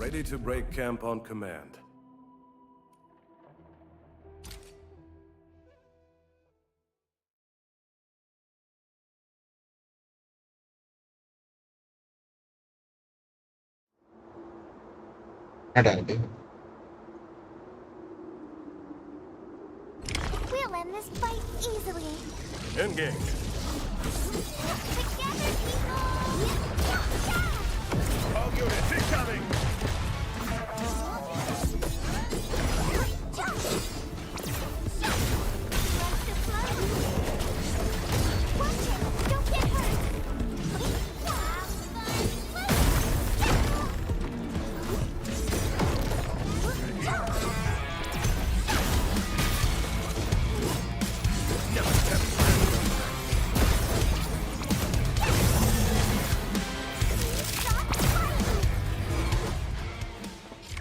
Ready to break camp on command. Ada ada. We'll end this fight easily. Engage. Together, people! All units incoming! Watch it! Don't get hurt!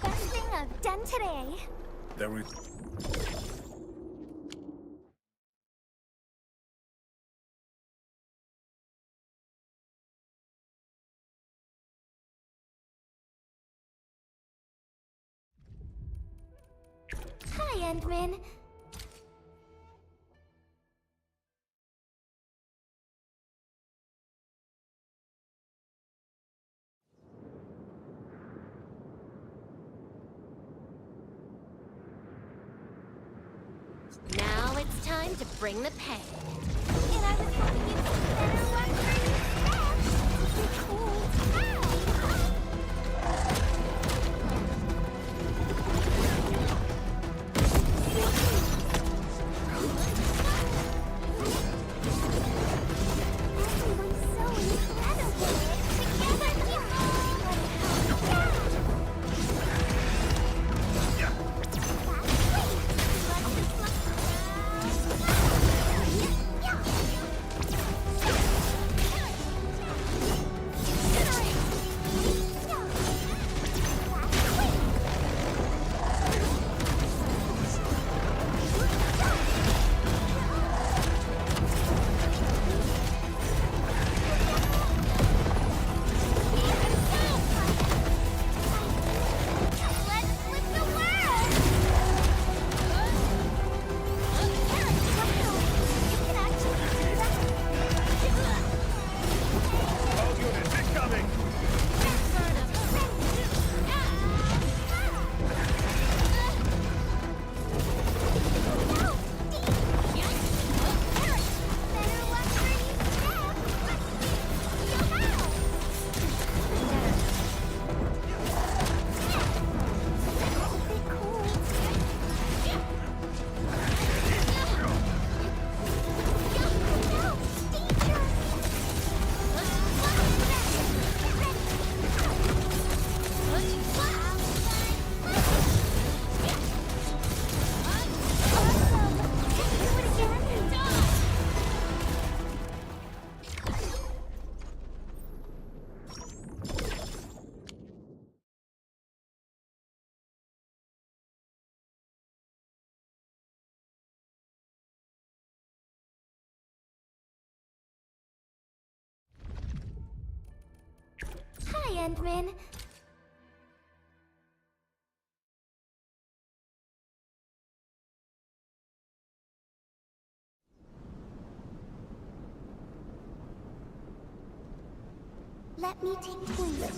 Best thing I've done today. There is... Hi, Endman. Now it's time to bring the pain. And I was hoping you'd see better one for yourself. Cool. Everyone's so incredible. Together, Let's flip the world! You can actually do that? All units incoming! Better watch where you step. Hi, Endman. Let me take point.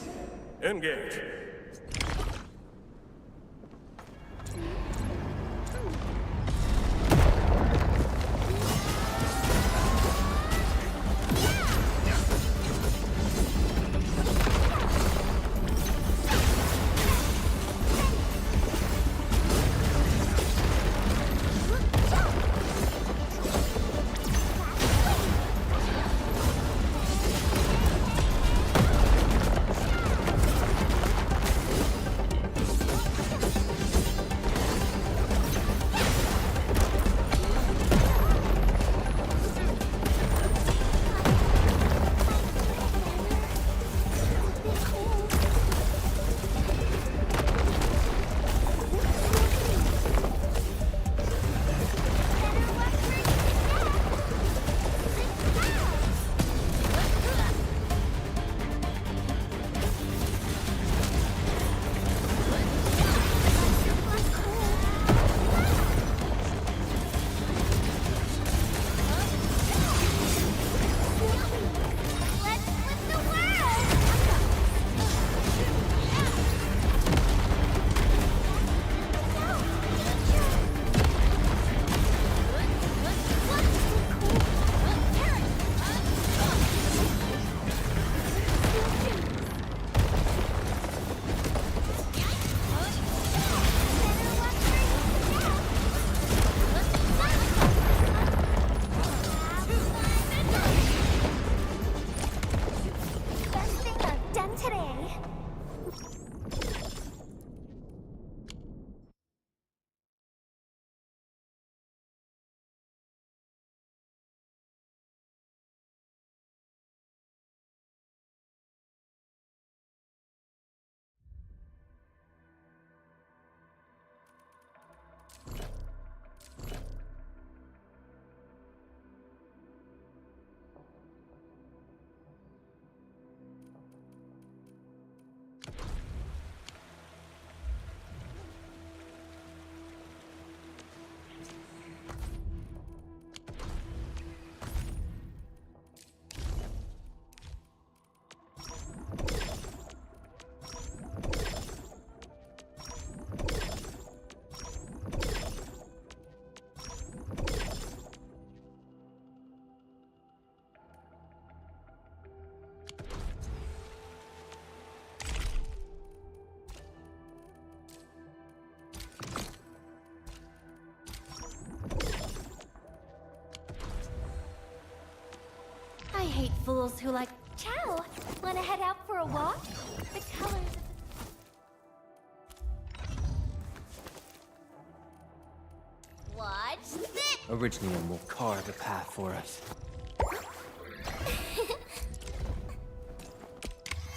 Engage. fools who like... Ciao! Wanna head out for a walk? The colors of Watch this! Original will carve a path for us.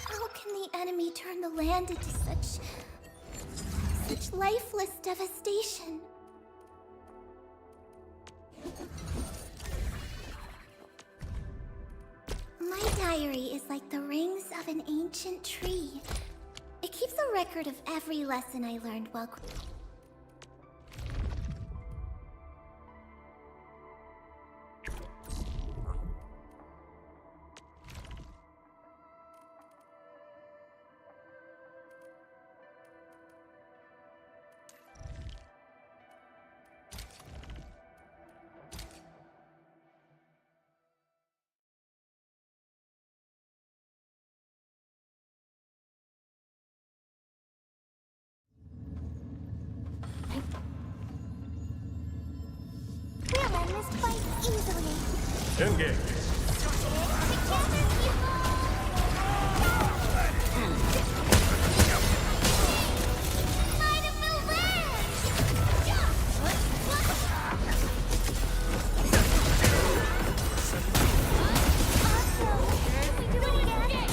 How can the enemy turn the land into such lifeless devastation? My diary is like the rings of an ancient tree. It keeps a record of every lesson I learned while... We'll end this fight easily. Engage. Together, people! Might of the land! Awesome! Can we do it again?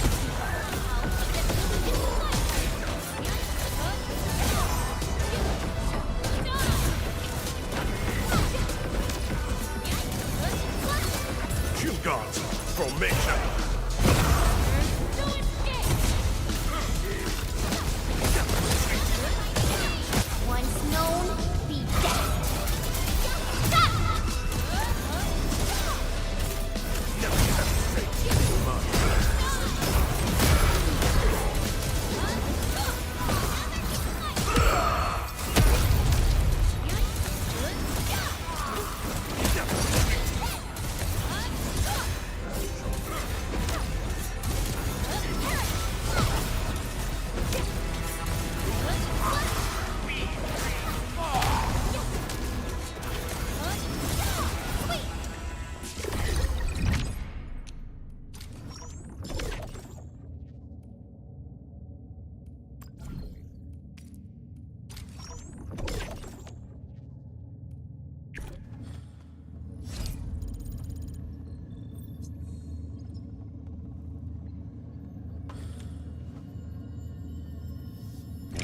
Shield guards. Formation. Once known, be dead.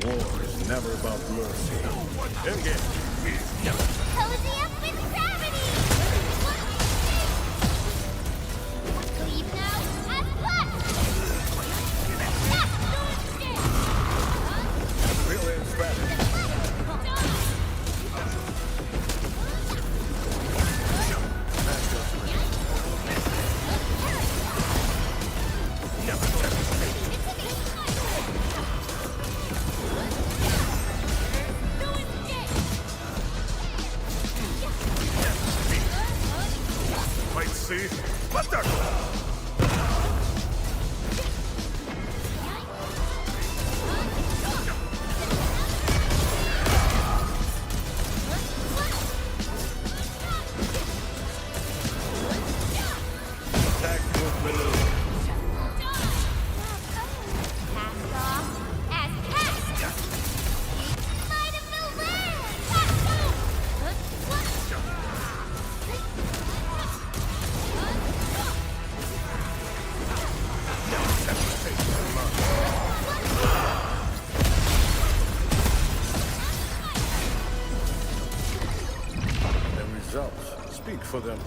War is never about mercy. Engage. Cozy up with gravity! Leave now as what? Real in Spanish. Might see. Butter! Tactical maneuver. Cast off as cast! Might of the land! The results speak for them.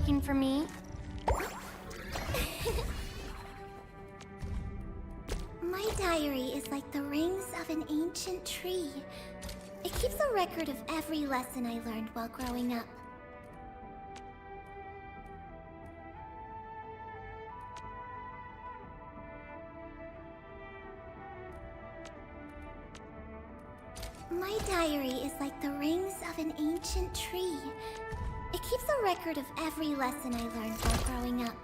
looking for me? My diary is like the rings of an ancient tree. It keeps a record of every lesson I learned while growing up. My diary is like the rings of an ancient tree. It keeps a record of every lesson I learned while growing up.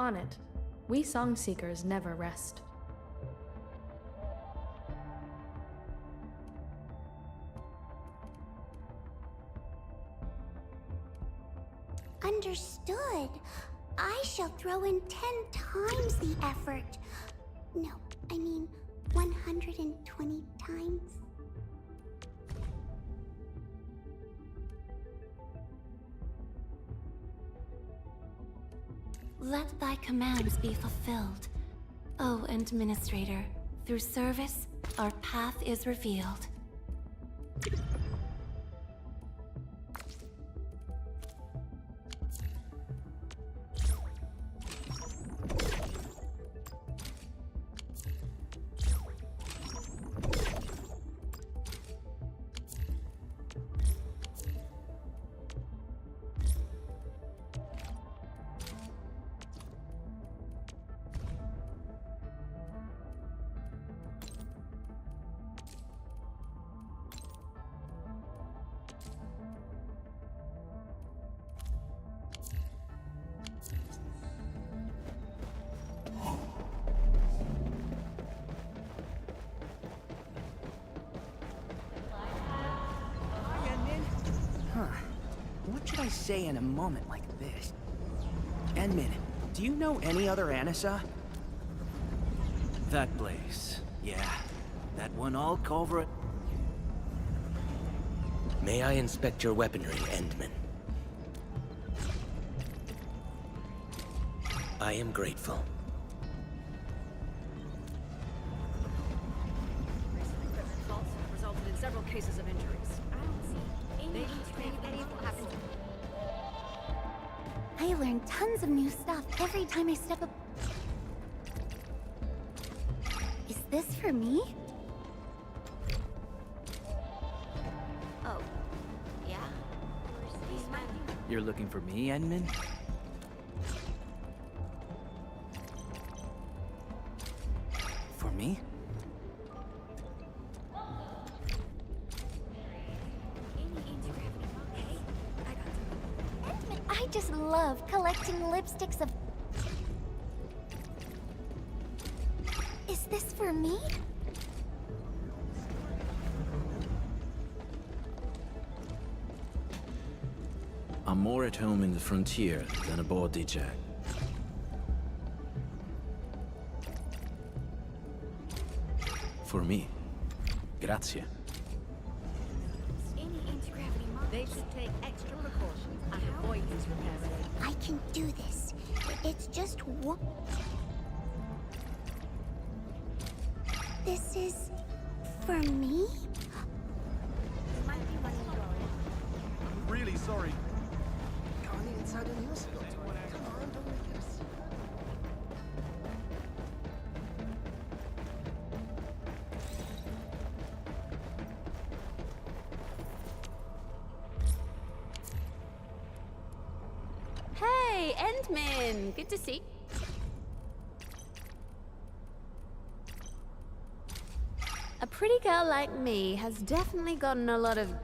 On it, we song seekers never rest. Understood. I shall throw in 10 times the effort. No, I mean 120 times. Let thy commands be fulfilled. O Administrator, through service, our path is revealed. What should I say in a moment like this? Enmin, do you know any other Anissa? That place, yeah. That one all culvert. May I inspect your weaponry, Endman? I am grateful. I learn tons of new stuff every time I step up. Is this for me? Oh, yeah. You're looking for me, Edmund? For me? I just love collecting lipsticks of... Is this for me? I'm more at home in the frontier than aboard the Jack. For me. Grazie. They should take extra precautions and avoid these repairs. I can do this. It's just one... This is... for me? I'm really sorry. Hey, Endman! Good to see. A pretty girl like me has definitely gotten a lot of...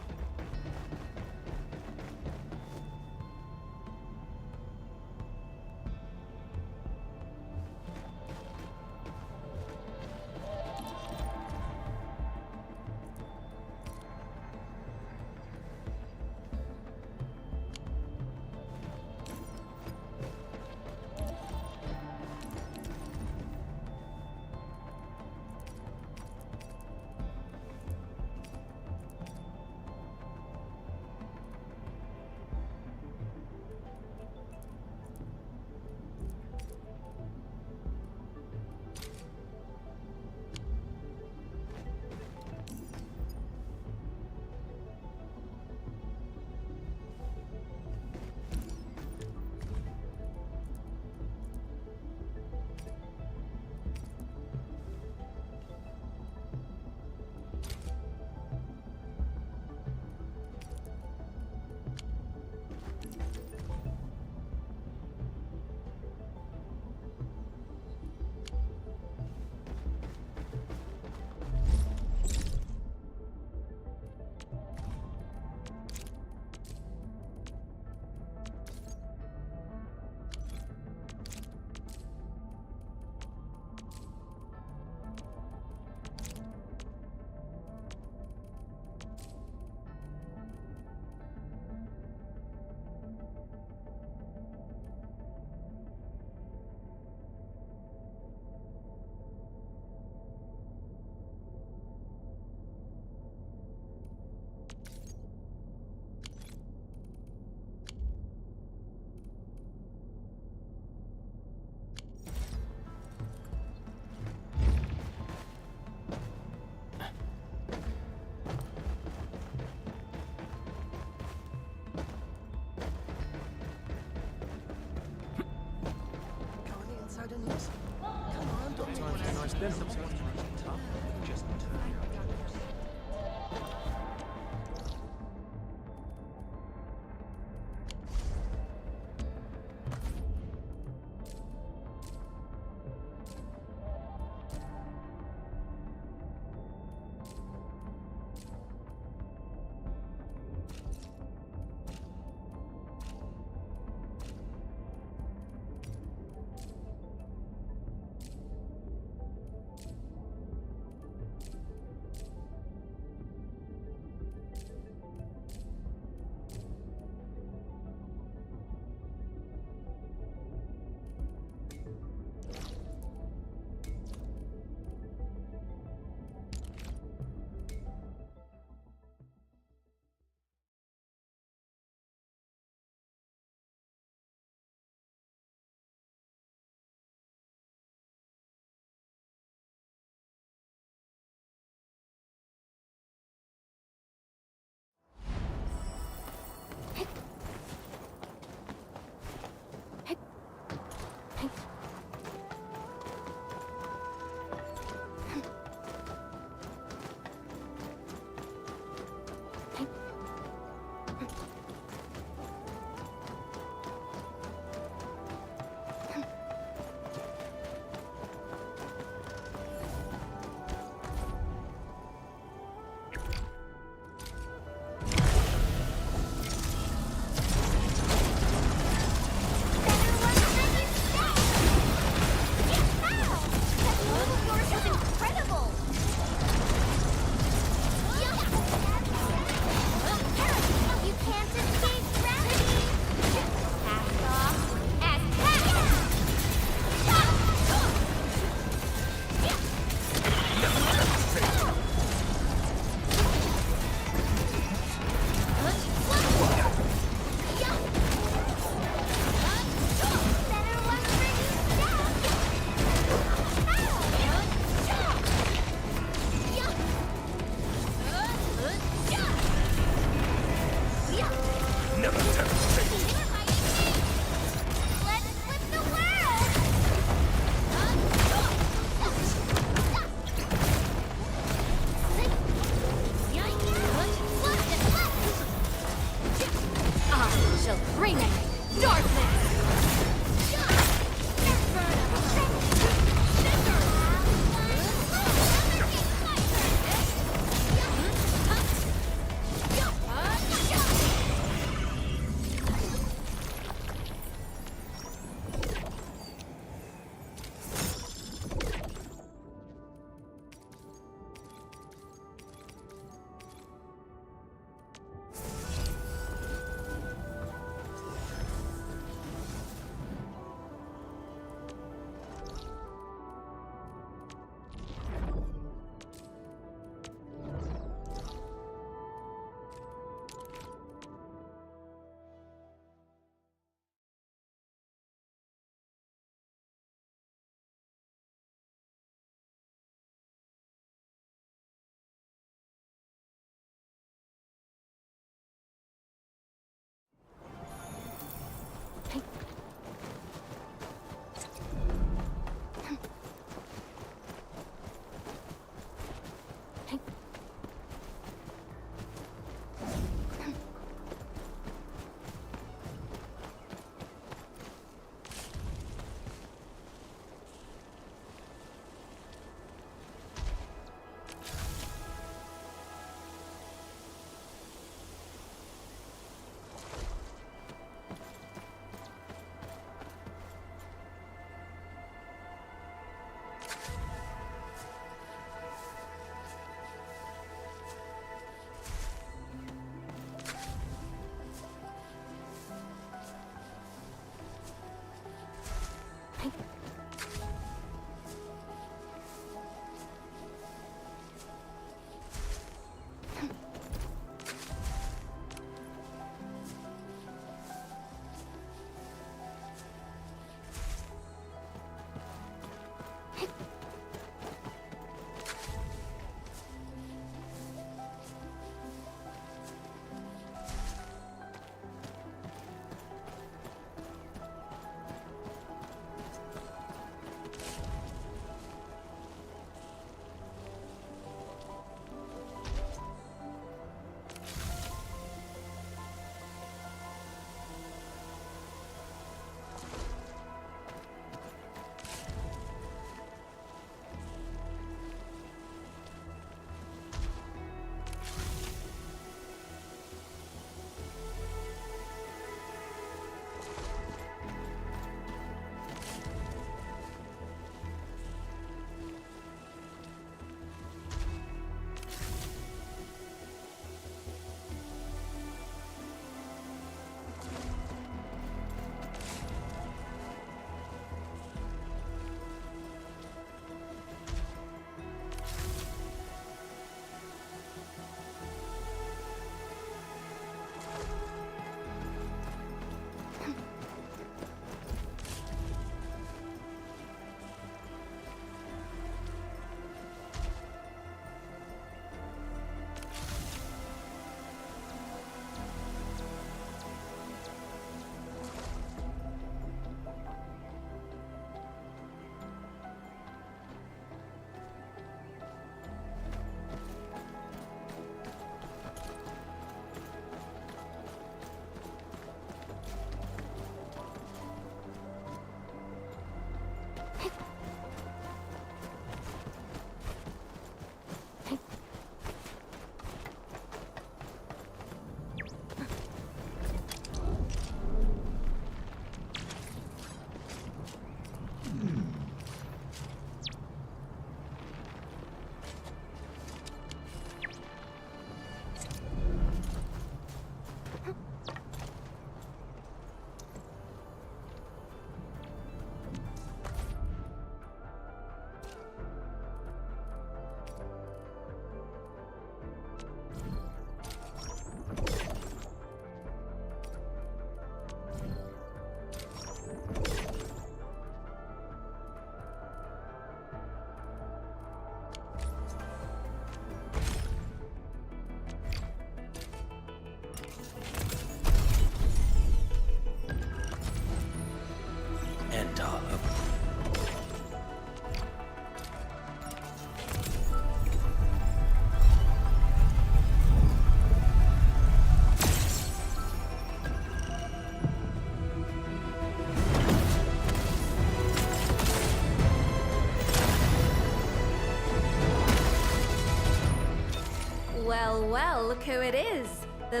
Well, well, look who it is. The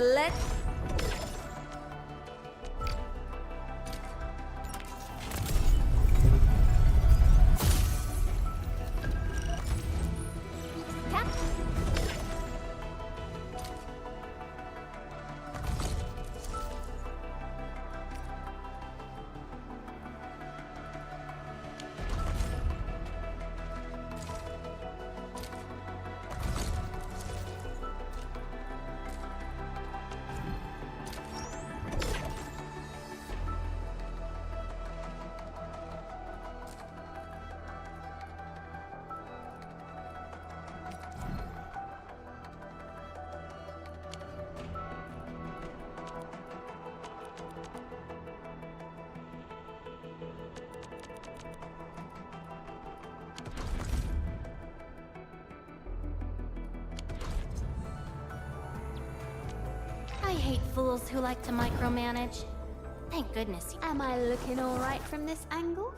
I hate fools who like to micromanage. Thank goodness. Am I looking all right from this angle?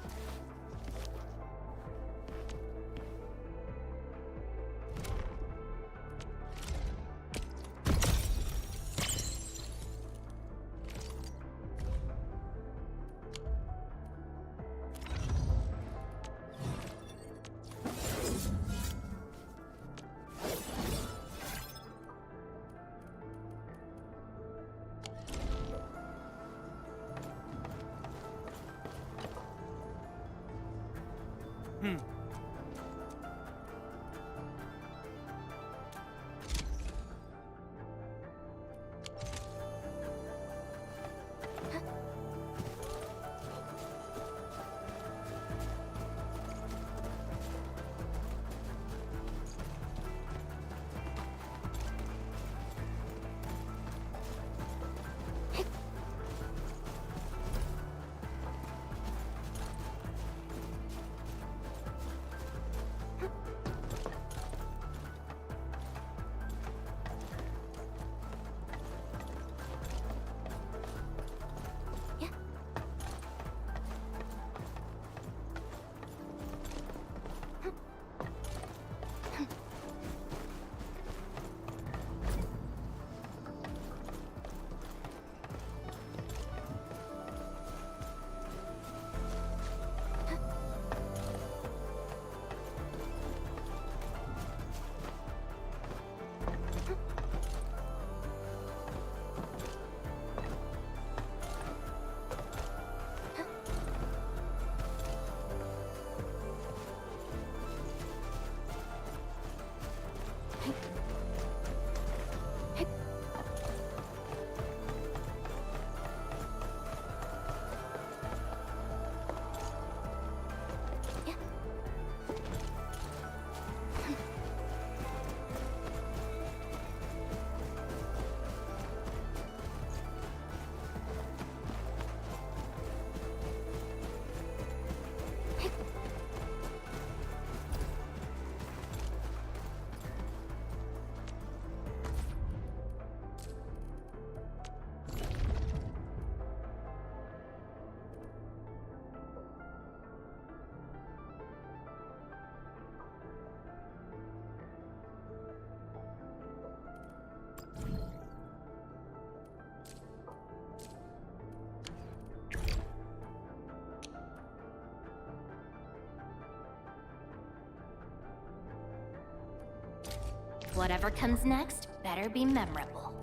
Whatever comes next better be memorable.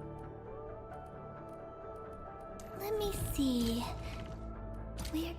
Let me see. Where...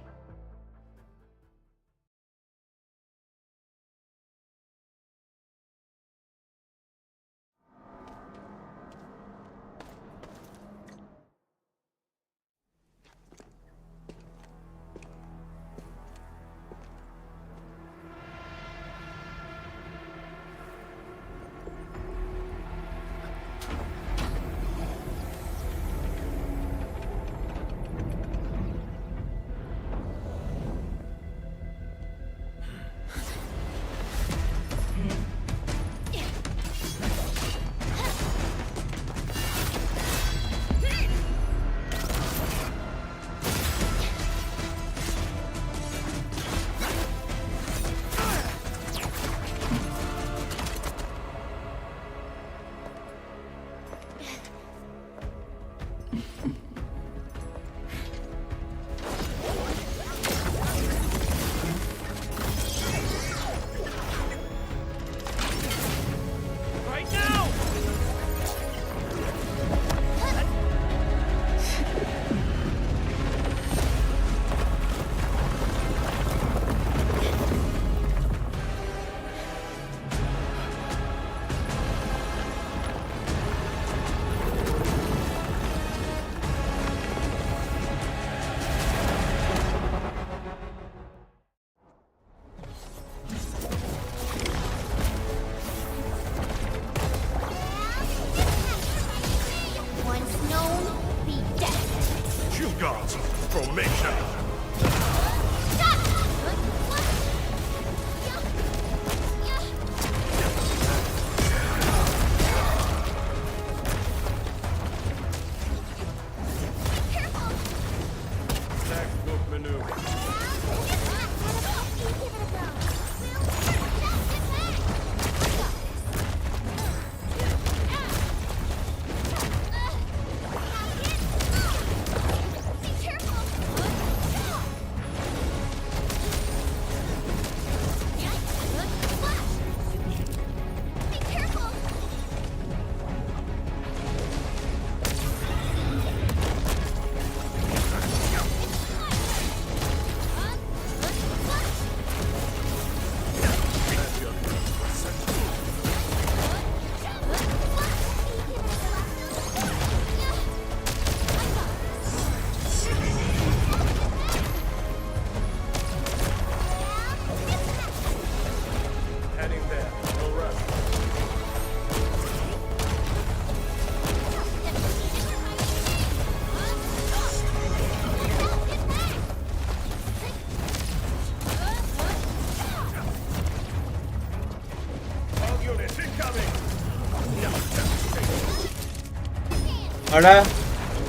Ada.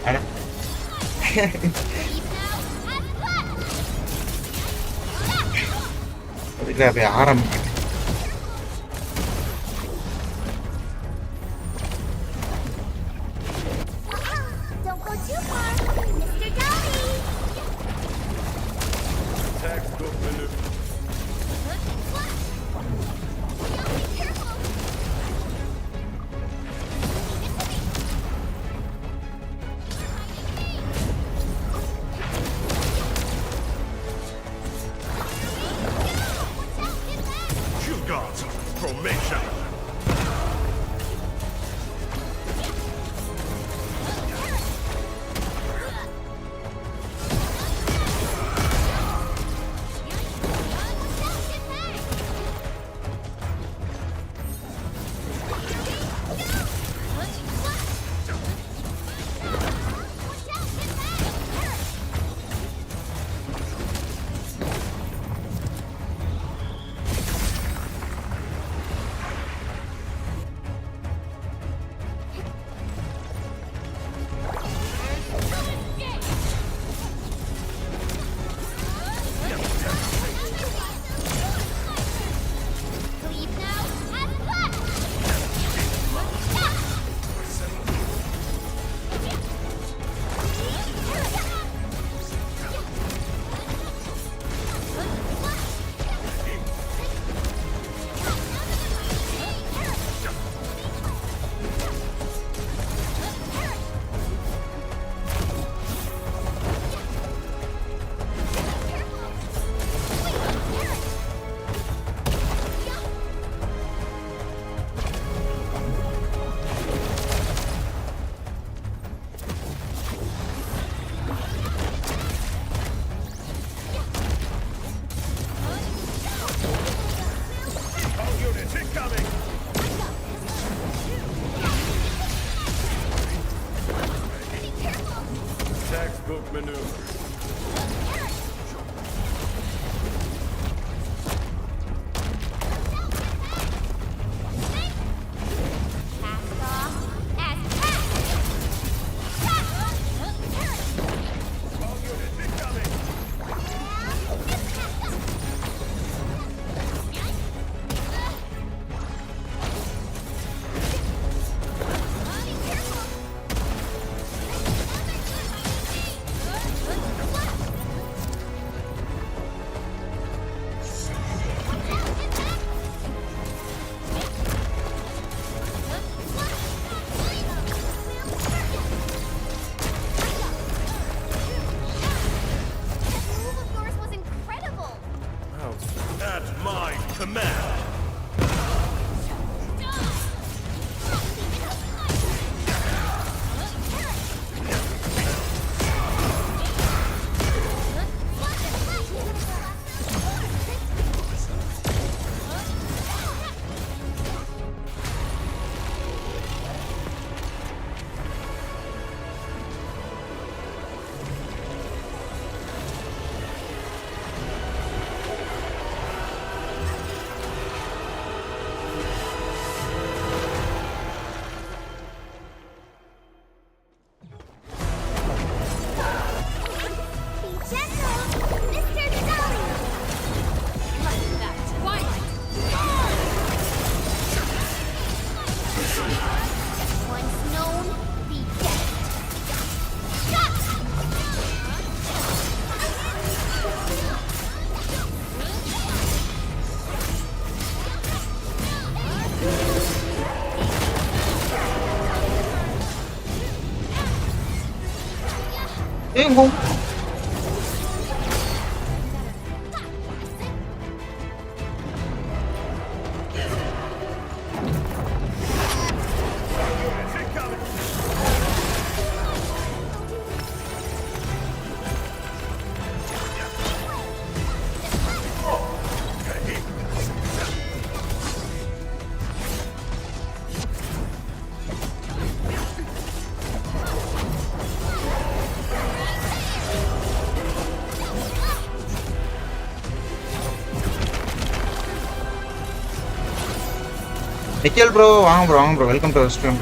Ada. Tidak apa haram. Don't go too far, Mr. Dolly. Tactical maneuver. You got formation. Textbook maneuver. At my command. Bingung. Nikhil bro, வாங்க bro, welcome to the stream.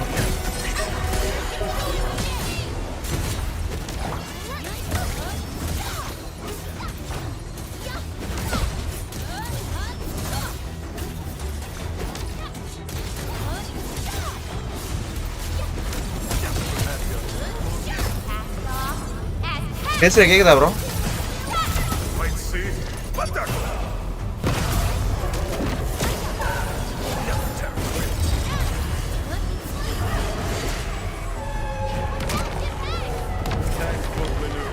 பேசுற கேக்குதா bro? Might see, but they're tactical maneuver.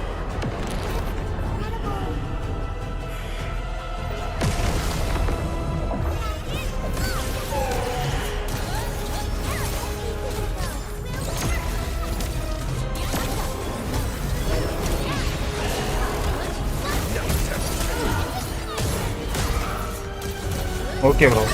Okay bro.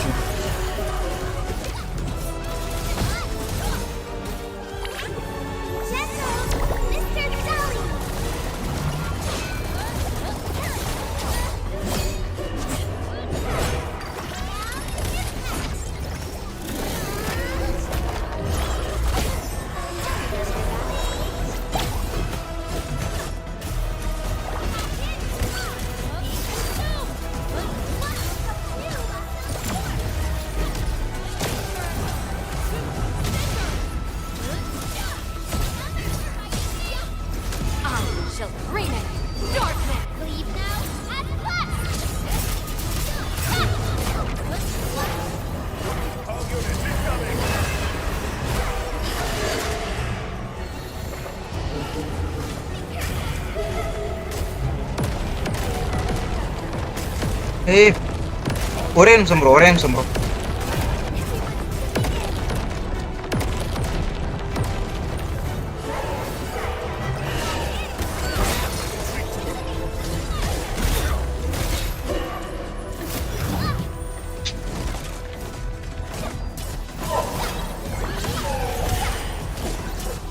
ஏய் ஒரே நிமிஷம் bro.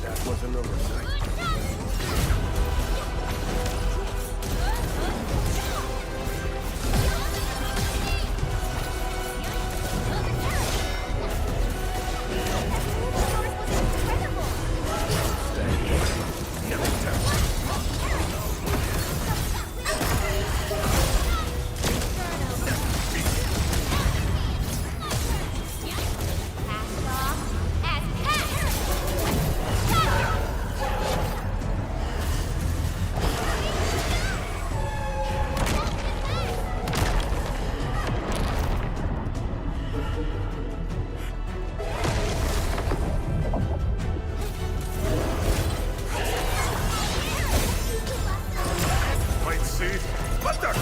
That was an oversight. Might see, but they're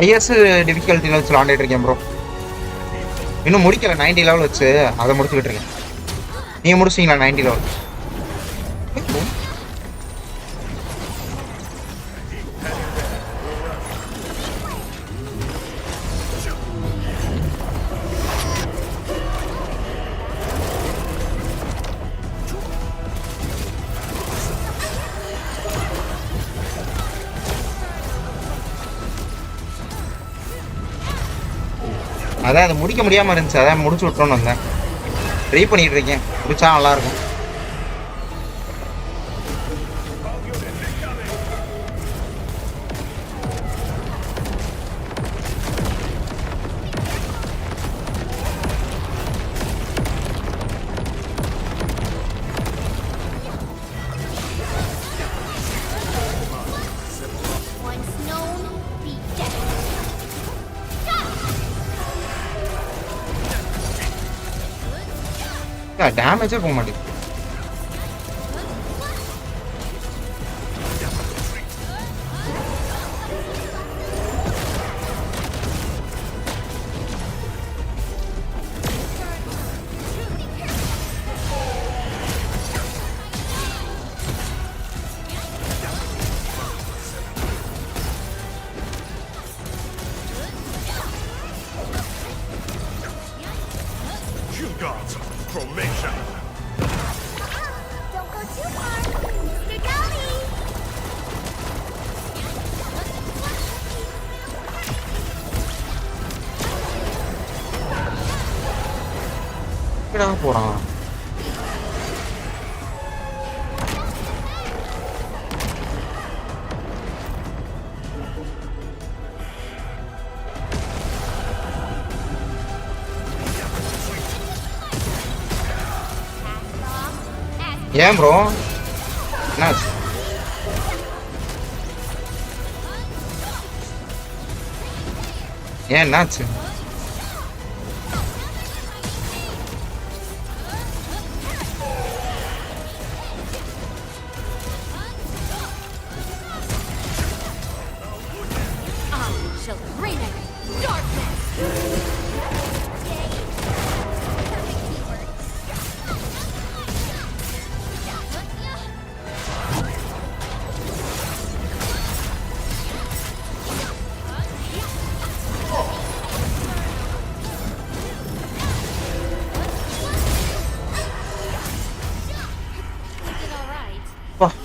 ஐஎஸ் டிஃபிகல்ட்டில வச்சு விளாண்டுட்டு இருக்கேன் ப்ரோ. இன்னும் முடிக்கல 90 லெவல் வச்சு அதை முடிச்சுக்கிட்டு இருக்கேன். நீங்க முடிச்சிட்டீங்களா 90 லெவல்? அதான் அதை முடிக்க முடியாமல் இருந்துச்சு, அதான் முடிச்சு விட்டோன்னு வந்தேன். ட்ரை பண்ணிட்டு இருக்கேன், முடிச்சா நல்லா இருக்கும். டேமேஜே போக மாட்டேங்குது. you gods, formation. எங்கடா போறான்? ஏன் ப்ரோ என்னாச்சு? ஏன் என்னாச்சு?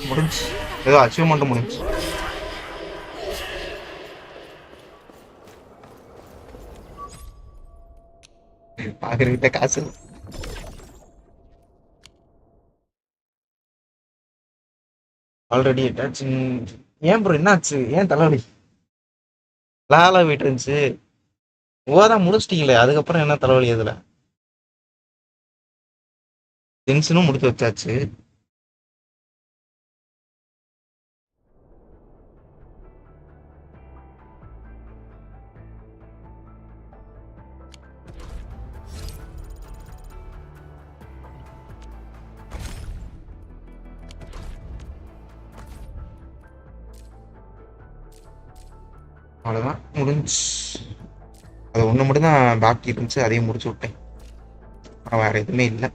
முடிஞ்சு ஏதோ அச்சீவ்மெண்ட் முடிஞ்சு. பாக்குறகிட்ட காசு ஆல்ரெடி அட்டாச்சிங். ஏன் ப்ரோ என்னாச்சு? ஏன் தலைவலி? லாலா வீட்டு இருந்துச்சு ஓதான் முடிச்சிட்டீங்களே, அதுக்கப்புறம் என்ன தலைவலி? எதுல டென்ஷனும் முடிச்சு வச்சாச்சு. அவ்வளோதான் முடிஞ்சு. அது ஒன்று மட்டும்தான் பாக்கி இருந்துச்சு, அதையும் முடிச்சு விட்டேன். வேற எதுவுமே இல்லை.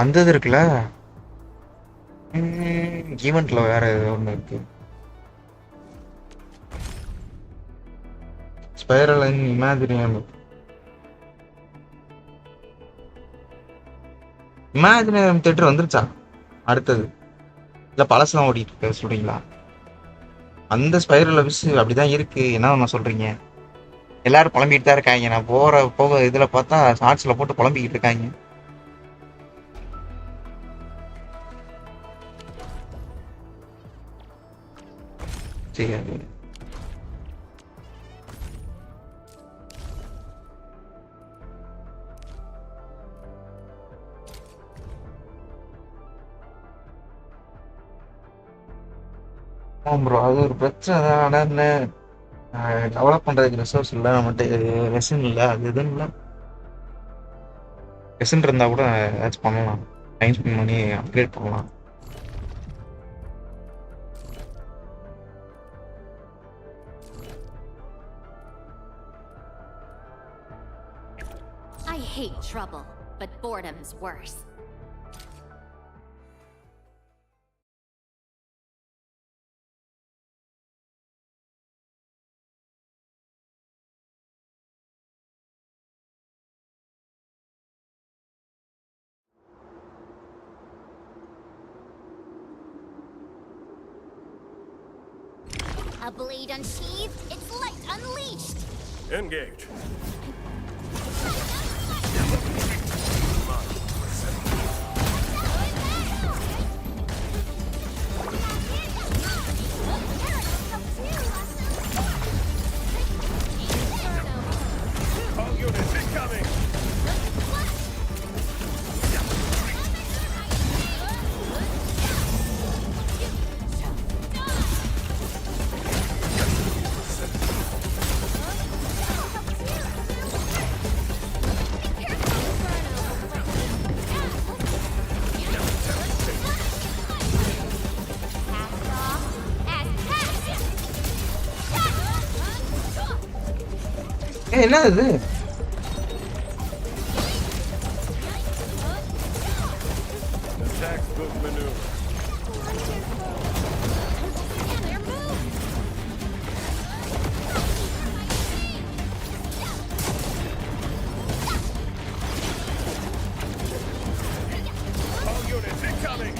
அந்த இது இருக்குல்ல ஈவெண்ட்ல வேற ஒன்று இருக்கு. ஸ்பைரல் அண்ட் இமேஜினியம் தியேட்டர் வந்துருச்சா? அடுத்தது இல்லை பழசுலாம் ஓடிட்டு இருக்க சொல்றீங்களா? அந்த ஸ்பைரல் அபிஸ் அப்படிதான் இருக்கு. என்ன சொல்றீங்க? எல்லாரும் புலம்பிட்டு தான் இருக்காங்க. நான் போக இதுல பார்த்தா ஷார்ட்ஸ்ல போட்டு புலம்பிக்கிட்டு இருக்காங்க. சரி ப்ரோ, அது ஒரு பிரச்சனை தான். ஆனால் என்ன டெவலப் பண்ணுறதுக்கு ரிசோர்ஸ் இல்லை நம்மகிட்ட, ரெசின் இல்லை, அது எதுவும் இல்லை. ரெசின் இருந்தால் கூட ஏதாச்சும் பண்ணலாம், டைம் ஸ்பெண்ட் பண்ணி அப்கிரேட் பண்ணலாம். I hate trouble, but boredom's worse. A blade unsheathed, its light unleashed. Engage. All units incoming. என்ன இது? Textbook maneuver. All units incoming.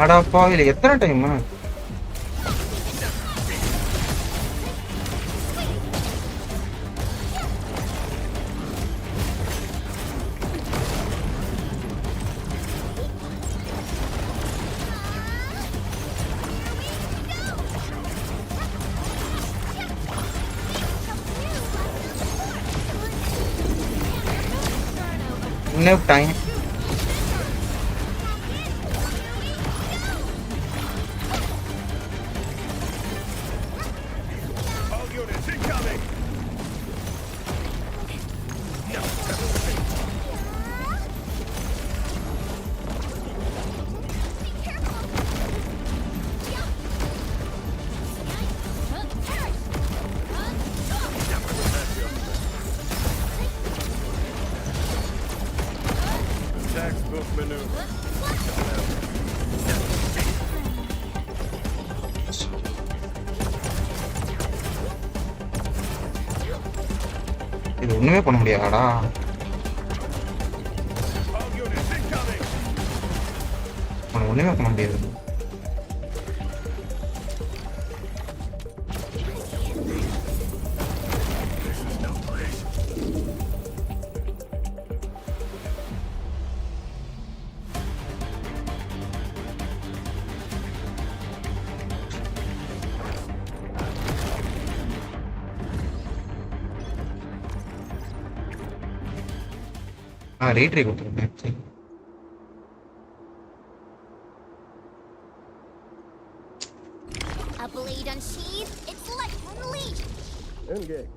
அடாப்பா இல்லை எத்தனை டைமு இன்னும் டைம் Textbook maneuver. இது ஒண்ணுமே பண்ண முடியாதா All units incoming. ஒண்ணுமே பண்ண முடியாது ரீட்ரை கொடுத்துருக்கேன் சரி A blade unsheathed, its life unleashed. Engage.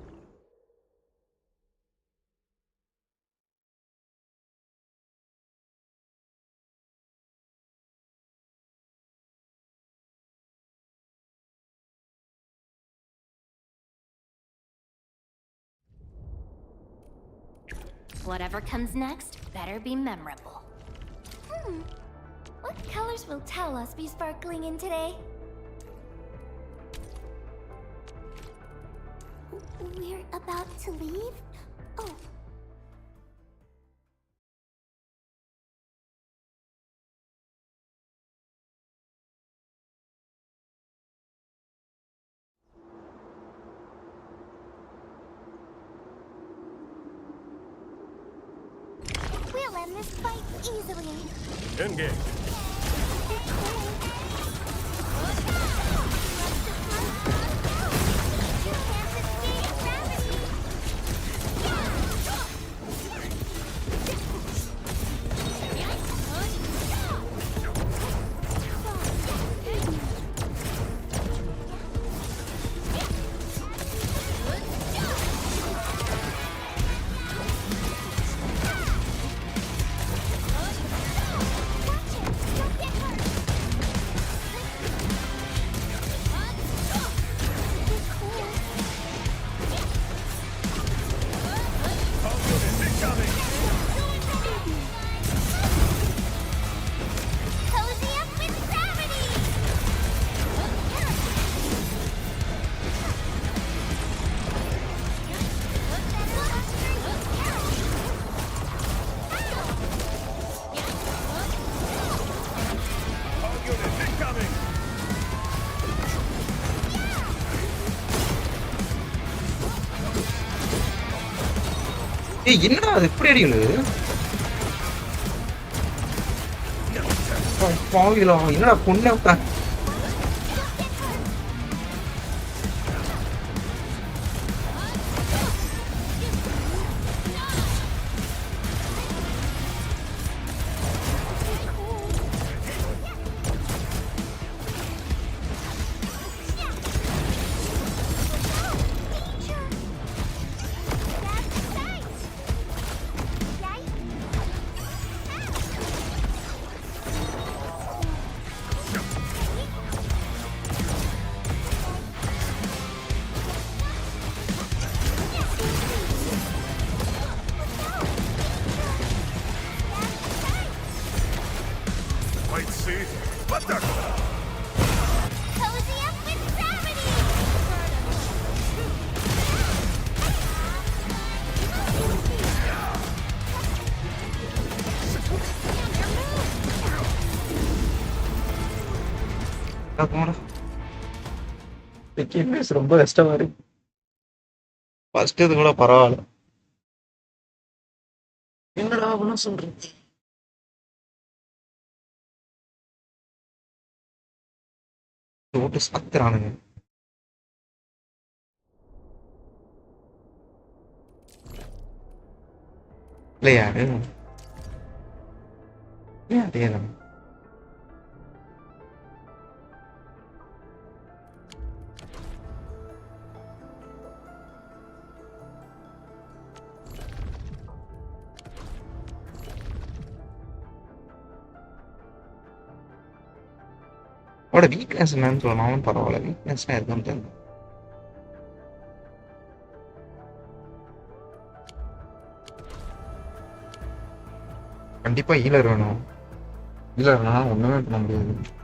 Whatever comes next better be memorable. What colors will Talos be sparkling in today? We're about to leave? Oh. We'll end this fight easily. Engage. ஏய் என்னடா அது இப்படி அடிக்குது பாவிகளா என்னடா பொண்ணை விட்டா Might see, but they're Cozy up with gravity! ரொம்ப கஷ்டமா இருக்கு. ஃபர்ஸ்ட் இது கூட பரவாயில்ல. என்னடா அப்படின்னு சொல்றேன். ஓட்டு சத்துறானுங்க. இல்ல யாரு அதேதான். அவனோட வீக்னஸ் என்னன்னு சொல்லலாம். அவன் பரவாயில்ல, வீக்னஸ்னா எதுவும் தெரியல. கண்டிப்பா ஹீலர் வேணும். ஹீலர்னா ஒண்ணுமே பண்ண முடியாது.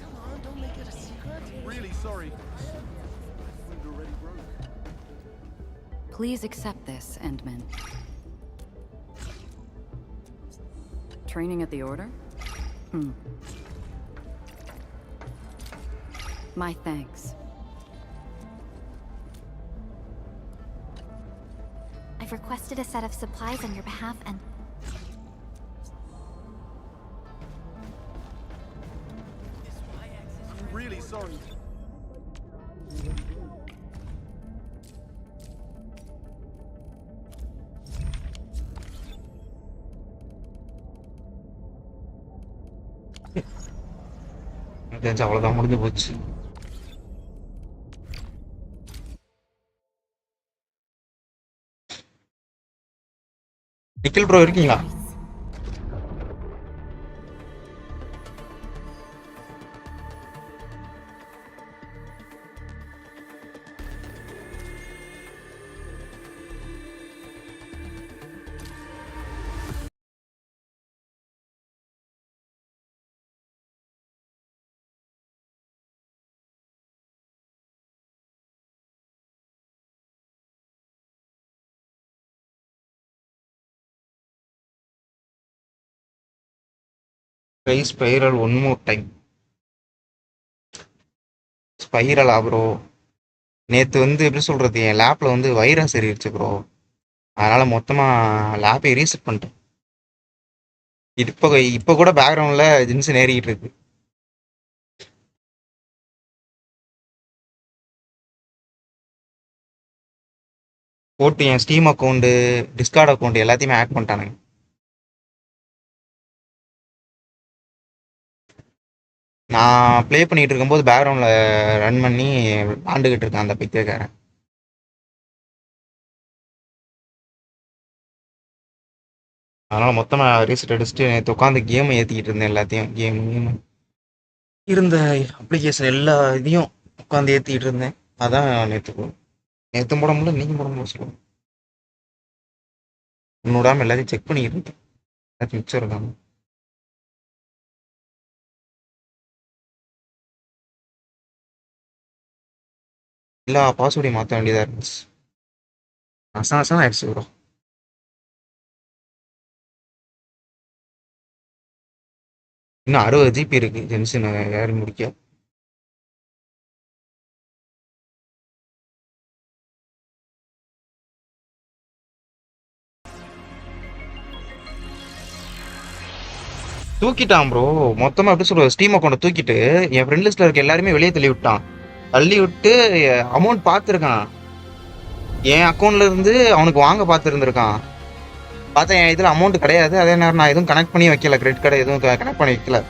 Come on, don't make it a secret. Really sorry. Wind already broke. Please accept this, Endman. Training at the Order? My thanks. I've requested a set of supplies on your behalf and... I'm really sorry. தெரிஞ்சு அவ்வளோதான், முடிஞ்சு போச்சு. Nikhil bro இருக்கீங்களா? Try spiral one more time. ஸ்பைரலா bro? நேற்று வந்து எப்படி சொல்கிறது, என் லேப்பில் வந்து வைரஸ் ஏறிடுச்சு ப்ரோ. அதனால் மொத்தமாக லேப்பை ரீசெட் பண்ணிட்டேன். இப்போ கூட பேக்ரவுண்டில் ஜின்ஸ் நேரிக்கிட்டு இருக்கு. போட்டு என் ஸ்டீம் அக்கௌண்ட்டு, டிஸ்கார்ட் அக்கௌண்ட் எல்லாத்தையுமே ஆட் பண்ணிட்டானுங்க. நான் ப்ளே பண்ணிகிட்டு இருக்கும்போது பேக்ரவுண்டில் ரன் பண்ணி ஆண்டுகிட்டு இருக்கேன் அந்த பிக்சர்காரன். அதனால் மொத்தமாக ரீசெட் அடிச்சுட்டு நேற்று உட்காந்து கேம் ஏற்றிக்கிட்டு இருந்தேன். எல்லாத்தையும் கேம் இருந்த அப்ளிகேஷன் எல்லா இதையும் உட்காந்து ஏற்றிக்கிட்டு இருந்தேன். அதான் நேற்று போட முடியல, நீங்கள் போட முடியல சொல்லுவோம். உன்னோடாமல் எல்லாத்தையும் செக் பண்ணிக்கிட்டு இருந்தேன். எல்லாத்தையும் மிச்சம் இருக்காங்க. எல்லா பாஸ்வேர்டையும் மாற்ற வேண்டியதாக இருந்துச்சு. அசாசம் ஆயிடுச்சு ப்ரோ. இன்னும் 60 GB இருக்கு ஜென்சன் யாரும் முடிக்க. தூக்கிட்டான் ப்ரோ. மொத்தமாக எப்படி சொல்கிறது, ஸ்டீம் அக்கௌண்ட்டை தூக்கிட்டு என் ஃப்ரெண்ட் லிஸ்ட்டில் இருக்க எல்லாருமே வெளியே தள்ளி விட்டான். தள்ளி விட்டு அமௌண்ட் பார்த்துருக்கான். என் அக்கௌண்ட்ல இருந்து அவனுக்கு வாங்க பார்த்துருந்துருக்கான். பார்த்தா என் இதில் அமௌண்ட் கிடையாது. அதே நேரம் நான் எதுவும் கனெக்ட் பண்ணி வைக்கல, கிரெடிட் கார்டு எதுவும் கனெக்ட் பண்ணி வைக்கல.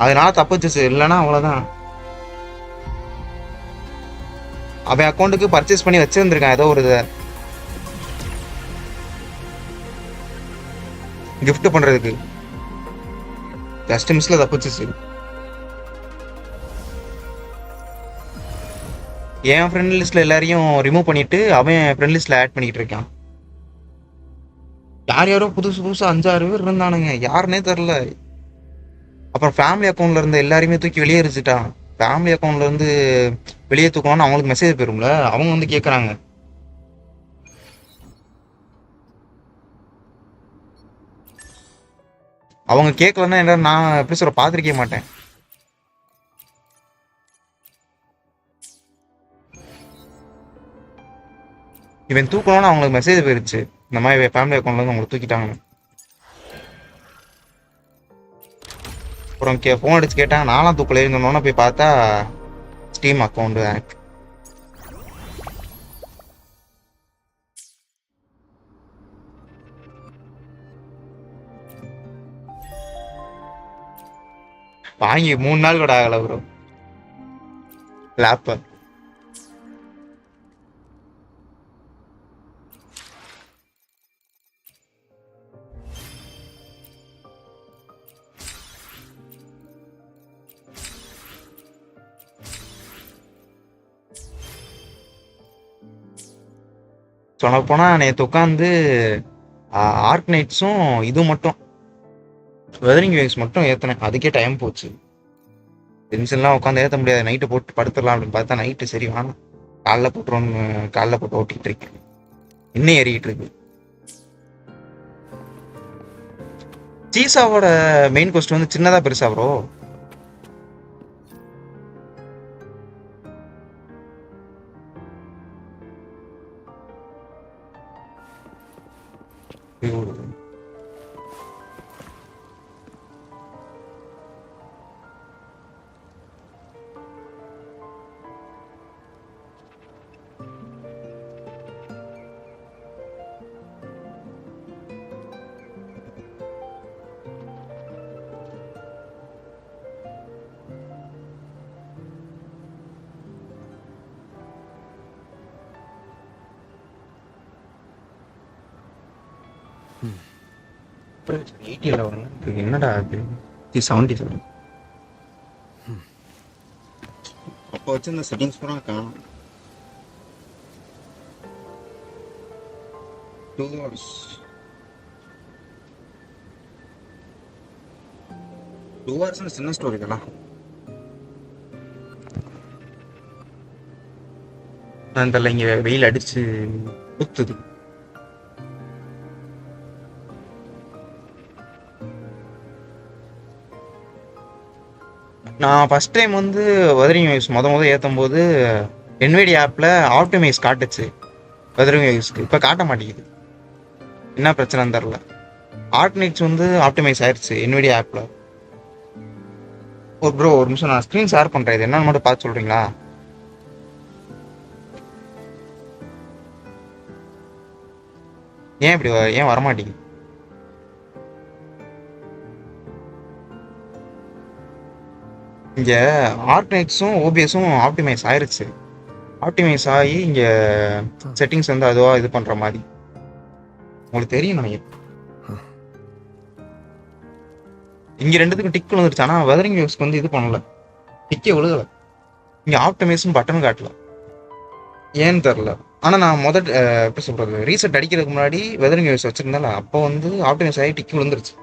அதனால தப்புச்சு. இல்லைன்னா அவ்வளோதான். அவன் அக்கௌண்ட்டுக்கு பர்ச்சேஸ் பண்ணி வச்சிருந்துருக்கான் ஏதோ ஒரு இதை கிஃப்ட் பண்ணுறதுக்கு. ஜஸ்ட் மிஸ்ல தப்புச்சு. என் ஃப்ரெண்ட் லிஸ்ட்டில் எல்லாரையும் ரிமூவ் பண்ணிவிட்டு அவன் ஃப்ரெண்ட் லிஸ்ட்டில் ஆட் பண்ணிக்கிட்டு இருக்கான். யாரோ புதுசாக 5-6 பேர் இருந்தானுங்க, யாருன்னே தெரில. அப்புறம் ஃபேமிலி அக்கௌண்ட்டில் இருந்த எல்லாரையுமே தூக்கி வெளியே எரிச்சிட்டான். ஃபேமிலி அக்கௌண்ட்லேருந்து வெளியே தூக்கணும்னு அவங்களுக்கு மெசேஜ் போயிரும்ல, அவங்க வந்து கேட்குறாங்க. அவங்க கேட்கலன்னா என்ன, நான் எப்படி சொல்ல பார்த்துருக்கே மாட்டேன். இவன் தூக்கணும்னு அவங்களுக்கு மெசேஜ் போயிருச்சு, இந்த மாதிரி ஃபேமிலி அக்கௌண்ட்லேருந்து அவங்களை தூக்கிட்டாங்க. அப்புறம் ஃபோன் அடிச்சு கேட்டாங்க, நானும் தூக்கலேன்னு சொன்னோன்னே போய் பார்த்தா ஸ்டீம் அக்கௌண்ட் ஹேக். வாங்கி 3 நாள் கூட ஆகலை ப்ரோ லேப்பை. சொல்லப்போனால் நேற்று உட்காந்து ஆர்க்னைட்ஸும் இது மட்டும் வெதரிங் வேவ்ஸ் மட்டும் ஏற்றினேன், அதுக்கே டைம் போச்சு. டென்ஷன்லாம் உட்காந்து ஏற்ற முடியாது, நைட்டு போட்டு படுத்துடலாம் அப்படின்னு பார்த்தா நைட்டு சரி வேணாம், காலைல போட்டுருவோன்னு காலைல போட்டு ஓட்டிகிட்டு இருக்கேன். இன்னும் ஏறிக்கிட்டு இருக்கு. சீசாவோட மெயின் கோஸ்ட் வந்து சின்னதா பெருசா ப்ரோ? என்னடா அது? 77. அப்போ வச்சு இந்த செட்டிங்ஸ் பூரா காணும். 2 hours. சின்ன ஸ்டோரி தானா? நான் தெரியல, இங்க வெயில் அடிச்சு குத்துது. நான் ஃபஸ்ட் டைம் வந்து வெதரிங் வேவ்ஸ் ஏற்றும் போது என்விடியா ஆப்பில் ஆப்டிமைஸ் காட்டுச்சு வெதரிங் வேவ்ஸ்க்கு. இப்போ காட்ட மாட்டேங்குது, என்ன பிரச்சனைன்னு தெரில. ஆர்க்னைட்ஸ் வந்து ஆப்டிமைஸ் ஆயிடுச்சு என்விடியா ஆப்பில். ப்ரோ ஒரு நிமிஷம், நான் ஸ்க்ரீன் ஷேர் பண்ணுறேன், இது என்னன்னு மட்டும் பார்த்து சொல்கிறீங்களா? ஏன் வரமாட்டேங்குது? இங்கே ஆர்க்னைட்ஸும் ஓபிஎஸும் ஆப்டிமைஸ் ஆயிருச்சு. ஆப்டிமைஸ் ஆகி இங்கே செட்டிங்ஸ் வந்து அதுவாக இது பண்ணுற மாதிரி உங்களுக்கு தெரியும் நினைக்கிறேன். இங்கே ரெண்டுத்துக்கும் டிக் விழுந்துருச்சு, ஆனால் வெதரிங் வேவ்ஸ்க்கு வந்து இது பண்ணல, டிக்கே விழுகலை. இங்கே ஆப்டிமைஸும் பட்டன் காட்டல, ஏன்னு தெரில. ஆனால் நான் எப்படி சொல்கிறது, ரீசெட் அடிக்கிறதுக்கு முன்னாடி வெதரிங் வேவ்ஸ் வச்சுருந்தால அப்போ வந்து ஆப்டிமைஸ் ஆகி டிக் விழுந்துருச்சு.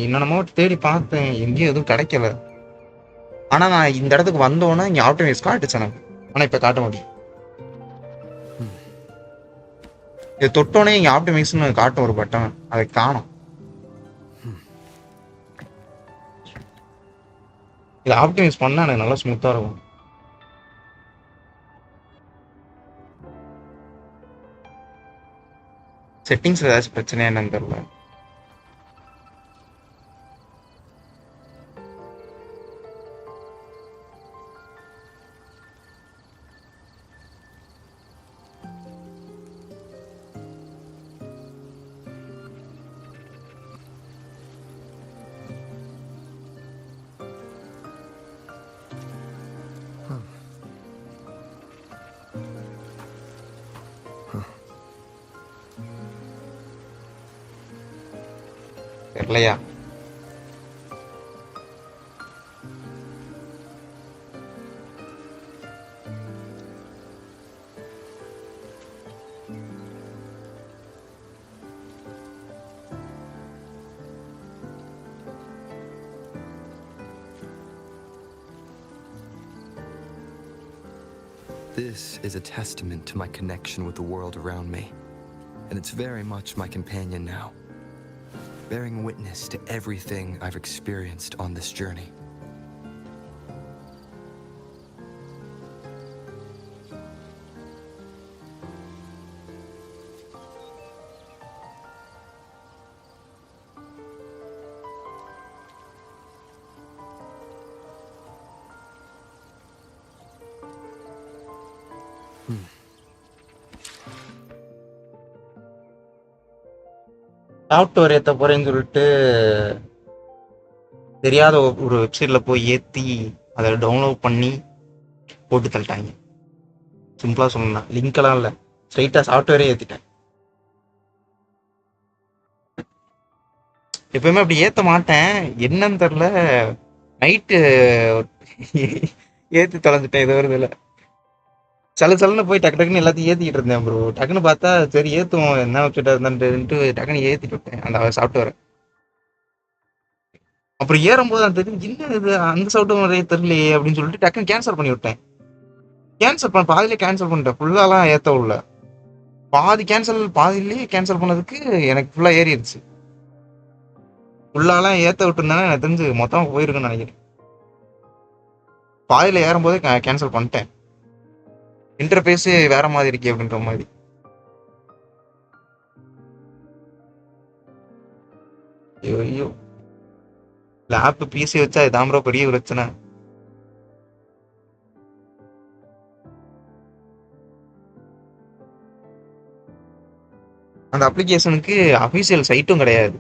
என்னென்னமோ தேடி பார்த்தேன், எங்கேயும் எதுவும் கிடைக்கல. ஆனால் நான் இந்த இடத்துக்கு வந்தோன்னே இங்கே ஆப்டிமைஸ் காட்டுச்சு எனக்கு, ஆனால் இப்போ காட்ட முடியும். இது தொட்டோன்னே இங்கே ஆப்டிமைஸ்னு காட்டும் ஒரு பட்டன், அதை காணும். இது ஆப்டிமைஸ் பண்ணால் எனக்கு நல்லா ஸ்மூத்தாக இருக்கும். செட்டிங்ஸில் ஏதாச்சும் பிரச்சனையா என்னன்னு தெரியல. தெரியலையா? This is a testament to my connection with the world around me, and it's very much my companion now, bearing witness to everything I've experienced on this journey. Software ஏற்ற போறேன்னு சொல்லிட்டு தெரியாத ஒரு வெப்சைட்ல போய் ஏற்றி அதை டவுன்லோட் பண்ணி போட்டு தள்ளிட்டாங்க. சிம்பிளாக சொல்லணும்னா லிங்க்கெல்லாம் இல்லை, ஸ்ட்ரைட்டாக சாஃப்ட்வேரே ஏற்றிட்டேன். எப்பயுமே அப்படி ஏற்ற மாட்டேன், என்னன்னு தெரில, நைட்டு ஏற்றி தொலைஞ்சிட்டேன். இது வருது இல்லை, சலுன்னு போய் டக்கு டக்குன்னு எல்லாத்தையும் ஏற்றிக்கிட்டு இருந்தேன் ப்ரோ. டக்குன்னு பார்த்தா சரி ஏற்றுவோம், என்ன வெப்சைட்டாக இருந்தான்ட்டு டக்குன்னு ஏற்றிட்டு விட்டேன் அந்த சாஃப்ட்வேரை. அப்புறம் ஏறும்போது தான் தெரியும், என்ன இது அந்த சவுட்டு முறையே தெரியலையே அப்படின்னு சொல்லிட்டு டக்குன்னு கேன்சல் பண்ணி விட்டேன். பாதியிலே கேன்சல் பண்ணிட்டேன். ஃபுல்லாலாம் ஏத்த உள்ள பாதியிலேயே கேன்சல் பண்ணதுக்கு எனக்கு ஃபுல்லா ஏறிடுச்சு. ஃபுல்லாலாம் ஏத்த விட்டுருந்தானே எனக்கு தெரிஞ்சு மொத்தமா போயிருக்குன்னு நினைக்கிறேன். பாதியில ஏறும்போதே கேன்சல் பண்ணிட்டேன். இன்டர்ஃபேஸே வேற மாதிரி இருக்கே அப்படின்ற மாதிரி. ஐயோ லேப் பிசி வச்சா இதான் ப்ரோ பெரிய பிரச்சனை. அந்த அப்ளிகேஷனுக்கு அபிஷியல் சைட்டும் கிடையாது.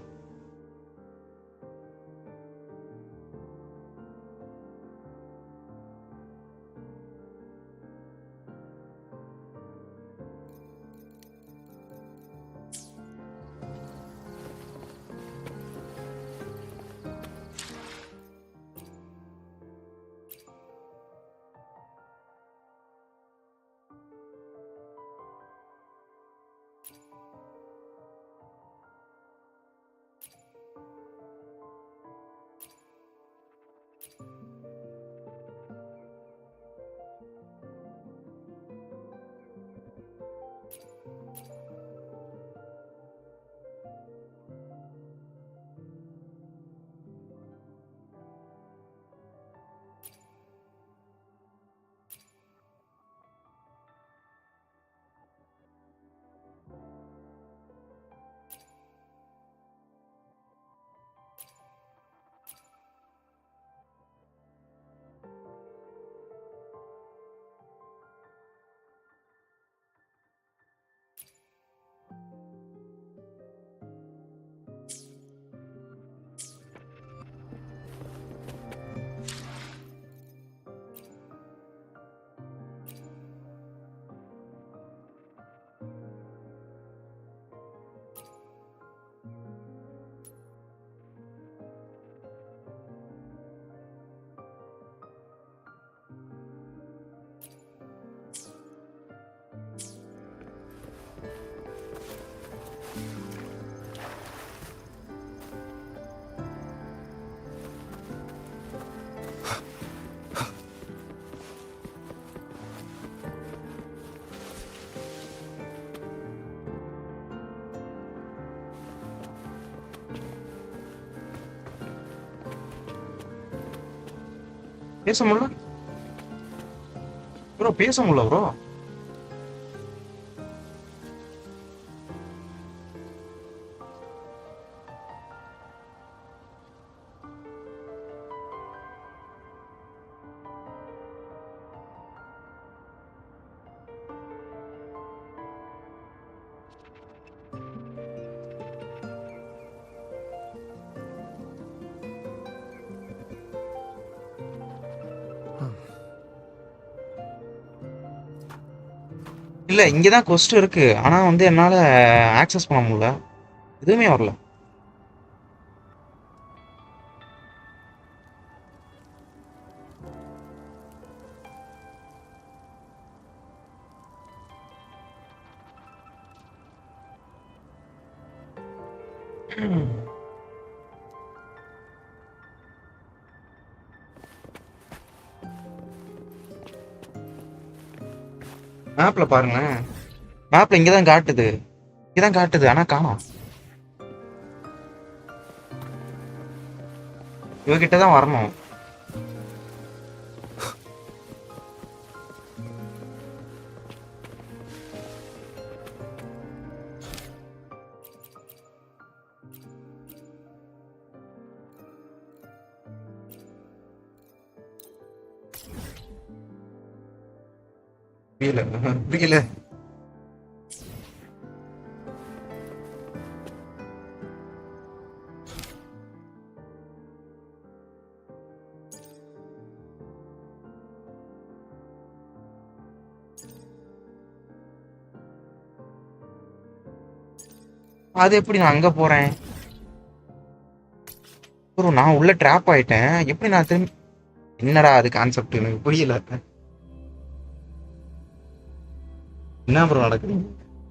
பேச முடியல ப்ரோ, பேச முடியல ப்ரோ. இல்ல இங்கதான் கொஸ்ட் இருக்கு, ஆனா வந்து என்னால ஆக்சஸ் பண்ண முடியல, எதுவுமே வரல. மேப்ல பாருங்களேன், மேப்ல இங்கதான் காட்டுது, ஆனா காணோம். இவகிட்ட தான் வரணும். புரியல. அது எப்படி நான் அங்க போறேன் ப்ரோ? நான் உள்ள ட்ராப் ஆயிட்டேன், எப்படி நான் திரும்பி? என்னடா அது கான்செப்ட் எனக்கு புரியல. என்ன ப்ரோ நடக்குது?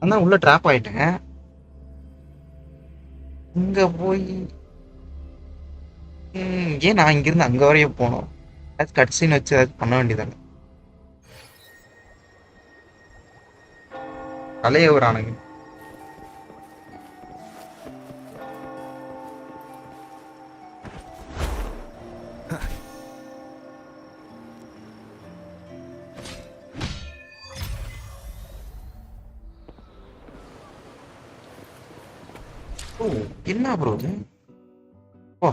அதான் உள்ள ட்ராப் ஆயிட்டேன், இங்க போய் ஏன் நான் இங்கிருந்து அங்க வரையும் போனோம்? ஏதாச்சும் கட் சீன் வச்சு ஏதாச்சும் பண்ண வேண்டியதானே? கலைய வரானுங்க. ஓ என்ன ப்ரோ இது? ஓ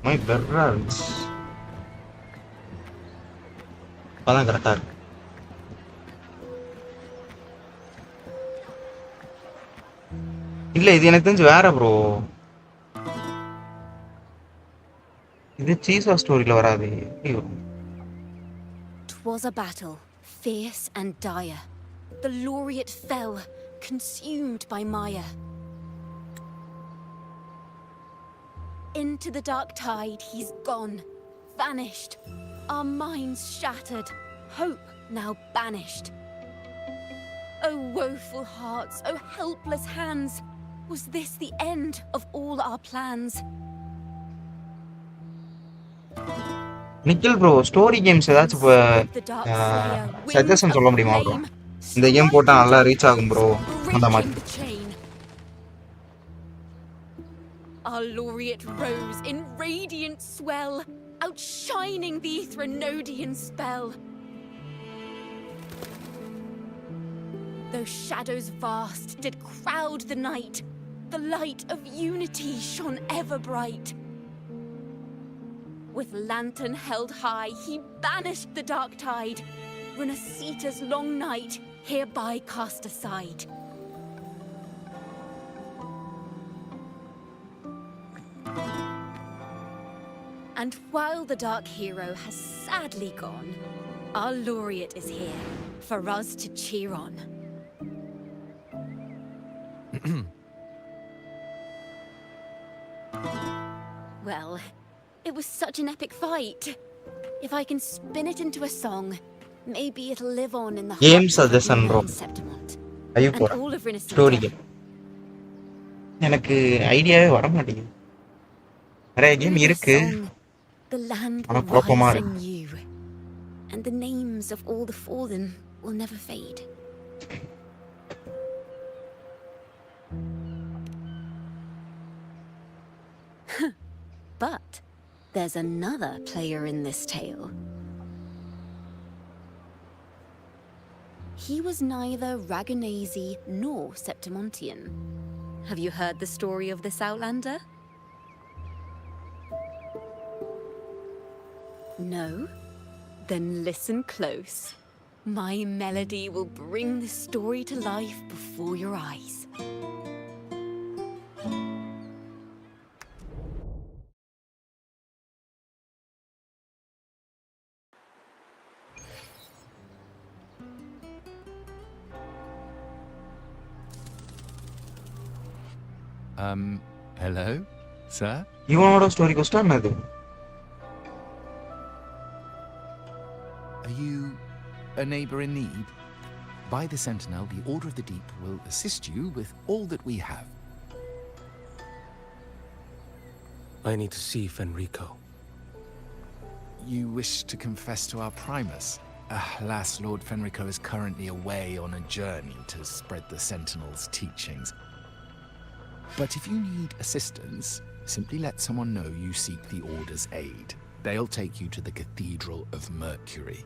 மை பெர்ரா இருந்துச்சு. அதான் கரெக்டா இருக்கு. இல்ல இது எனக்கு தெரிஞ்சு வேற ப்ரோ. இது சீசா ஸ்டோரியில வராது. எப்படி வரும்? 'Twas a battle, fierce and dire. The laureate fell, consumed by Maya. Into the dark tide he's gone, vanished. Our minds shattered, hope now banished. Oh woeful hearts, oh helpless hands, was this the end of all our plans? Nikhil bro story games ஏதாச்சும் suggestion சொல்ல முடியுமா bro? இந்த game போட்டா நல்லா reach ஆகும் bro அந்த மாதிரி. Our laureate rose in radiant swell, outshining the Threnodian spell. Though shadows vast did crowd the night, the light of unity shone ever bright. With lantern held high, he banished the dark tide, Renasita's long night hereby cast aside. And while the dark hero has sadly gone, our laureate is here for us to cheer on. Well, it was such an epic fight. If I can spin it into a song, maybe it'll live on in the game hearts suggestion of bro. Septimont ஐயோ and போறேன். all of Renasita. Story game எனக்கு ஐடியாவே வர மாட்டேங்குது. நிறைய game இருக்கு. The land ஆனா will குழப்பமா rise இருக்கு. anew, and the names of all the fallen will never fade. But there's another player in this tale. He was neither Raganese nor Septimontian. Have you heard the story of this outlander? No? Then listen close. My melody will bring the story to life before your eyes. Hello, sir? இவனோட story Costa என்னது? Are you a neighbor in need? By the Sentinel, the Order of the Deep will assist you with all that we have. I need to see Fenrico. You wish to confess to our Primus? Alas, Lord Fenrico is currently away on a journey to spread the Sentinel's teachings. But if you need assistance, simply let someone know you seek the Order's aid. They'll take you to the Cathedral of Mercury.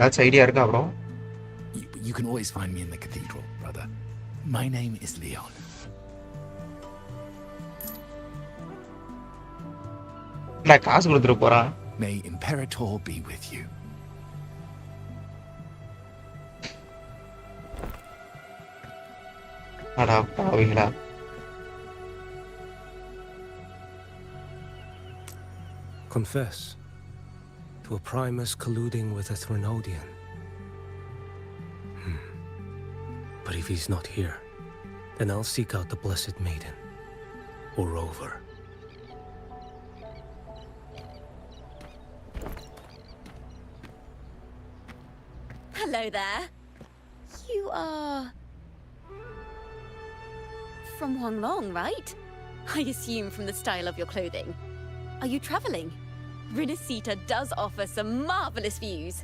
That's idea இருக்கா bro? You can always find me in the cathedral, brother. My name is Leon. நான் காசு கொடுத்துட்டு போறான். May Imperator be with you. அடா பாவிங்களா. Confess to a Primus colluding with a Threnodian. But if he's not here, then I'll seek out the Blessed Maiden. Or Rover. Hello there. You are... from Huanglong, right? I assume from the style of your clothing. Are you traveling? Rinasita does offer some marvelous views.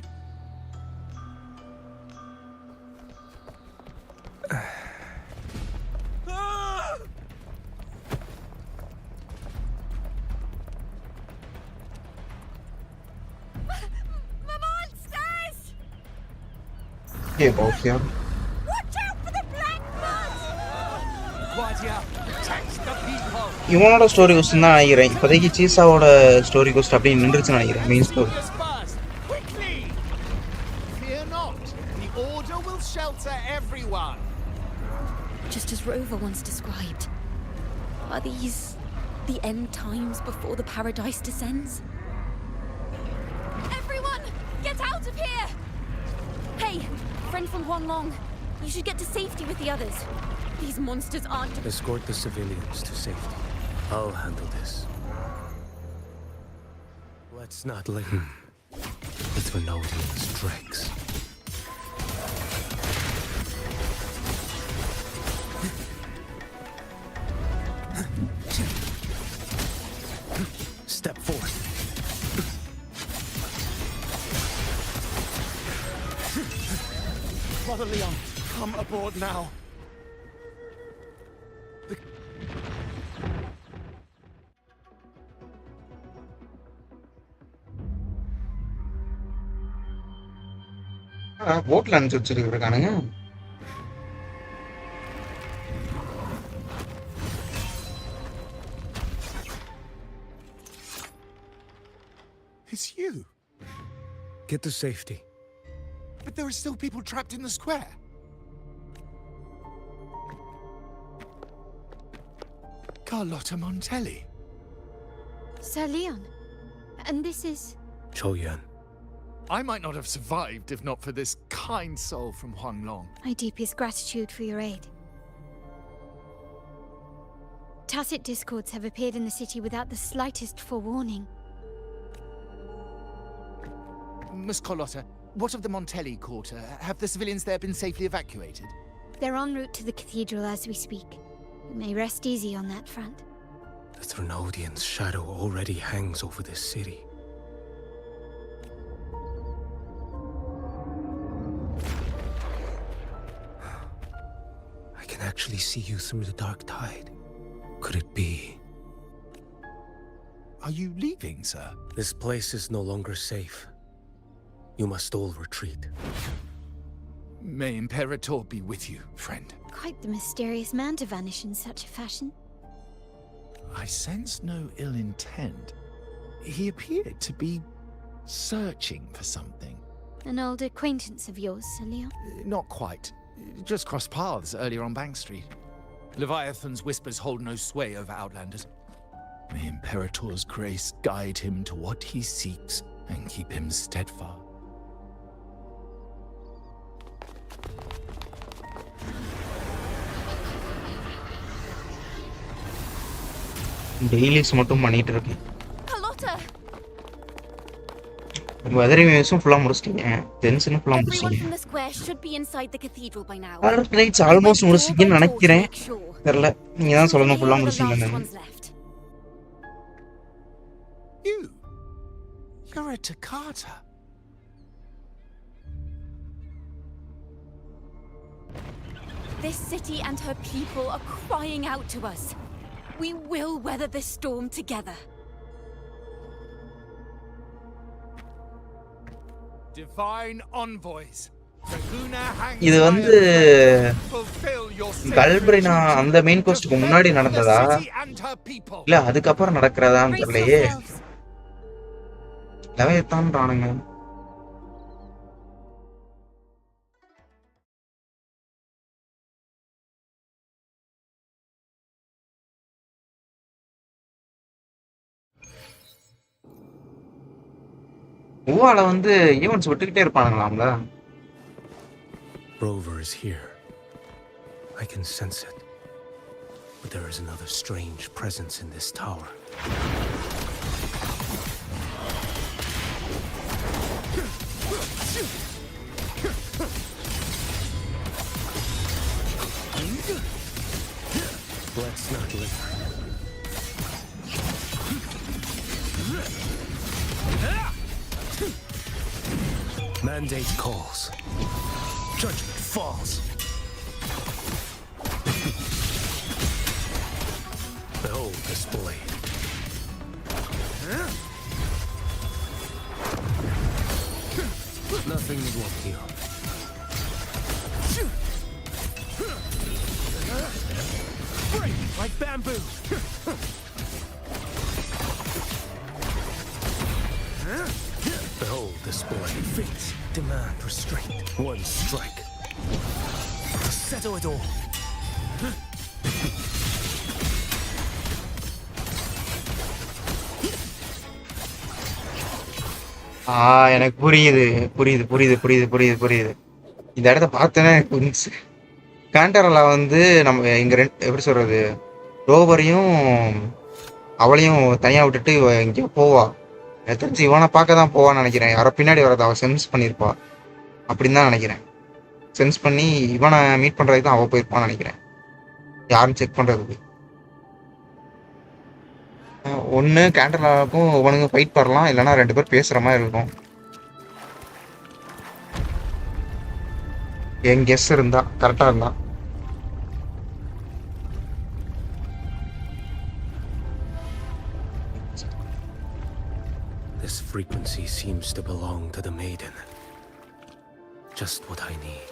Okay, both here. Watch out for the black இவனோட story cost தான் நினைக்கிறேன். இப்போதைக்கு சீசாவோட story cost அப்படியே நின்றுச்சுன்னு நினைக்கிறேன். Main story. Fear not. The Order will shelter everyone. Just as Rover once described. Are these the end times before the paradise descends? Everyone, get out of here! Hey, friend from Huanglong, you should get to safety with the others. These monsters aren't... Escort the civilians to safety. I'll handle this. Let's not let the Threnodians dregs. Step forth. Brother Leon, come aboard now. போட்ல அனுப்பிச்சு வச்சிருக்கானுங்க. It's you. Get to safety. But there are still people trapped in the square. Carlotta Montelli. Sir Leon. And this is... Choyan. I might not have survived if not for this kind soul from Huanglong. My deepest gratitude for your aid. Tacit discords have appeared in the city without the slightest forewarning. Miss Carlotta, what of the Montelli quarter? Have the civilians there been safely evacuated? They're en route to the cathedral as we speak. You may rest easy on that front. The Threnodian's shadow already hangs over this city. I can actually see you through the dark tide. Could it be? Are you leaving, sir? This place is no longer safe. You must all retreat. May Imperator be with you, friend. Quite the mysterious man to vanish in such a fashion. I sense no ill intent. He appeared to be searching for something. An old acquaintance of yours, Sir Leon? Not quite. Just crossed paths earlier on Bank Street. Leviathan's whispers hold no sway over Outlanders. May Imperator's grace guide him to what he seeks and keep him steadfast. Dailies மட்டும் பண்ணிட்டு இருக்கேன். Carlotta! Weathering வேவ்ஸும் ஃபுல்லா முடிச்சிட்டீங்க. டென்ஷனும் ஃபுல்லா Everyone முடிச்சிட்டீங்க. from the square should be inside the cathedral by now. Arknights almost முடிச்சிட்டீங்கன்னு நினைக்கிறேன். தெரியல. நீங்க தான் சொல்லணும் ஃபுல்லா முடிச்சிட்டீங்கன்னு. You're a Takata. This city and her people are crying out to us. We will weather this storm together. Divine envoys. இது வந்து கல்பரினா அந்த மெயின் கோஸ்ட்க்கு முன்னாடி நடந்ததா இல்ல அதுக்கப்புறம் நடக்கிறதான்னு தெரியலையே. லவயத்தான்றானுங்க. மூவால வந்து ஈவென்ட்ஸ் விட்டுக்கிட்டே இருப்பானுங்களாம்ல. Rover is here. I can sense it. But there is another strange presence in this tower. Let's not linger. Mandate calls. Judgment falls. Behold this blade. Nothing won't heal. Break like bamboo. Behold this blade. Fates demand restraint. One strike. Settle it all. எனக்கு புரியுது. இந்த இடத்த பார்த்தேன்னா எனக்கு புரிஞ்சுச்சு. காண்டரலா வந்து நம்ம இங்க எப்படி சொல்றது, ரோவரையும் அவளையும் தனியா விட்டுட்டு எங்கேயோ போவா. எனக்கு தெரிஞ்சு இவனை பார்க்க தான் போவான்னு நினைக்கிறேன். யாரோ பின்னாடி வரதை அவள் சென்ஸ் பண்ணியிருப்பா அப்படின்னு தான் நினைக்கிறேன். சென்ஸ் பண்ணி இவனை மீட் பண்றதுக்கு தான் அவள் போயிருப்பான்னு நினைக்கிறேன். யாரும் செக் பண்றதுக்கு. ஒன்று கேண்டலாவுக்கும் இவனுங்க ஃபைட் பண்ணலாம், இல்லைன்னா 2 பேர் பேசுகிற மாதிரி இருக்கும். என் கெஸ் இருந்தா கரெக்டாக இருந்தா. This frequency seems to belong to the maiden. Just what I need.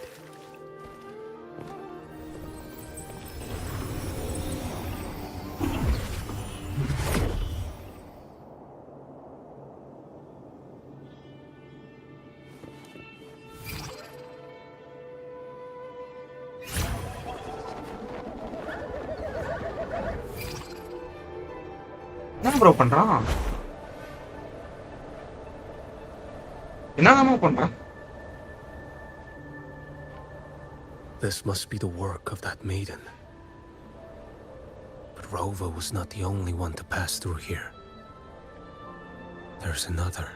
என்ன ப்ரோ பண்றான்? என்னதானோ பண்றான்? This must be the work of that maiden. But Rover was not the only one to pass through here. There's another,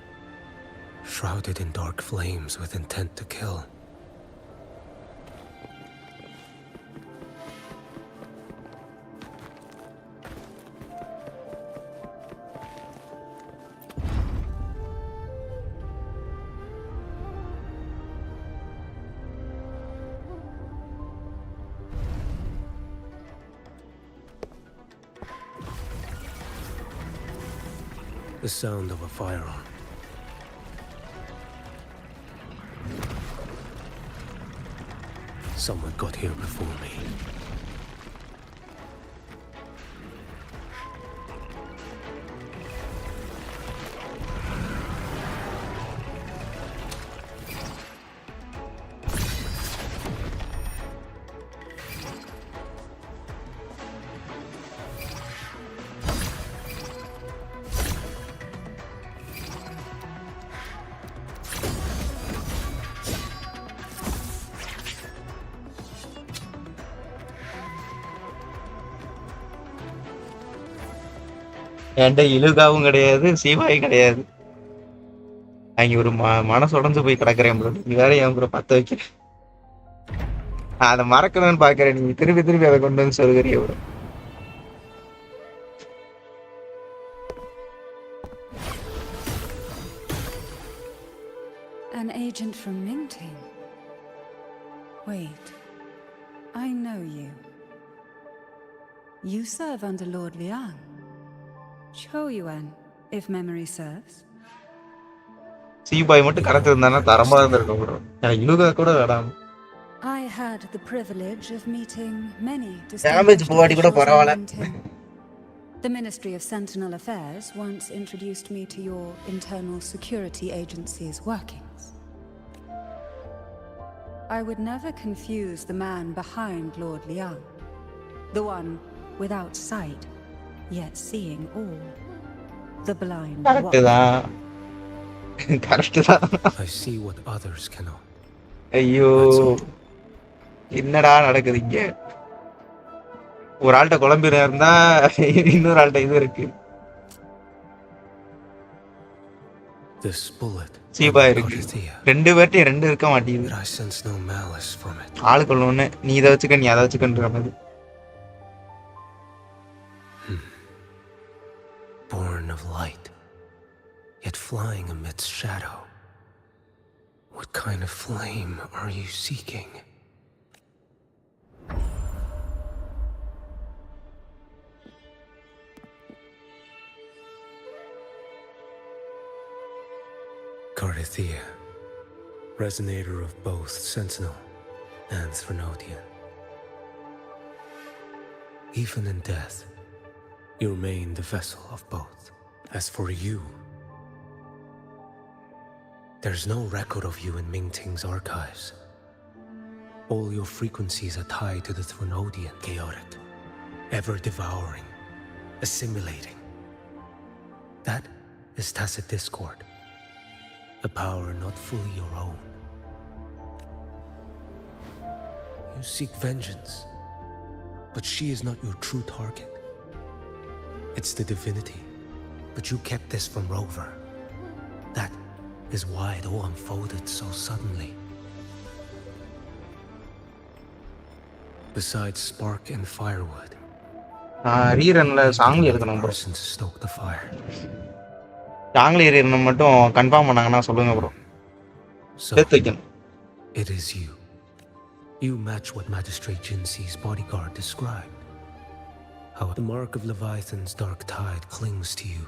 shrouded in dark flames with intent to kill. The sound of a firearm. Someone got here before me. என்கிட்ட இழுகாவும் கிடையாது, சீவாயும் கிடையாது. அங்க ஒரு மனசு உடஞ்சு போய் கிடக்குறேன் bro. நீ வேற என் ப்ரோ பத்த வைக்க. அதை மறக்கணும்னு பாக்குறேன். நீங்க திருப்பி அதை கொண்டு வந்து சொல்லுறிய bro. An agent from Mingting. Wait, I know you. You serve under Lord Liang. Choyuan, if memory serves. சீபாய் மட்டும் கடத்து இருந்தானா தரமா இருந்திருக்கும் ப்ரோ. எனக்கு இழுகா கூட வேடாம். I had the privilege of meeting many damage body கூட பரவாயில்லை. The Ministry of Sentinel Affairs once introduced me to your internal security agency's workings. I would never confuse the man behind Lord Liang, the one without sight, yet seeing all, the blind one. Correct தான். I see what others cannot. ஐயோ என்னடா நடக்குது இங்க? ஒரு ஆள்கிட்ட குழம்பினா இருந்தா இன்னொரு ஆள்கிட்ட இது இருக்கு. This bullet. சீபா இருக்கு. ரெண்டு பேர்ட்டையும் ரெண்டு இருக்க மாட்டேங்குது. I sense no malice from it. ஆளுக்குள்ள ஒண்ணு நீ இதை வச்சுக்க நீ அதை வச்சுக்கன்ற மாதிரி. Born of light, yet flying amidst shadow. What kind of flame are you seeking? Carithia, resonator of both Sentinel and Threnodian. Even in death, you remain the vessel of both. As for you, there's no record of you in Mingting's archives. All your frequencies are tied to the Threnodian chaotic, ever-devouring, assimilating. That is tacit discord, a power not fully your own. You seek vengeance, but she is not your true target. It's the divinity, but you kept this from Rover. That is why it all unfolded so suddenly. Besides spark and firewood, ரீரன்ல Sangli எடுக்கணும் bro. to stoke the fire. Sangli rerun மட்டும் confirm பண்ணாங்கன்னா சொல்லுங்க bro. சேர்த்து வைக்கணும். It is you. You match what Magistrate Jinxi's bodyguard described. How the mark of Leviathan's dark tide clings to you.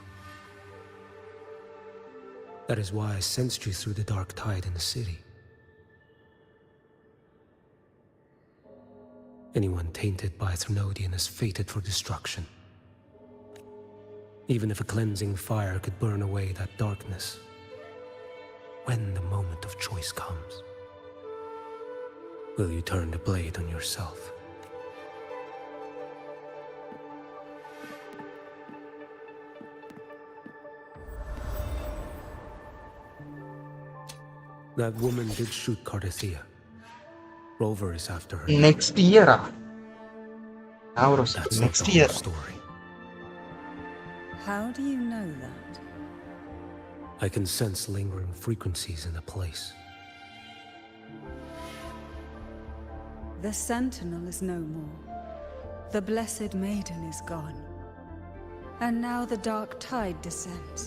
That is why I sensed you through the dark tide in the city. Anyone tainted by Threnodian is fated for destruction. Even if a cleansing fire could burn away that darkness, when the moment of choice comes, will you turn the blade on yourself? That woman did shoot Carithia. Rover is after her. Next year. That's next not the year. whole story. How do you know that? I can sense lingering frequencies in the place. The Sentinel is no more. The Blessed Maiden is gone. And now the dark tide descends.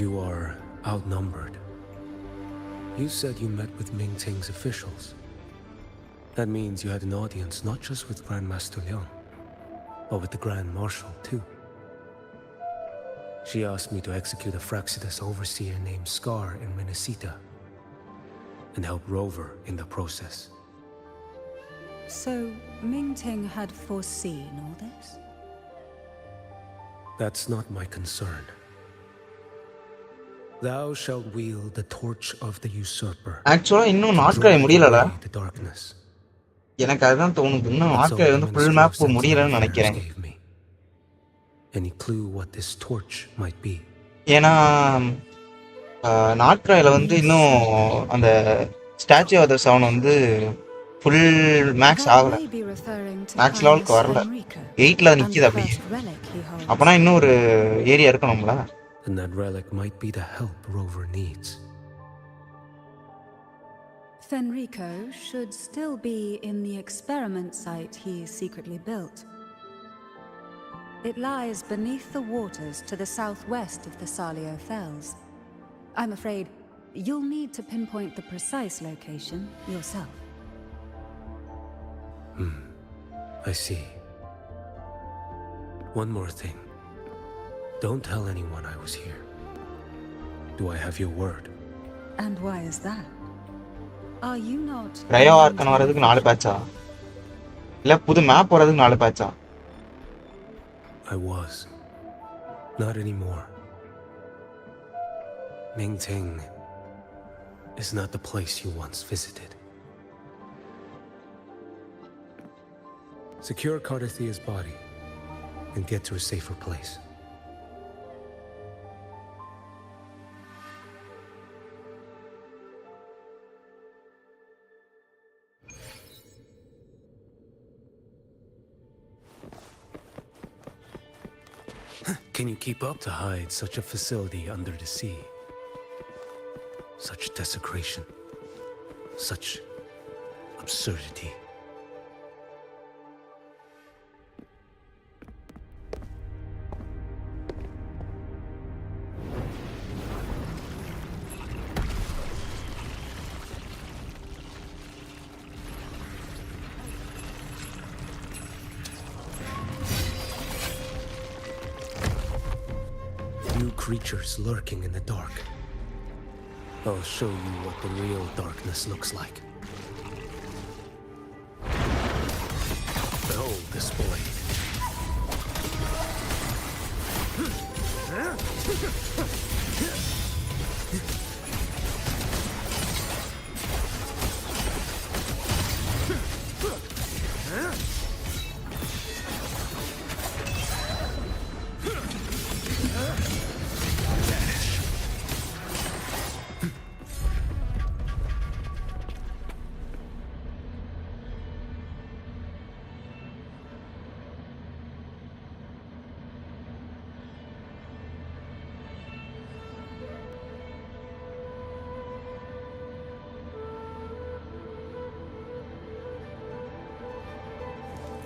You are outnumbered. You said you met with Mingting's officials. That means you had an audience not just with Grandmaster Liang, but with the Grand Marshal too. She asked me to execute a Fraxidus overseer named Scar in Minnesota and help Rover in the process. So, Mingting had foreseen all this? That's not my concern. Thou shalt wield the torch of the usurper. Actually, இன்னும் நாட்களை முடியலடா. The darkness. எனக்கு அதுதான் தோணுது. இன்னும் நாட்களை வந்து full map முடியலன்னு நினைக்கிறேன். Any clue what this torch might be? ஏனா நாட்களையில வந்து இன்னும் அந்த ஸ்டாச்சு ஆஃப் தி சவுன் வந்து full max ஆகல. max லெவலுக்கு வரல. 8ல நிக்குது அப்படியே. அப்பனா இன்னும் ஒரு ஏரியா இருக்கணும்ல. And that relic might be the help Rover needs. Fenrico should still be in the experiment site he secretly built. It lies beneath the waters to the southwest of the Salio Fells. I'm afraid you'll need to pinpoint the precise location yourself. I see. One more thing. Don't tell anyone I was here. Do I have your word? And why is that? Are you not... ரயோ ஆர்க்கன் வரதுக்கு 4 பேட்சா? இல்ல புது map வரதுக்கு 4 பேட்சா? I was. Not anymore. Mingting is not the place you once visited. Secure Carithia's body and get to a safer place. Can you keep up to hide such a facility under the sea? Such desecration. Such absurdity. New creatures lurking in the dark. I'll show you what the real darkness looks like. Behold this blade.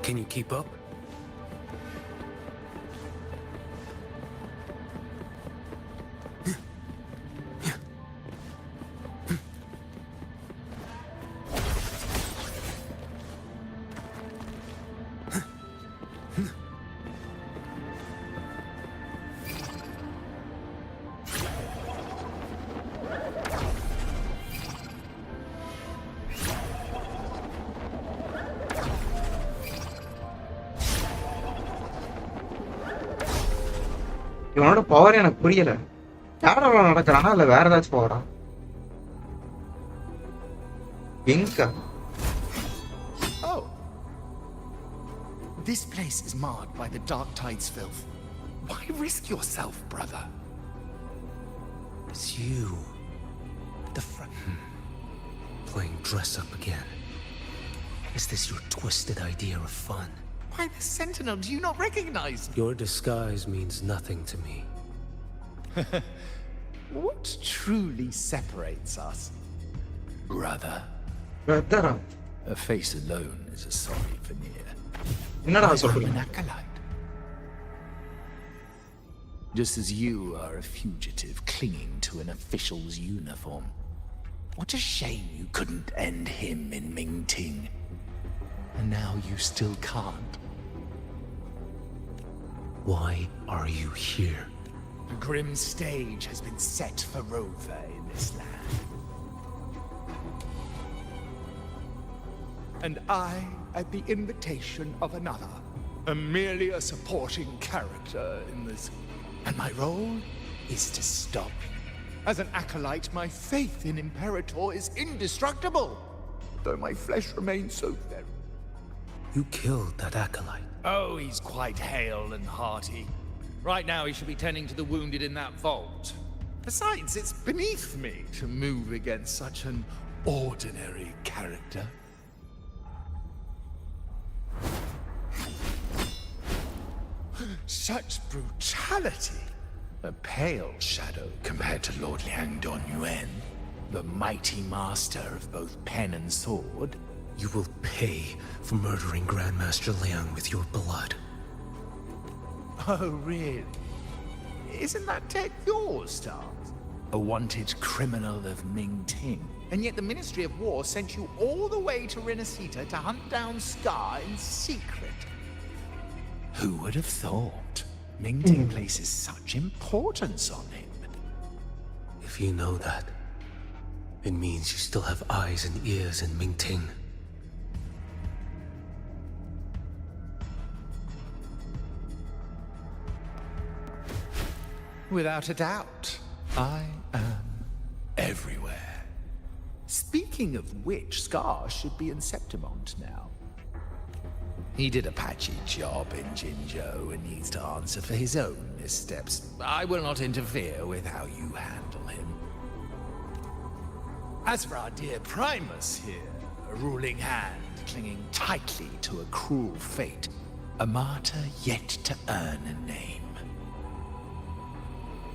Can you keep up? இவனோட power எனக்கு புரியல. யாரோட நடக்கிறானா இல்ல வேற ஏதாச்சும் பவரா? எங்க? Oh. This place is marred by the dark tide's filth. Why risk yourself, brother? It's you. The playing dress up again. Is this your twisted idea of fun? Why the Sentinel? Do you not recognize me? Your disguise means nothing to me. What truly separates us, brother? Brother. A face alone is a sorry veneer. என்னடா I'm சொல்றீங்க? an acolyte. Just as you are a fugitive clinging to an official's uniform. What a shame you couldn't end him in Mingting. And now you still can't. Why are you here? A grim stage has been set for Rover in this land. And I, at the invitation of another, am merely a supporting character in this. And my role is to stop you. As an acolyte, my faith in Imperator is indestructible, though my flesh remains so very. You killed that acolyte. Oh, he's quite hale and hearty. Right now he should be tending to the wounded in that vault. Besides, it's beneath me to move against such an ordinary character. Such brutality! A pale shadow compared to Lord Liang Donyuan, the mighty master of both pen and sword. You will pay for murdering Grandmaster Liang with your blood. Oh, really? Isn't that tech your stance? A wanted criminal of Mingting. And yet the Ministry of War sent you all the way to Renacita to hunt down Scar in secret. Who would have thought? Mingting places such importance on him. If you know that, it means you still have eyes and ears in Mingting. Without a doubt, I am everywhere. Speaking of which, Scar should be in Septimont now. He did a patchy job in Jinzhou and needs to answer for his own missteps. I will not interfere with how you handle him. As for our dear Primus here, a ruling hand clinging tightly to a cruel fate, a martyr yet to earn a name.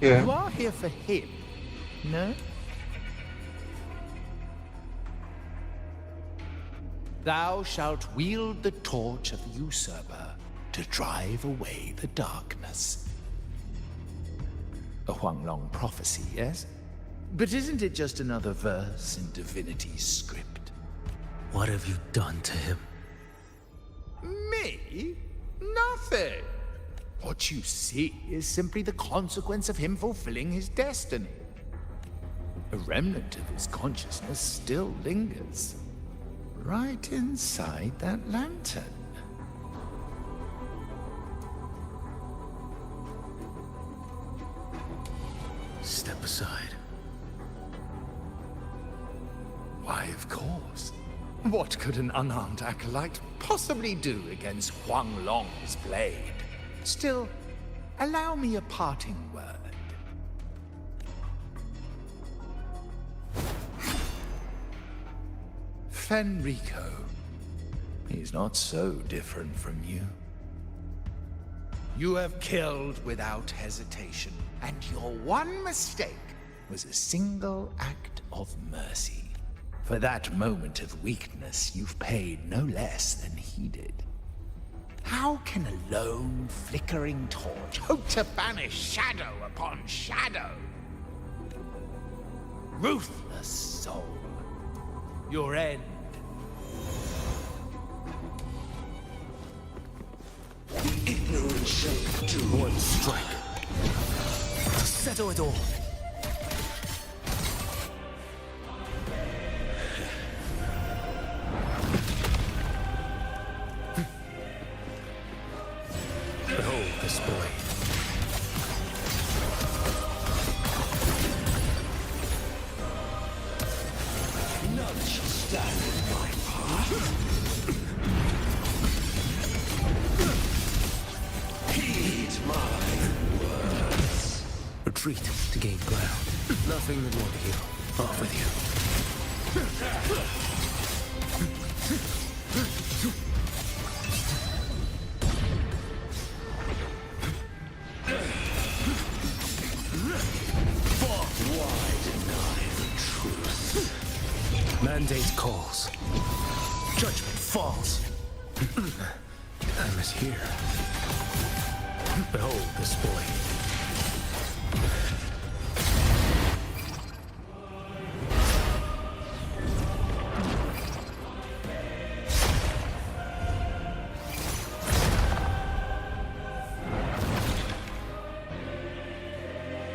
Yeah. You are here for him, no? Thou shalt wield the torch of the usurper to drive away the darkness. A Huanglong prophecy, yes? But isn't it just another verse in divinity's script? What have you done to him? Me? Nothing. What you see is simply the consequence of him fulfilling his destiny. A remnant of his consciousness still lingers, right inside that lantern. Step aside. Why, of course. What could an unarmed acolyte possibly do against Huanglong's blade? Still, allow me a parting word. Fenrico, he's not so different from you. You have killed without hesitation, and your one mistake was a single act of mercy. For that moment of weakness, you've paid no less than he did. How can a lone, flickering torch hope to banish shadow upon shadow? Ruthless soul, your end. Ignorant shape to one strike. To settle it all. Behold this blade. None shall stand in my path. Heed my words. Retreat to gain ground. Nothing that won't heal. Off with you. Why deny the truth? Mandate calls. Judgment falls. Time is here. Behold this boy.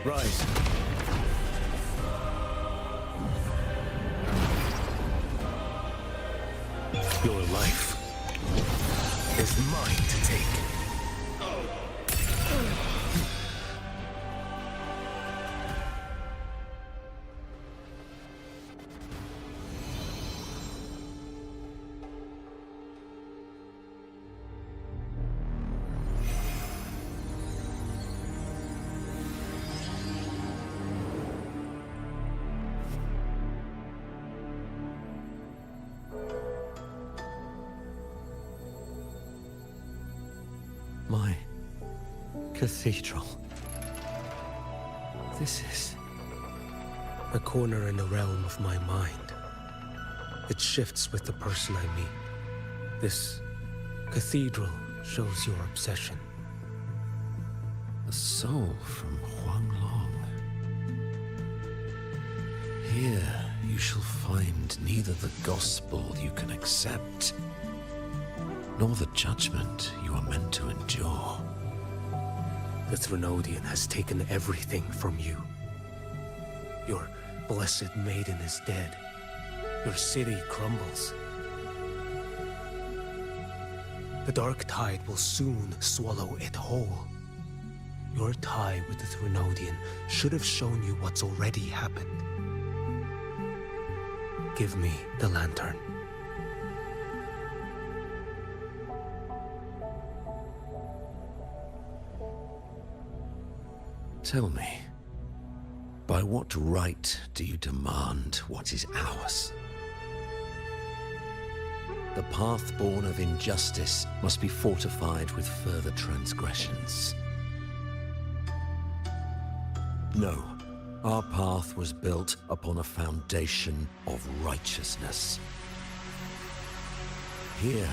Rise. Your life is mine to take. My cathedral. This is a corner in the realm of my mind. It shifts with the person I meet. This cathedral shows your obsession. A soul from Huanglong. Here you shall find neither the gospel you can accept, nor the judgment you are meant to endure. The Threnodian has taken everything from you. Your blessed maiden is dead. Your city crumbles. The dark tide will soon swallow it whole. Your tie with the Threnodian should have shown you what's already happened. Give me the lantern. Tell me, by what right do you demand what is ours? The path born of injustice must be fortified with further transgressions. No. Our path was built upon a foundation of righteousness. Here,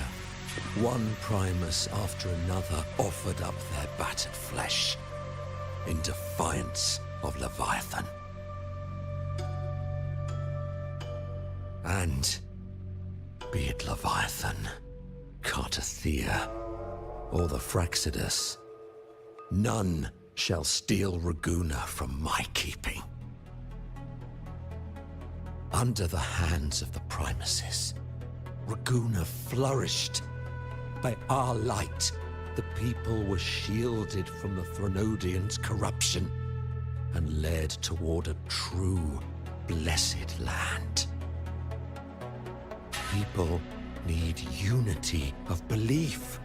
one Primus after another offered up their battered flesh in defiance of Leviathan. And be it Leviathan, Cartathea, or the Fraxidus, none shall steal Raguna from my keeping. Under the hands of the Primuses, Raguna flourished. By our light, the people were shielded from the Threnodians' corruption and led toward a true, blessed land. People need unity of belief.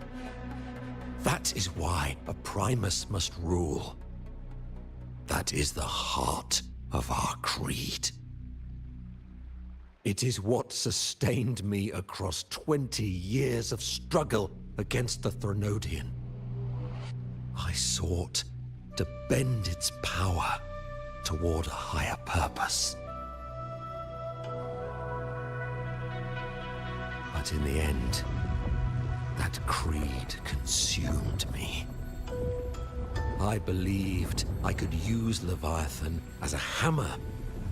That is why a Primus must rule. That is the heart of our creed. It is what sustained me across 20 years of struggle against the Threnodian. I sought to bend its power toward a higher purpose. But in the end, that creed consumed me. I believed I could use Leviathan as a hammer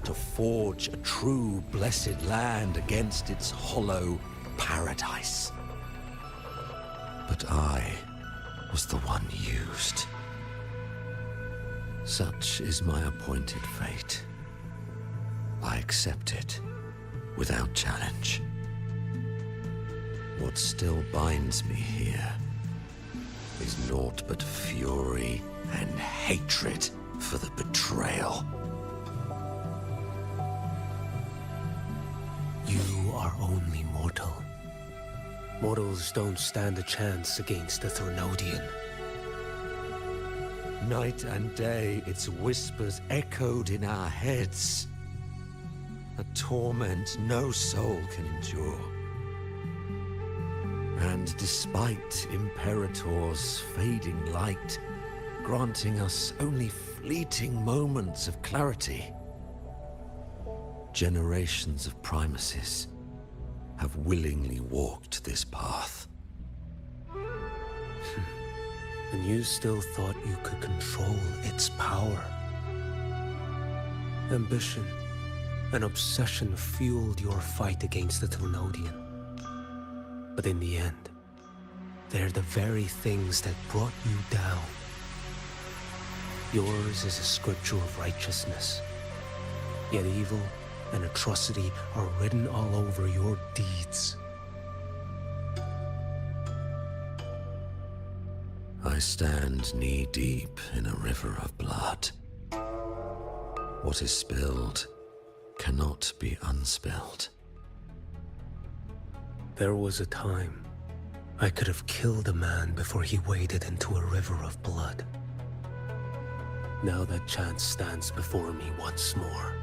to forge a true blessed land against its hollow paradise. But I was the one used. Such is my appointed fate. I accept it without challenge. What still binds me here is naught but fury and hatred for the betrayal. You are only mortal. Mortals don't stand a chance against the Threnodian. Night and day, its whispers echoed in our heads. A torment no soul can endure. And despite Imperator's fading light, granting us only fleeting moments of clarity, generations of Primuses have willingly walked this path. And you still thought you could control its power. Ambition and obsession fueled your fight against the Threnodian. But in the end, they're the very things that brought you down. Yours is a scripture of righteousness, yet evil and atrocity are written all over your deeds. I stand knee-deep in a river of blood. What is spilled cannot be unspilled. There was a time I could have killed a man before he waded into a river of blood. Now that chance stands before me once more.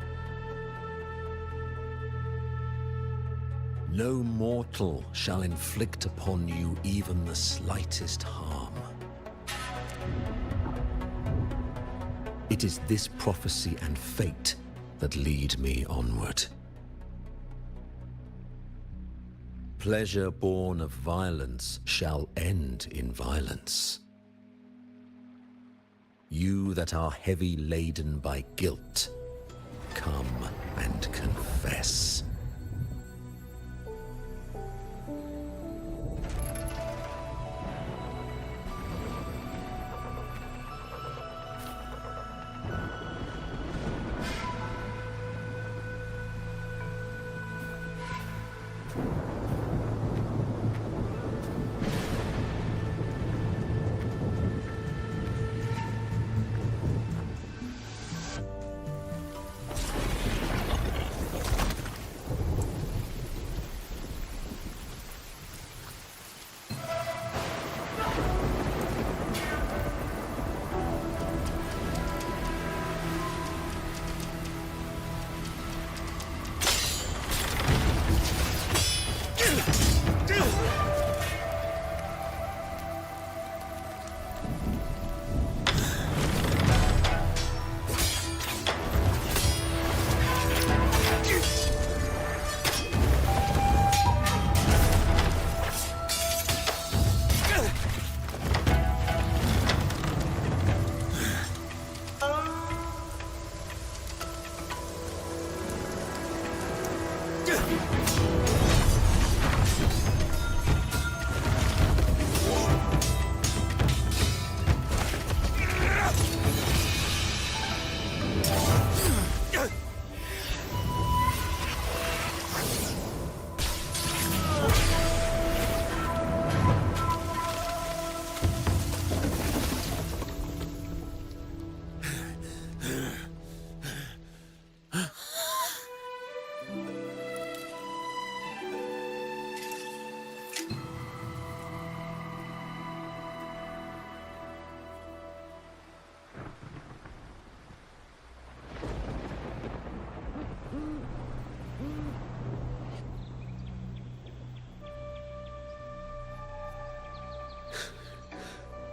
No mortal shall inflict upon you even the slightest harm. It is this prophecy and fate that lead me onward. Pleasure born of violence shall end in violence. You that are heavy laden by guilt, come and confess.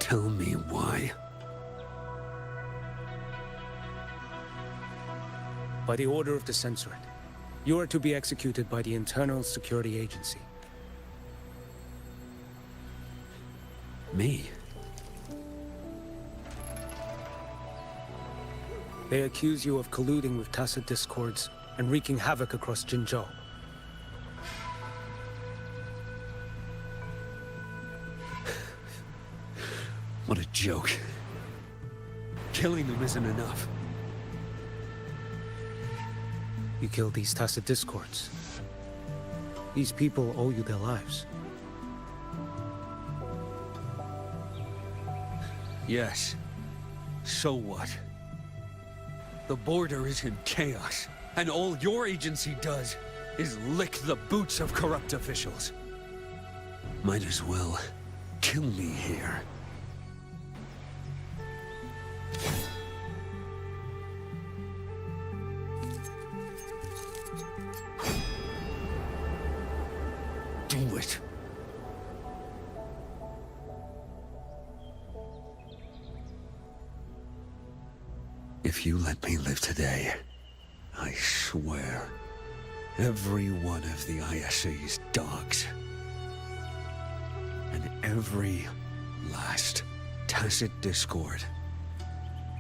Tell me why. By the order of the Censorate, you are to be executed by the Internal Security Agency. Me? They accuse you of colluding with tacit discords and wreaking havoc across Jinzhou. What a joke. Killing them isn't enough. You killed these tacit discords. These people owe you their lives. Yes. So what? The border is in chaos, and all your agency does is lick the boots of corrupt officials. Might as well kill me here. Do it. If you let me live today, I swear, every one of the ISA's dogs, and every last tacit discord,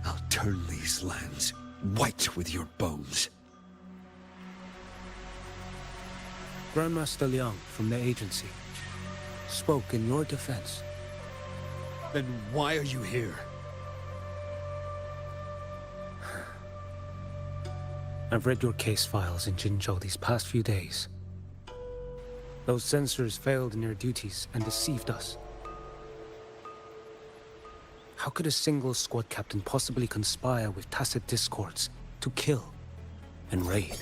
I'll turn these lands white with your bones. Grandmaster Liang from the agency spoke in your defense. Then why are you here? I've read your case files in Jinzhou these past few days. Those censors failed in their duties and deceived us. How could a single squad captain possibly conspire with tacit discords to kill and raid?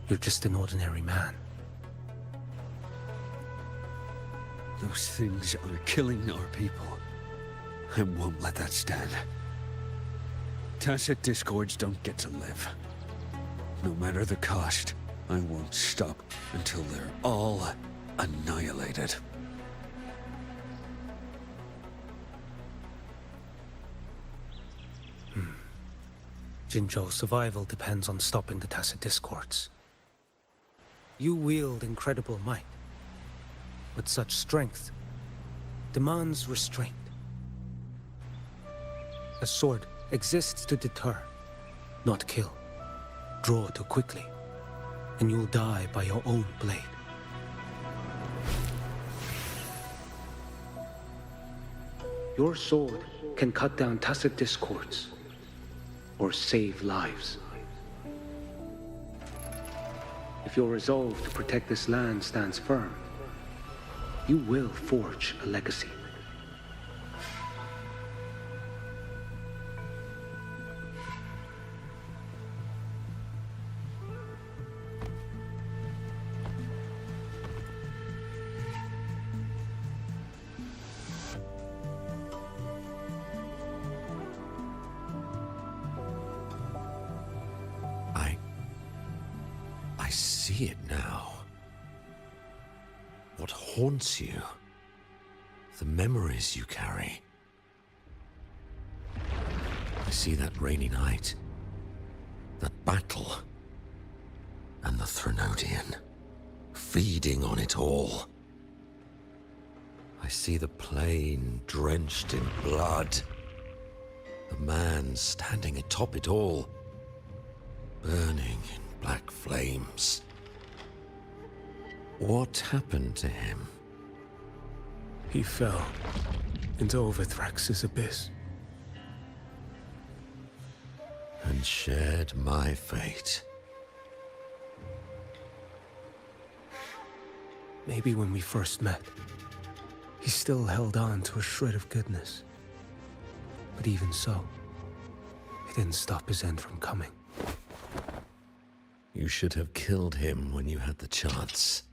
You're just an ordinary man. Those things are killing our people. I won't let that stand. Tacit discords don't get to live. No matter the cost, I won't stop until they're all annihilated. Jinzhou's survival depends on stopping the tacit discords. You wield incredible might, but such strength demands restraint. A sword exists to deter, not kill. Draw too quickly, and you'll die by your own blade. Your sword can cut down tacit discords, or save lives. If your resolve to protect this land stands firm, you will forge a legacy. I see it now. What haunts you? The memories you carry. I see that rainy night, that battle, and the Threnodian, feeding on it all. I see the plain drenched in blood, the man standing atop it all, burning in black flames. What happened to him? He fell into Overthrax's abyss. And shared my fate. Maybe when we first met, he still held on to a shred of goodness. But even so, it didn't stop his end from coming. You should have killed him when you had the chance.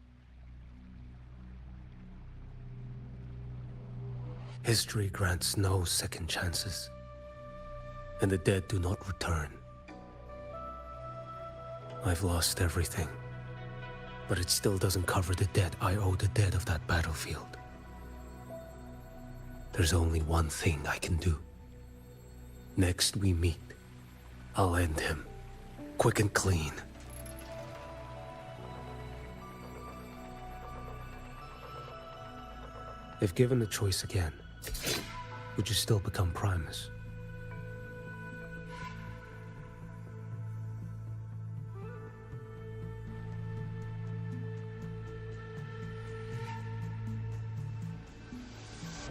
History grants no second chances, and the dead do not return. I've lost everything, but it still doesn't cover the debt I owe the dead of that battlefield. There's only one thing I can do. Next we meet, I'll end him, quick and clean. If given the choice again, would you still become Primus?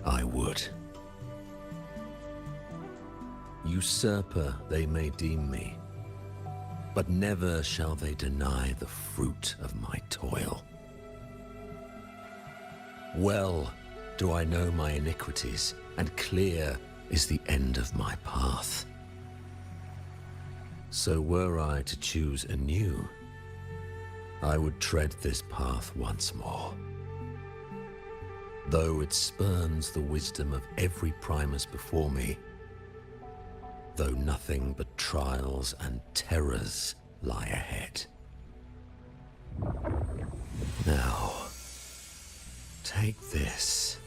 I would. Usurper they may deem me, but never shall they deny the fruit of my toil. Well do I know my iniquities, and clear is the end of my path. So were I to choose anew, I would tread this path once more. Though it spurns the wisdom of every Primus before me, though nothing but trials and terrors lie ahead. Now, take this.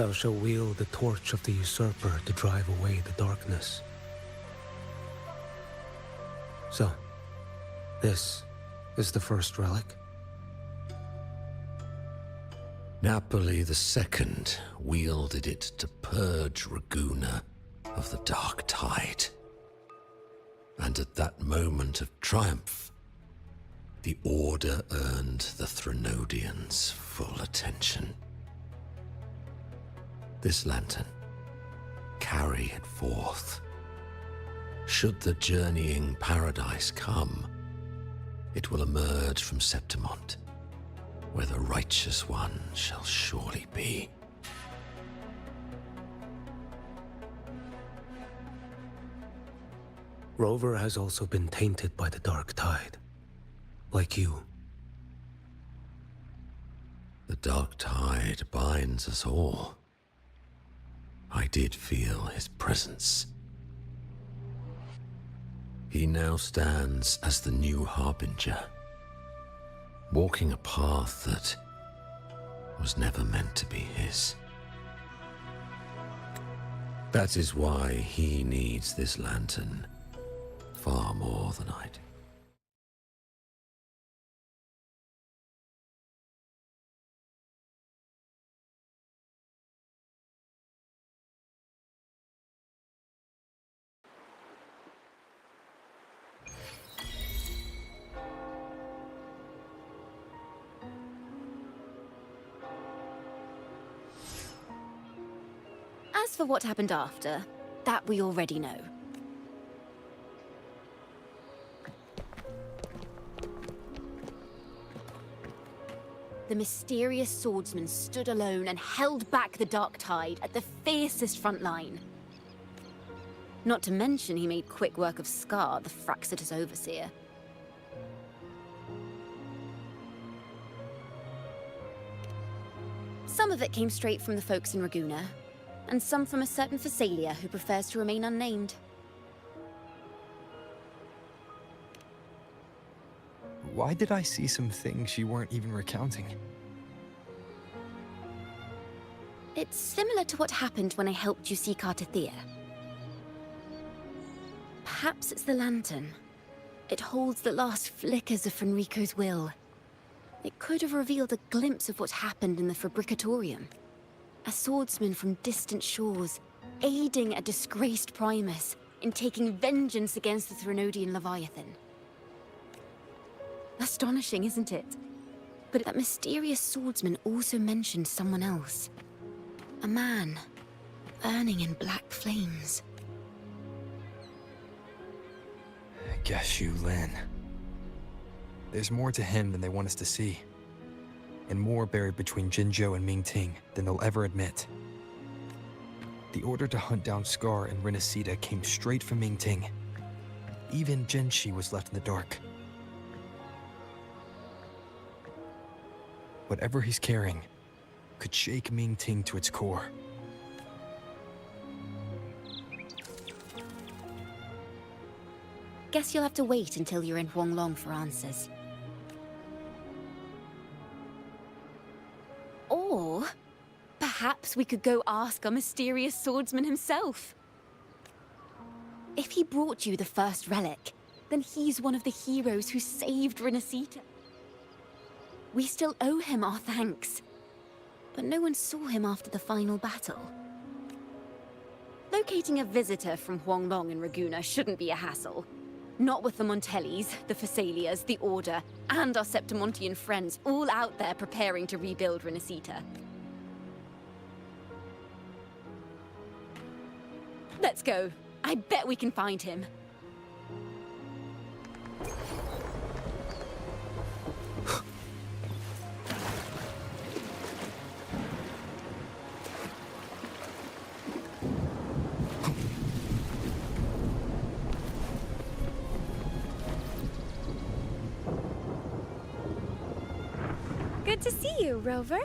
Thou shalt wield the torch of the usurper to drive away the darkness. So, this is the first relic? Napoli II wielded it to purge Raguna of the dark tide. And at that moment of triumph, the Order earned the Threnodians full attention. This lantern, carry it forth. Should the journeying paradise come, it will emerge from Septimont, where the righteous one shall surely be. Rover has also been tainted by the dark tide, like you. The dark tide binds us all. I did feel his presence. He now stands as the new Harbinger, walking a path that was never meant to be his. That is why he needs this lantern far more than I do. As for what happened after, that we already know. The mysterious swordsman stood alone and held back the dark tide at the fiercest front line. Not to mention he made quick work of Scar, the Fraxitus overseer. Some of it came straight from the folks in Raguna, and some from a certain Phasalia who prefers to remain unnamed. Why did I see some things you weren't even recounting? It's similar to what happened when I helped you seek Artathea. Perhaps it's the lantern. It holds the last flickers of Fenrico's will. It could have revealed a glimpse of what happened in the Fabricatorium. A swordsman from distant shores, aiding a disgraced Primus in taking vengeance against the Threnodian Leviathan. Astonishing, isn't it? But that mysterious swordsman also mentioned someone else. A man, burning in black flames. Geshu Lin. There's more to him than they want us to see. And more buried between Jinzhou and Mingting than they'll ever admit. The order to hunt down Scar and Renacita came straight from Mingting. Even Jinshi was left in the dark. Whatever he's carrying could shake Mingting to its core. Guess you'll have to wait until you're in Huanglong for answers. Or perhaps we could go ask our mysterious swordsman himself. If he brought you the first relic, then he's one of the heroes who saved Renacita. We still owe him our thanks. But no one saw him after the final battle. Locating a visitor from Huanglong and Raguna shouldn't be a hassle. Not with the Montellis, the Phassalias, the Order, and our Septimontian friends all out there preparing to rebuild Renacita. Let's go. I bet we can find him. Good to see you, Rover.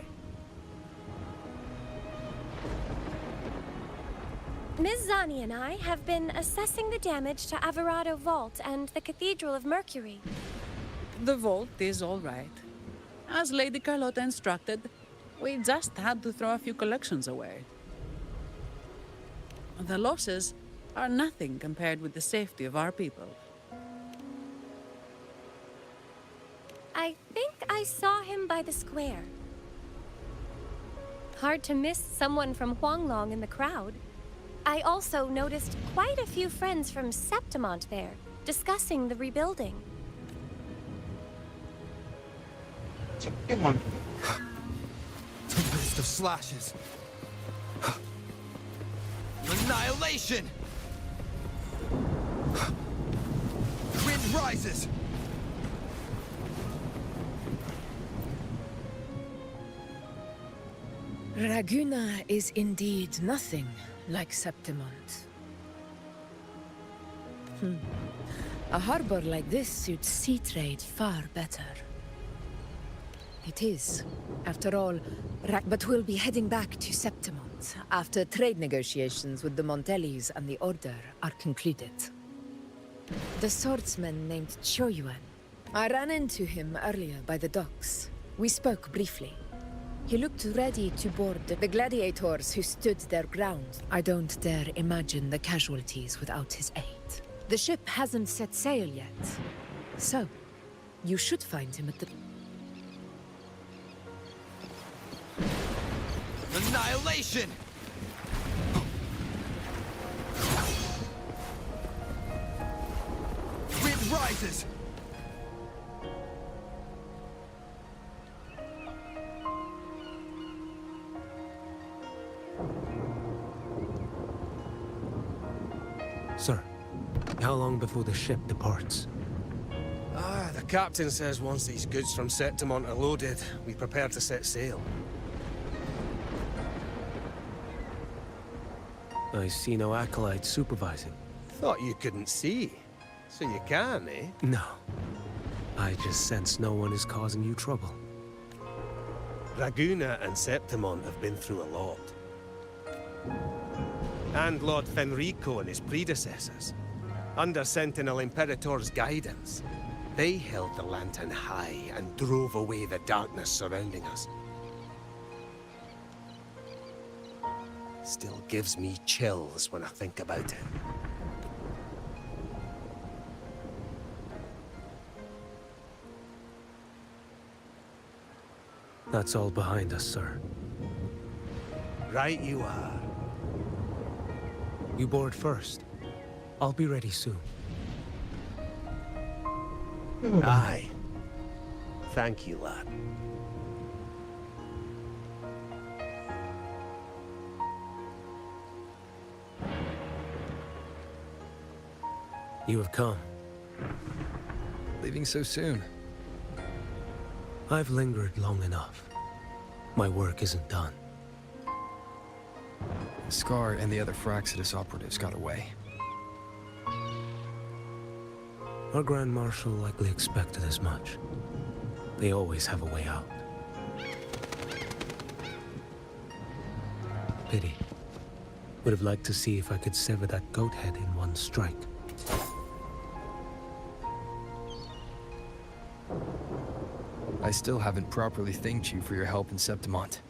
Ms. Zani and I have been assessing the damage to Averado Vault and the Cathedral of Mercury. The vault is all right. As Lady Carlotta instructed, we just had to throw a few collections away. The losses are nothing compared with the safety of our people. I think I saw him by the square. Hard to miss someone from Huanglong in the crowd. I also noticed quite a few friends from Septimont there, discussing the rebuilding. Septimont. Tempest of slashes. Annihilation! Wind rises! Raguna is indeed nothing like Septimont. A harbor like this suits sea trade far better. It is, after all, but we'll be heading back to Septimont after trade negotiations with the Montellis and the Order are concluded. The swordsman named Choyuan. I ran into him earlier by the docks. We spoke briefly. He looked ready to board the gladiators who stood their ground. I don't dare imagine the casualties without his aid. The ship hasn't set sail yet. So, you should find him at the... Annihilation! Wind rises! Sir, how long before the ship departs? The captain says once these goods from Septimont are loaded, we prepare to set sail. I see no acolytes supervising. Thought you couldn't see. So you can, eh? No. I just sense no one is causing you trouble. Raguna and Septimont have been through a lot. And Lord Fenrico and his predecessors. Under Sentinel Imperator's guidance, they held the lantern high and drove away the darkness surrounding us. Still gives me chills when I think about it. That's all behind us, sir. Right you are. You board first. I'll be ready soon. Aye. Thank you, lad. You have come. Leaving so soon. I've lingered long enough. My work isn't done. Scar and the other Fraxidus operatives got away. Our Grand Marshal likely expected as much. They always have a way out. Pity. Would have liked to see if I could sever that goat head in one strike. I still haven't properly thanked you for your help in Septimont.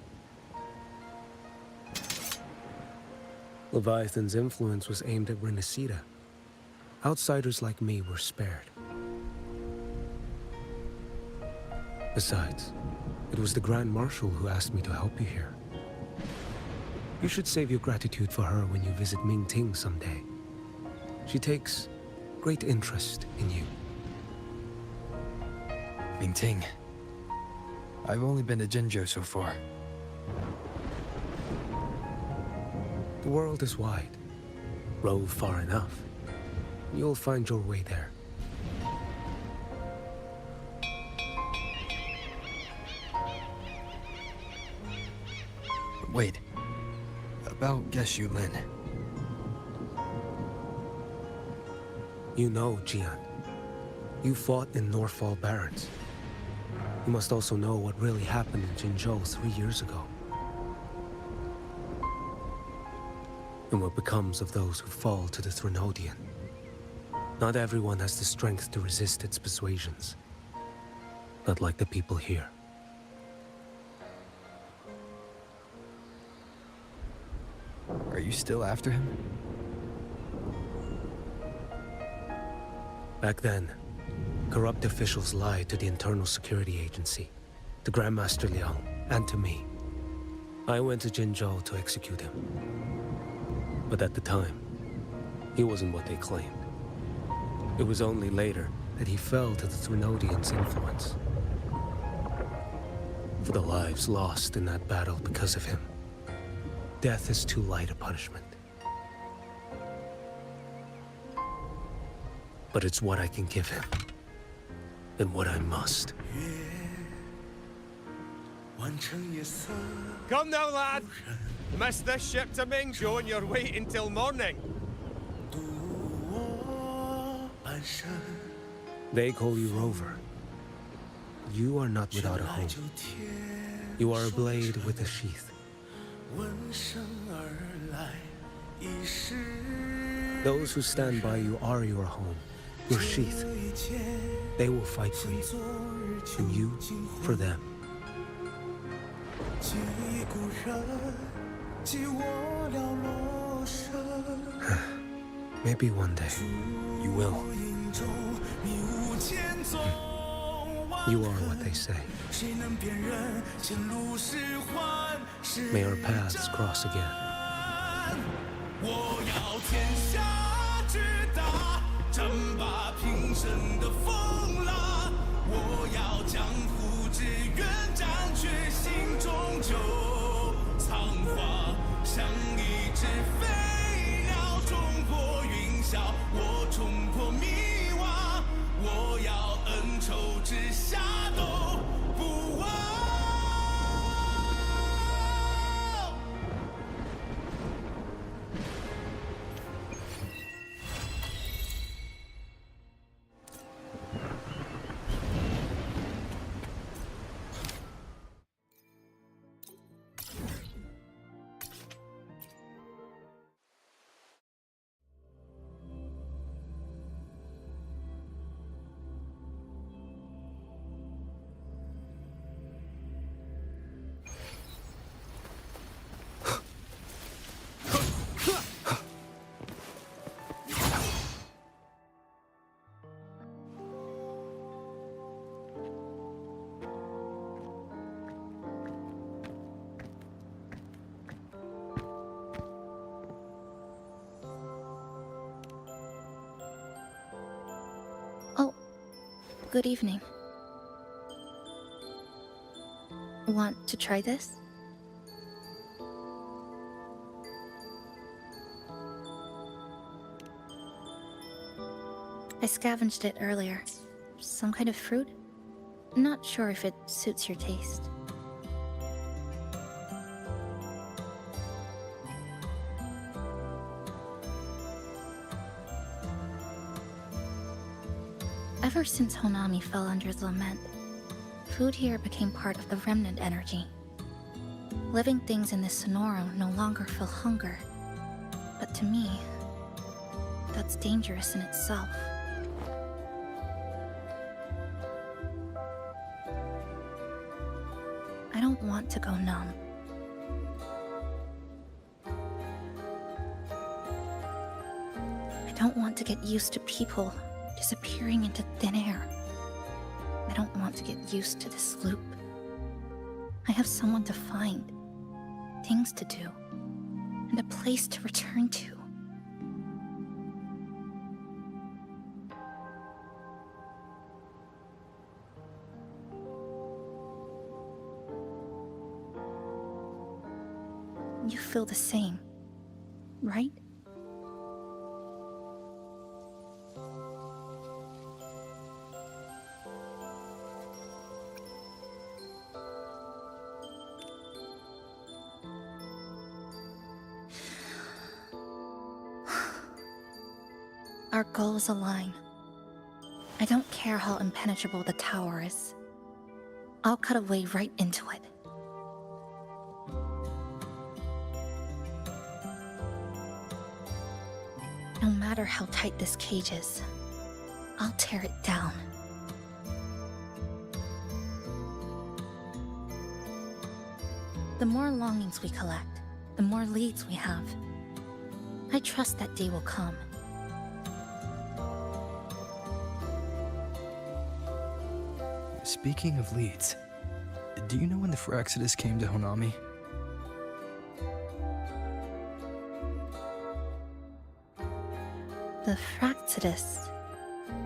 Leviathan's influence was aimed at Renacida. Outsiders like me were spared. Besides, it was the Grand Marshal who asked me to help you here. You should save your gratitude for her when you visit Ming-Ting someday. She takes great interest in you. Ming-Ting. I've only been to Jinzhou so far. The world is wide. Rove far enough. You'll find your way there. Wait. About Geshu Lin. You know, Jian. You fought in Norfall Barrens. You must also know what really happened in Jinzhou 3 years ago. And what becomes of those who fall to the Threnodian. Not everyone has the strength to resist its persuasions. Not like the people here. Are you still after him? Back then, corrupt officials lied to the Internal Security Agency, to Grandmaster Liang, and to me. I went to Jinzhou to execute him. But at the time, he wasn't what they claimed. It was only later that he fell to the Threnodians' influence. For the lives lost in that battle because of him, death is too light a punishment. But it's what I can give him, and what I must. Come now, lad! Miss this ship to Mingzhou and you're waiting till morning. They call you Rover. You are not without a home. You are a blade with a sheath. Those who stand by you are your home, your sheath. They will fight for you, and you for them. Maybe one day, you will. You are what they say. May our paths cross again. Good evening. Want to try this? I scavenged it earlier. Some kind of fruit? Not sure if it suits your taste. Ever since Honami fell under the lament, food here became part of the remnant energy. Living things in this Sonoro no longer feel hunger, but to me, that's dangerous in itself. I don't want to go numb. I don't want to get used to people disappearing into thin air. I don't want to get used to this loop. I have someone to find, things to do, and a place to return to. You feel the same, right? Our goals align. I don't care how impenetrable the tower is. I'll cut a way right into it. No matter how tight this cage is, I'll tear it down. The more longings we collect, the more leads we have. I trust that day will come. Speaking of leads, do you know when the Phyrexidus came to Honami? The Phyrexidus?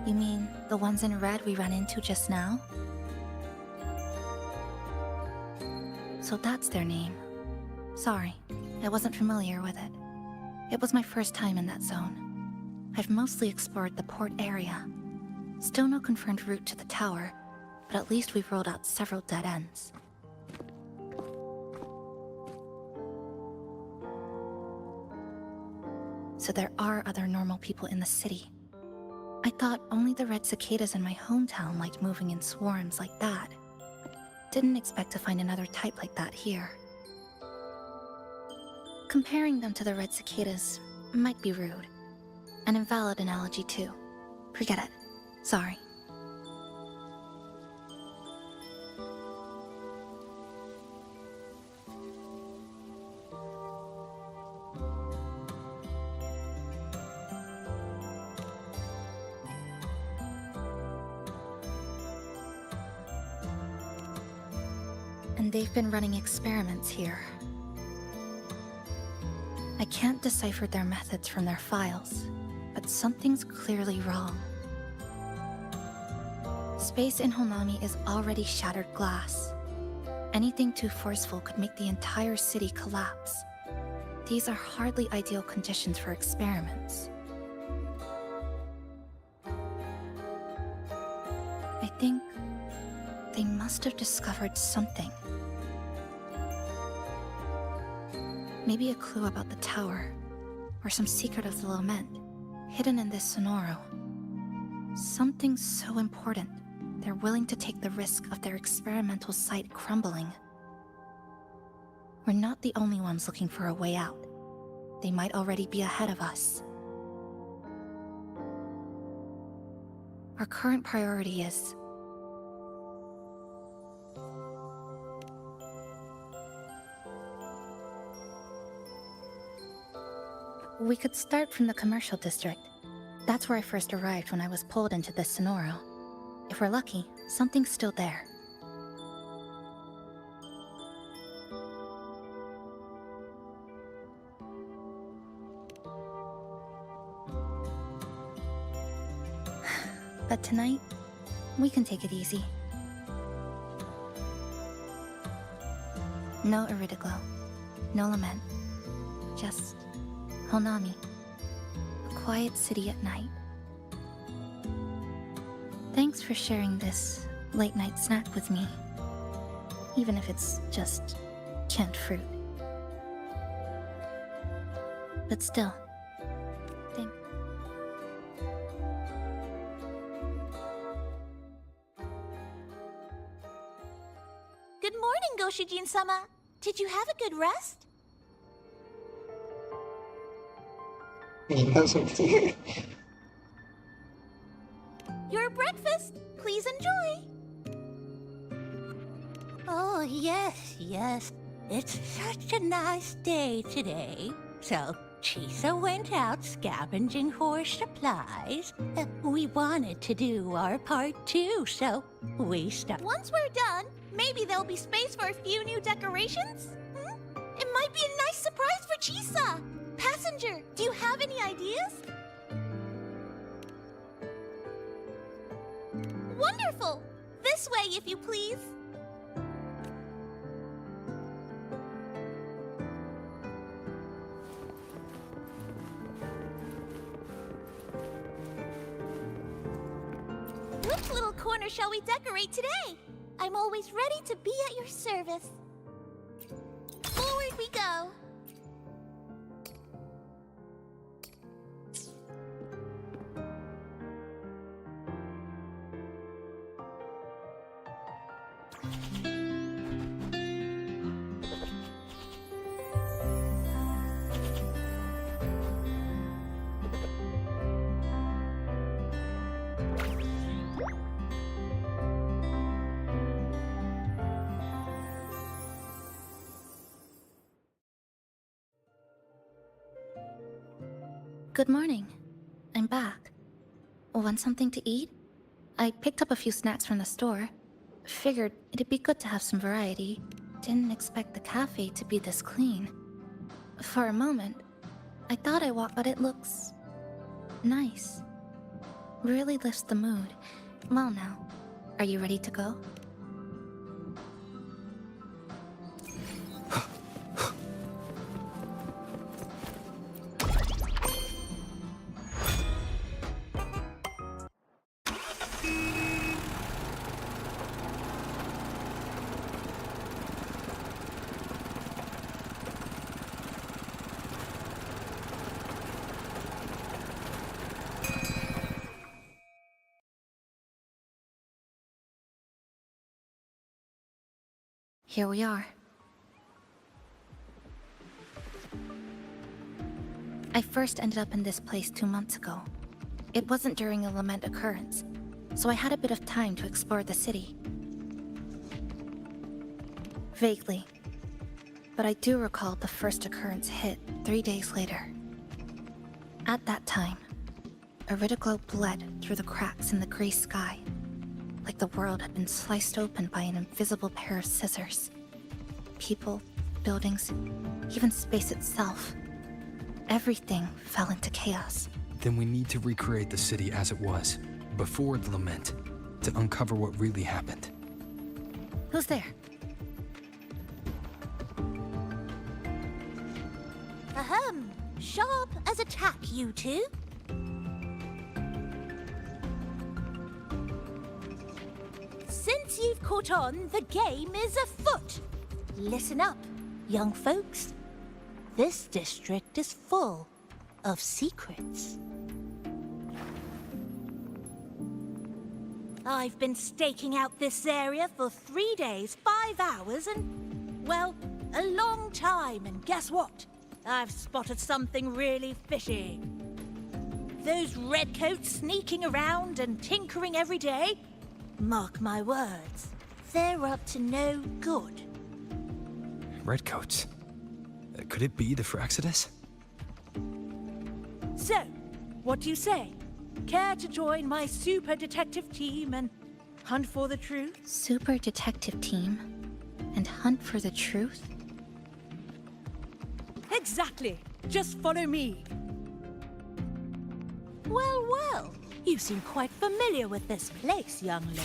You mean the ones in red we ran into just now? So that's their name. Sorry, I wasn't familiar with it. It was my first time in that zone. I've mostly explored the port area. Still no confirmed route to the tower, but at least we've rolled out several dead ends. So there are other normal people in the city. I thought only the red cicadas in my hometown liked moving in swarms like that. Didn't expect to find another type like that here. Comparing them to the red cicadas might be rude. An invalid analogy too. Forget it. Sorry. And they've been running experiments here. I can't decipher their methods from their files, but something's clearly wrong. Space in Honami is already shattered glass. Anything too forceful could make the entire city collapse. These are hardly ideal conditions for experiments. I think they must have discovered something. Maybe a clue about the tower, or some secret of the lament, hidden in this Sonoro. Something so important, they're willing to take the risk of their experimental site crumbling. We're not the only ones looking for a way out. They might already be ahead of us. Our current priority is... We could start from the commercial district. That's where I first arrived when I was pulled into this Sonoro. If we're lucky, something's still there. But tonight, We can take it easy. No Iridoglow. No lament. Just Honami. A quiet city at night. Thanks for sharing this late-night snack with me. Even if it's just canned fruit. But still, thank... Good morning, Goshijin-sama. Did you have a good rest? Your breakfast. Please enjoy. Oh, yes, yes. It's such a nice day today. So, Chisa went out scavenging for supplies. We wanted to do our part too, so we stopped. Once we're done, maybe there'll be space for a few new decorations? It might be a nice surprise for Chisa. Passenger, do you have any ideas? Wonderful! This way, if you please. Which little corner shall we decorate today? I'm always ready to be at your service. Forward we go. Good morning. I'm back. Want something to eat? I picked up a few snacks from the store. Figured it'd be good to have some variety. Didn't expect the cafe to be this clean. For a moment, I thought I walked, but it looks nice. Really lifts the mood. Well now, are you ready to go? Here we are. I first ended up in this place 2 months ago. It wasn't during a lament occurrence, so I had a bit of time to explore the city. Vaguely, but I do recall the first occurrence hit 3 days later. At that time, Iridoglow bled through the cracks in the gray sky, like the world had been sliced open by an invisible pair of scissors. People, buildings, even space itself. Everything fell into chaos. Then we need to recreate the city as it was, before the lament, to uncover what really happened. Who's there? Ahem. Sharp as a tack, you two. Since you've caught on, the game is afoot. Listen up, young folks. This district is full of secrets. I've been staking out this area for 3 days, 5 hours, and, well, a long time. And guess what? I've spotted something really fishy. Those redcoats sneaking around and tinkering every day, mark my words, they're up to no good. Redcoats? Could it be the Fraxidus? So, what do you say? Care to join my super detective team and hunt for the truth? Super detective team? And hunt for the truth? Exactly. Just follow me. Well, well. You seem quite familiar with this place, young lady.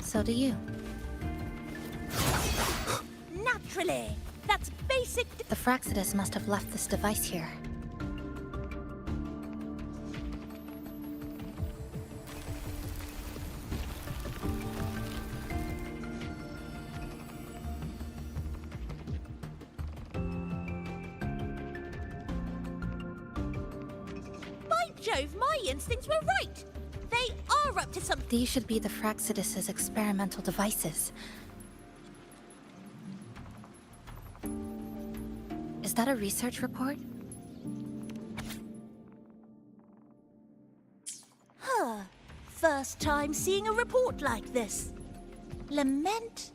So do you. Naturally! That's basic. The Fraxidus must have left this device here. By Jove, my instincts were right! They are up to something. These should be the Fraxidus's experimental devices. Is that a research report? Huh. First time seeing a report like this. Lament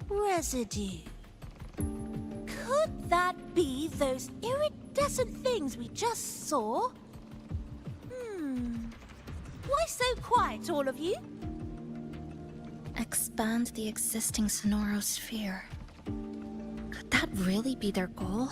residue. Could that be those iridescent things we just saw? Why so quiet, all of you? Expand the existing Sonoro sphere. Could that really be their goal?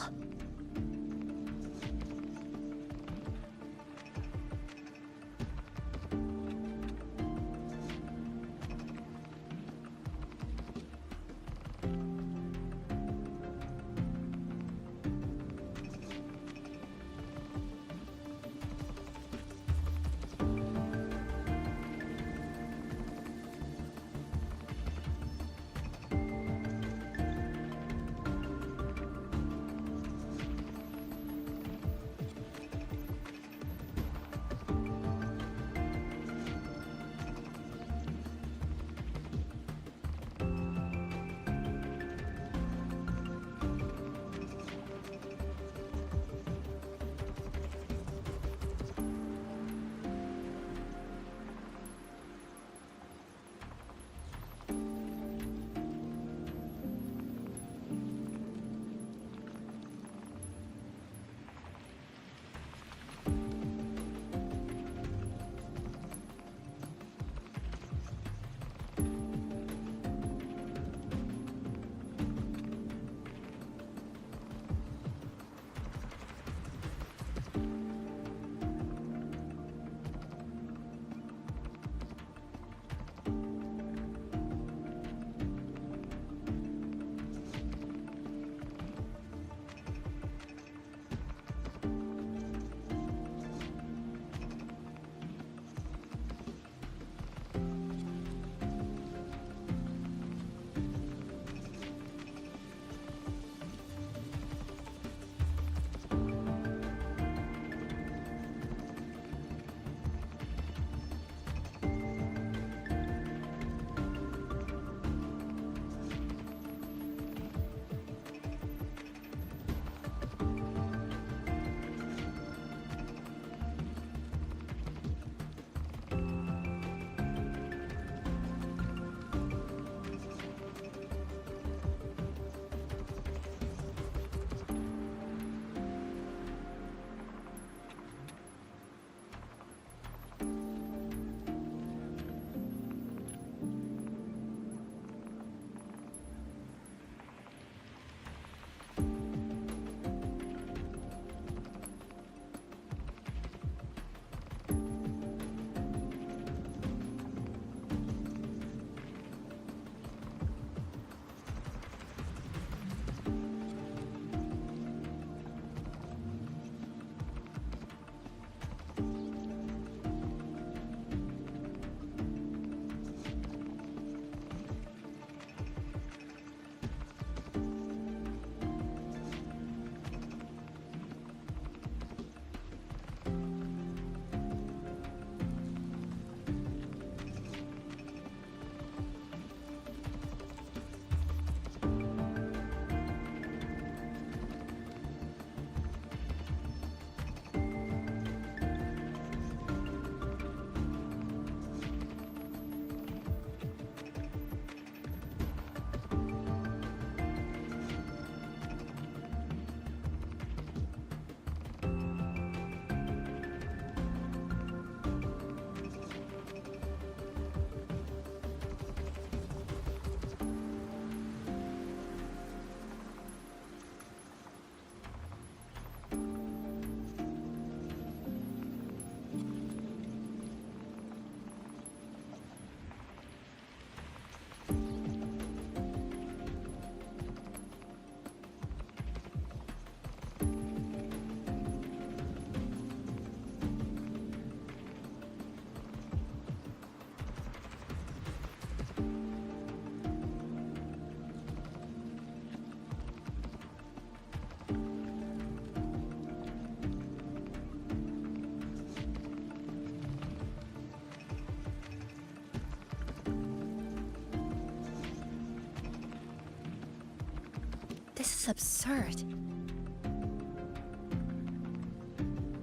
It's absurd.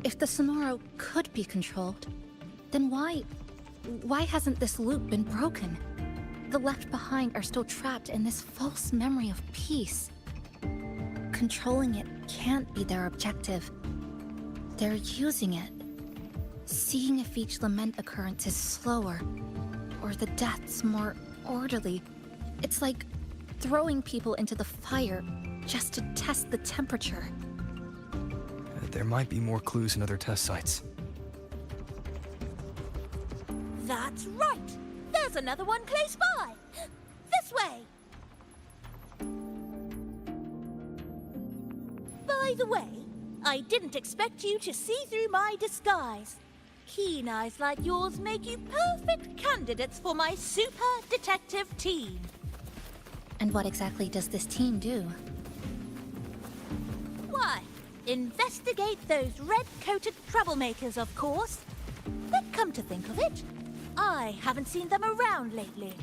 If the Sonoro could be controlled, then why hasn't this loop been broken? The left behind are still trapped in this false memory of peace. Controlling it can't be their objective. They're using it. Seeing if each lament occurrence is slower, or the deaths more orderly. It's like throwing people into the fire just to test the temperature. There might be more clues in other test sites. That's right! There's another one close by! This way! By the way, I didn't expect you to see through my disguise. Keen eyes like yours make you perfect candidates for my super detective team. And what exactly does this team do? Why, investigate those red-coated troublemakers, of course. But come to think of it, I haven't seen them around lately.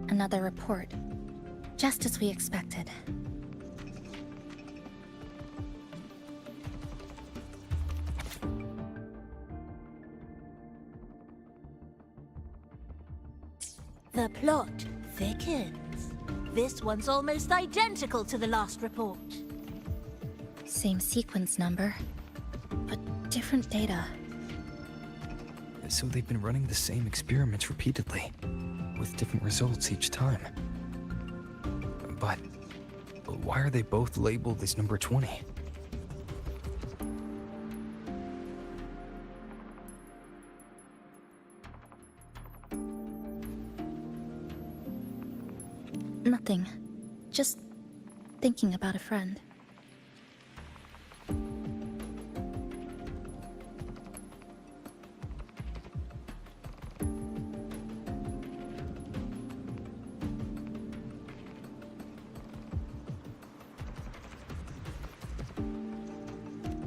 Another report. Just as we expected. The plot thickens. This one's almost identical to the last report. Same sequence number, but different data. So they've been running the same experiments repeatedly, with different results each time. But why are they both labeled as number 20? Nothing. Just thinking about a friend.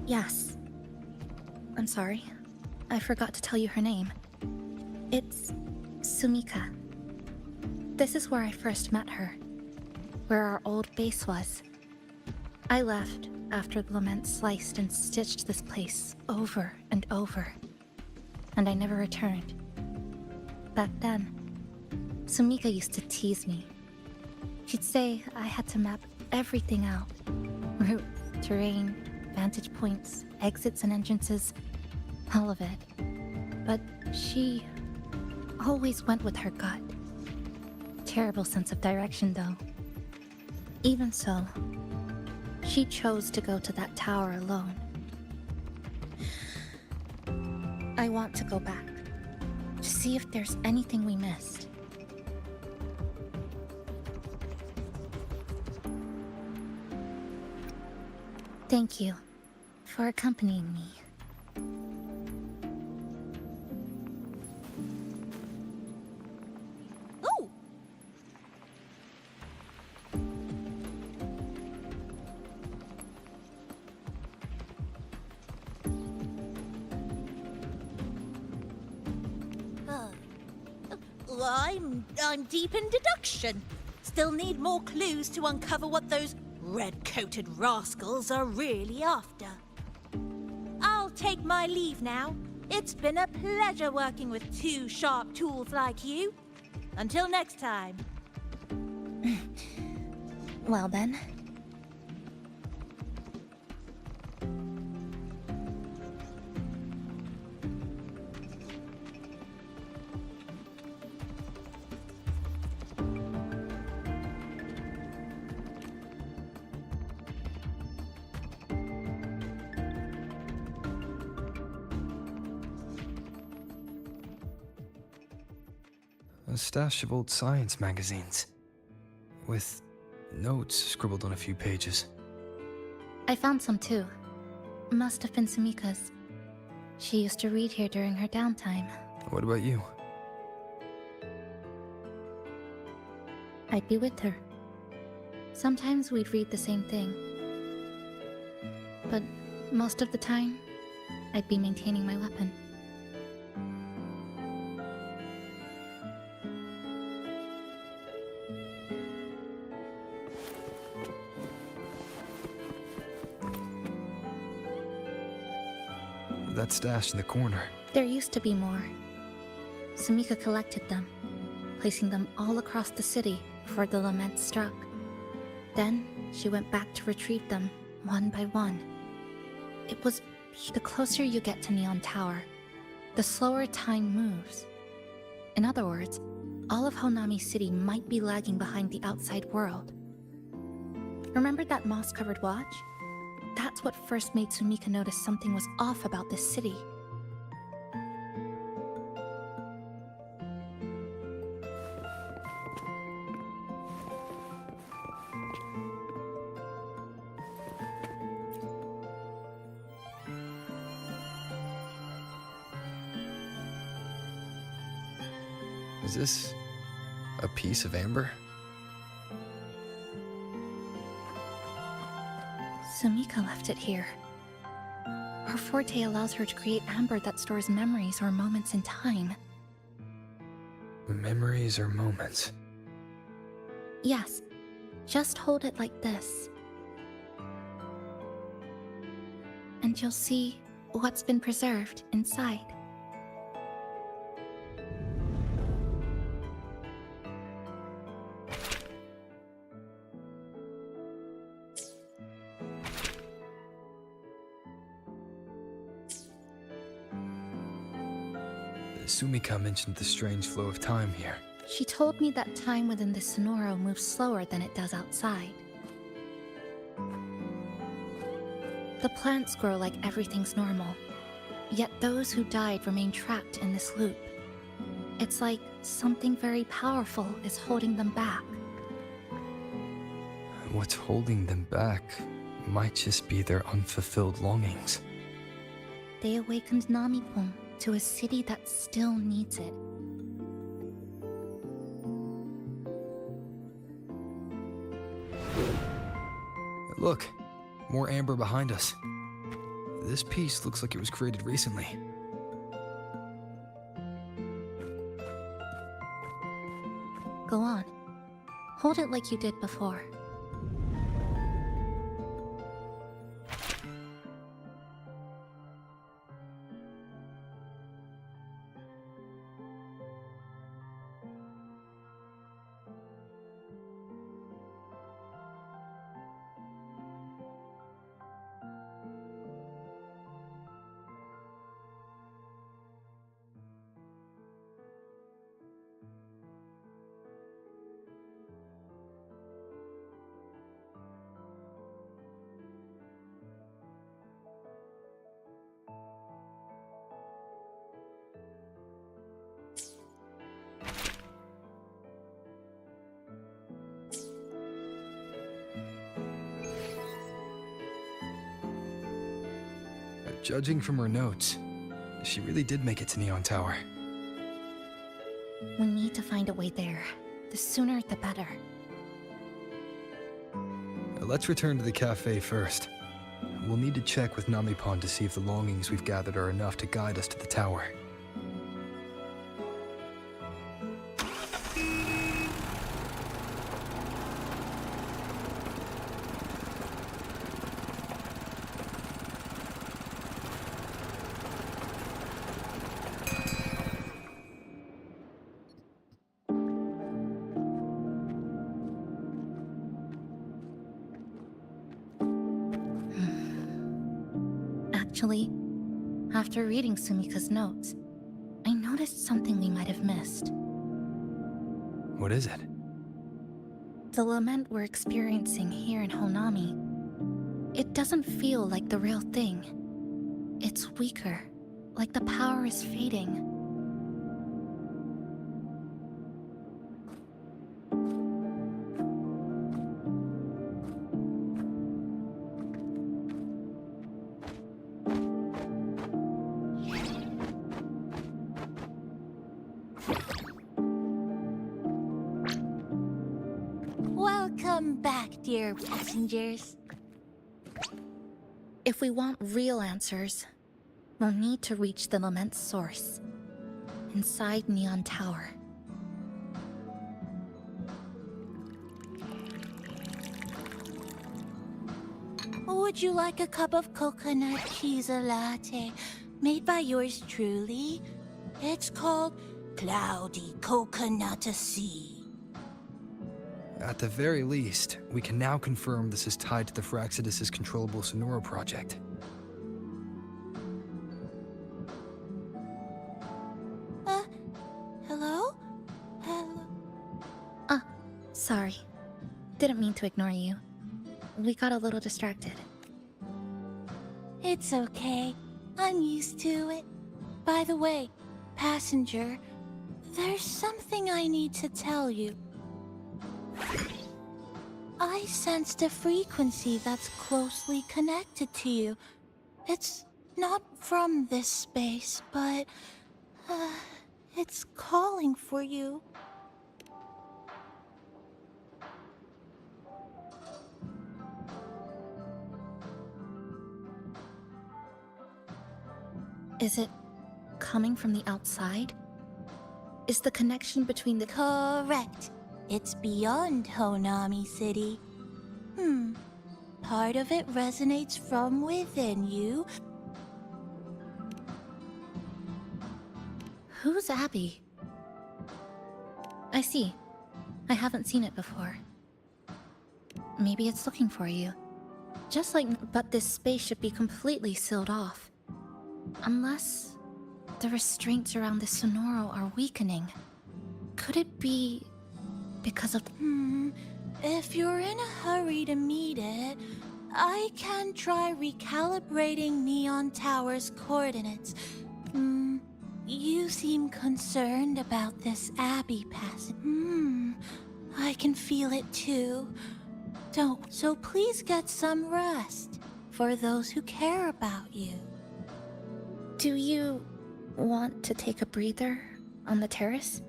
Yes. I'm sorry. I forgot to tell you her name. It's Sumika. This is where I first met her, where our old base was. I left after the lament sliced and stitched this place over and over, and I never returned. Back then, Sumika used to tease me. She'd say I had to map everything out. Route, terrain, vantage points, exits and entrances, all of it. But she always went with her gut. Terrible sense of direction, though. Even so, she chose to go to that tower alone. I want to go back, to see if there's anything we missed. Thank you for accompanying me. Oh! I'm deep in deduction. Still need more clues to uncover what those red-coated rascals are really after. I'll take my leave now. It's been a pleasure working with two sharp tools like you. Until next time. Well then. A stash of old science magazines, with notes scribbled on a few pages. I found some too. Must have been Sumika's. She used to read here during her downtime. What about you? I'd be with her. Sometimes we'd read the same thing. But most of the time, I'd be maintaining my weapon. That stash in the corner. There used to be more. Sumika collected them, placing them all across the city before the lament struck. Then, she went back to retrieve them, one by one. It was the closer you get to Neon Tower, the slower time moves. In other words, all of Honami City might be lagging behind the outside world. Remember that moss-covered watch? That's what first made Sumika notice something was off about this city. Is this a piece of amber? Sumika left it here. Her forte allows her to create amber that stores memories or moments in time. Memories or moments? Yes, just hold it like this. And you'll see what's been preserved inside. Sumika mentioned the strange flow of time here. She told me that time within the Sonoro moves slower than it does outside. The plants grow like everything's normal, yet those who died remain trapped in this loop. It's like something very powerful is holding them back. What's holding them back might just be their unfulfilled longings. They awakened Namipon to a city that still needs it. Look, more amber behind us. This piece looks like it was created recently. Go on. Hold it like you did before. Judging from her notes, she really did make it to Neon Tower. We need to find a way there. The sooner, the better. Let's return to the cafe first. We'll need to check with Namipon to see if the longings we've gathered are enough to guide us to the tower. Actually, after reading Sumika's notes, I noticed something we might have missed. What is it? The lament we're experiencing here in Honami, it doesn't feel like the real thing. It's weaker, like the power is fading. Welcome back, dear passengers. If we want real answers, we'll need to reach the lament's source, inside Neon Tower. Would you like a cup of coconut cheese latte made by yours truly? It's called Cloudy Coconut Sea. At the very least, we can now confirm this is tied to the Phraxidus' controllable Sonora project. Hello? Hello? Sorry. Didn't mean to ignore you. We got a little distracted. It's okay. I'm used to it. By the way, passenger, there's something I need to tell you. I sensed a frequency that's closely connected to you. It's not from this space, but it's calling for you. Is it coming from the outside? Is the connection between the... Correct. It's beyond Honami City. Part of it resonates from within you. Who's Abby? I see. I haven't seen it before. Maybe it's looking for you. Just like... But this space should be completely sealed off. Unless the restraints around the Sonoro are weakening. Could it be because of... If you're in a hurry to meet it, I can try recalibrating Neon Tower's coordinates. You seem concerned about this Abbey passing. I can feel it too. So please get some rest for those who care about you. Do you want to take a breather on the terrace?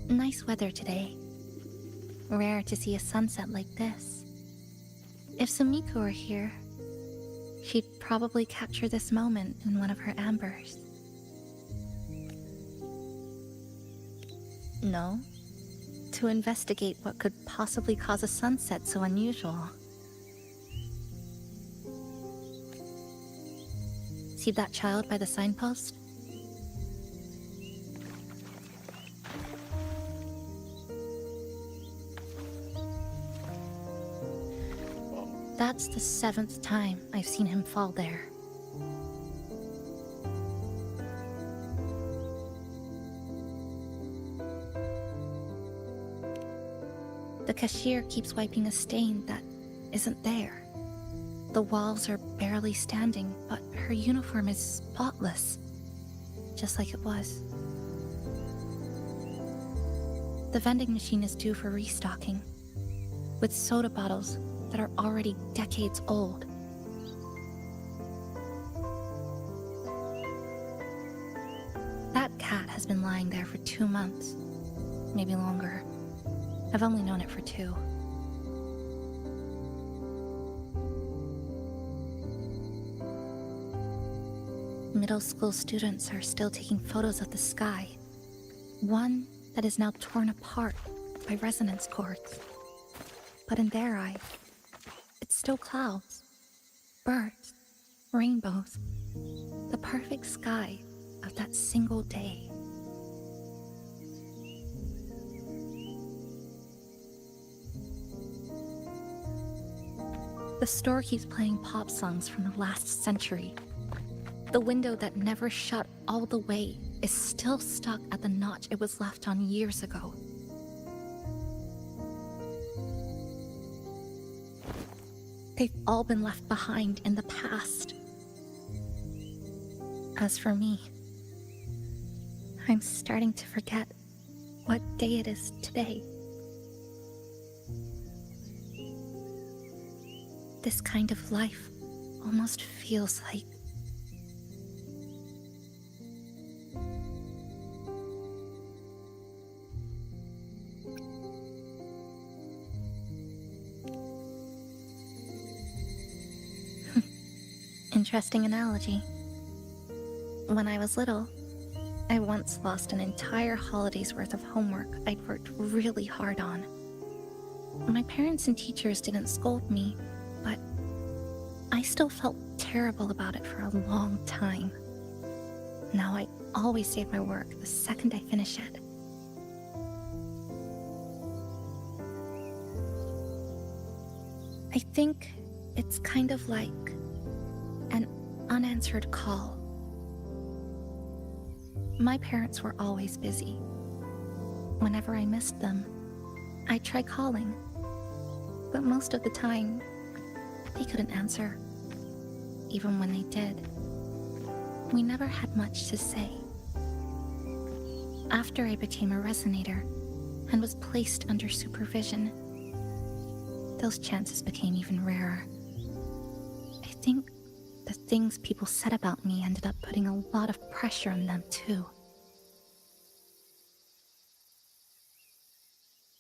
Nice weather today. Rare to see a sunset like this. If Sumiko were here, she'd probably capture this moment in one of her ambers. No? To investigate what could possibly cause a sunset so unusual. See that child by the signpost? That's the 7th time I've seen him fall there. The cashier keeps wiping a stain that isn't there. The walls are barely standing, but her uniform is spotless, just like it was. The vending machine is due for restocking, with soda bottles that are already decades old. That cat has been lying there for 2 months, maybe longer. I've only known it for 2. Middle school students are still taking photos of the sky. One that is now torn apart by resonance cords. But in their eye, it's still clouds, birds, rainbows, the perfect sky of that single day. The store keeps playing pop songs from the last century. The window that never shut all the way is still stuck at the notch it was left on years ago. They've all been left behind in the past. As for me, I'm starting to forget what day it is today. This kind of life almost feels like interesting analogy. When I was little, I once lost an entire holiday's worth of homework I'd worked really hard on. My parents and teachers didn't scold me, but I still felt terrible about it for a long time. Now I always save my work the second I finish it. I think it's kind of like an unanswered call. My parents were always busy. Whenever I missed them, I'd try calling, but most of the time, they couldn't answer. Even when they did, we never had much to say. After I became a resonator and was placed under supervision, those chances became even rarer. I think the things people said about me ended up putting a lot of pressure on them too.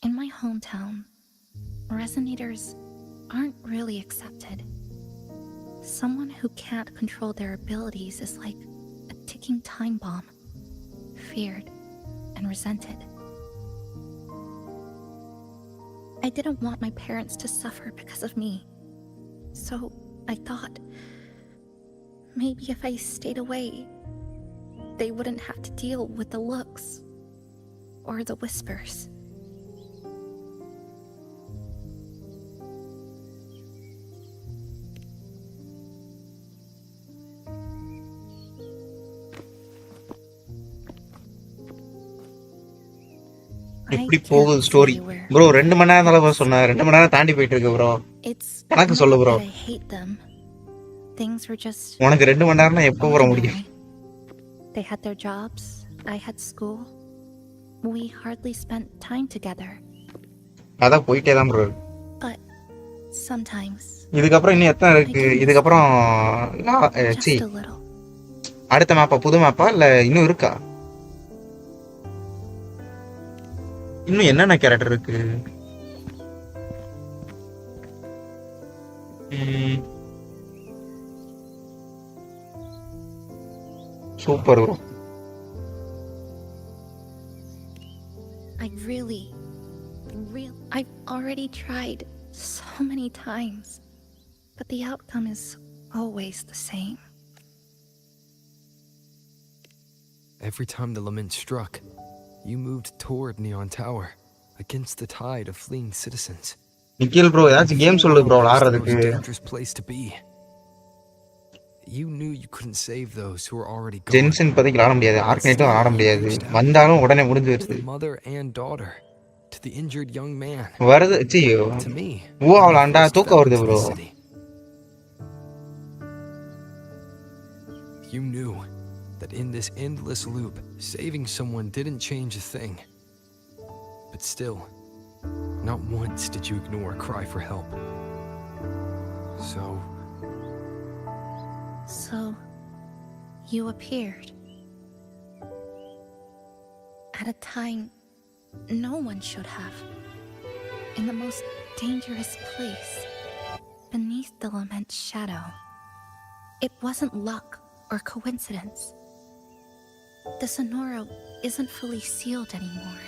In my hometown, resonators aren't really accepted. Someone who can't control their abilities is like a ticking time bomb, feared and resented. I didn't want my parents to suffer because of me, so I thought maybe if I stayed away, they wouldn't have to deal with the looks or the whispers. எப்படி போகுது story bro? 2 மணி நேரம் தான் சொன்னா, 2 மணி நேரம் தாண்டி போயிட்டு இருக்கு bro. எனக்கு சொல்லு ப்ரோ, உனக்கு 2 மணி நேரம்னா எப்போ வர முடியும்? They had their jobs, I had school. We hardly spent time together. அதான் போயிட்டே தான் ப்ரோ. But sometimes இதுக்கப்புறம் இன்னும் எத்தனை இருக்கு? இதுக்கப்புறம் அடுத்த மேப்பா, புது மேப்பா இல்ல இன்னும் இருக்கா? இன்னும் என்னென்ன கேரக்டர் இருக்கு? Super bro. I've already tried so many times, but the outcome is always the same. Every time the lament struck, you moved toward Neon Tower, against the tide of fleeing citizens. Nikhil bro, ஏதாச்சும் game சொல்லு bro விளையாடுறதுக்கு. Dangerous place to be. You knew you couldn't save those who were already gone. Jensen பத்தி விளையாட முடியாது, ஆர்க்னைட்டும் விளையாட முடியாது. வந்தாலும் உடனே முடிஞ்சிருச்சு. Mother and daughter to the injured young man. வருது ஐயோ. ஓ அவளாண்டா தூக்க வருது bro. You knew that in this endless loop, saving someone didn't change a thing. But still, not once did you ignore a cry for help. So, you appeared. At a time no one should have. In the most dangerous place, beneath the lament's shadow. It wasn't luck or coincidence. The Sonoro isn't fully sealed anymore.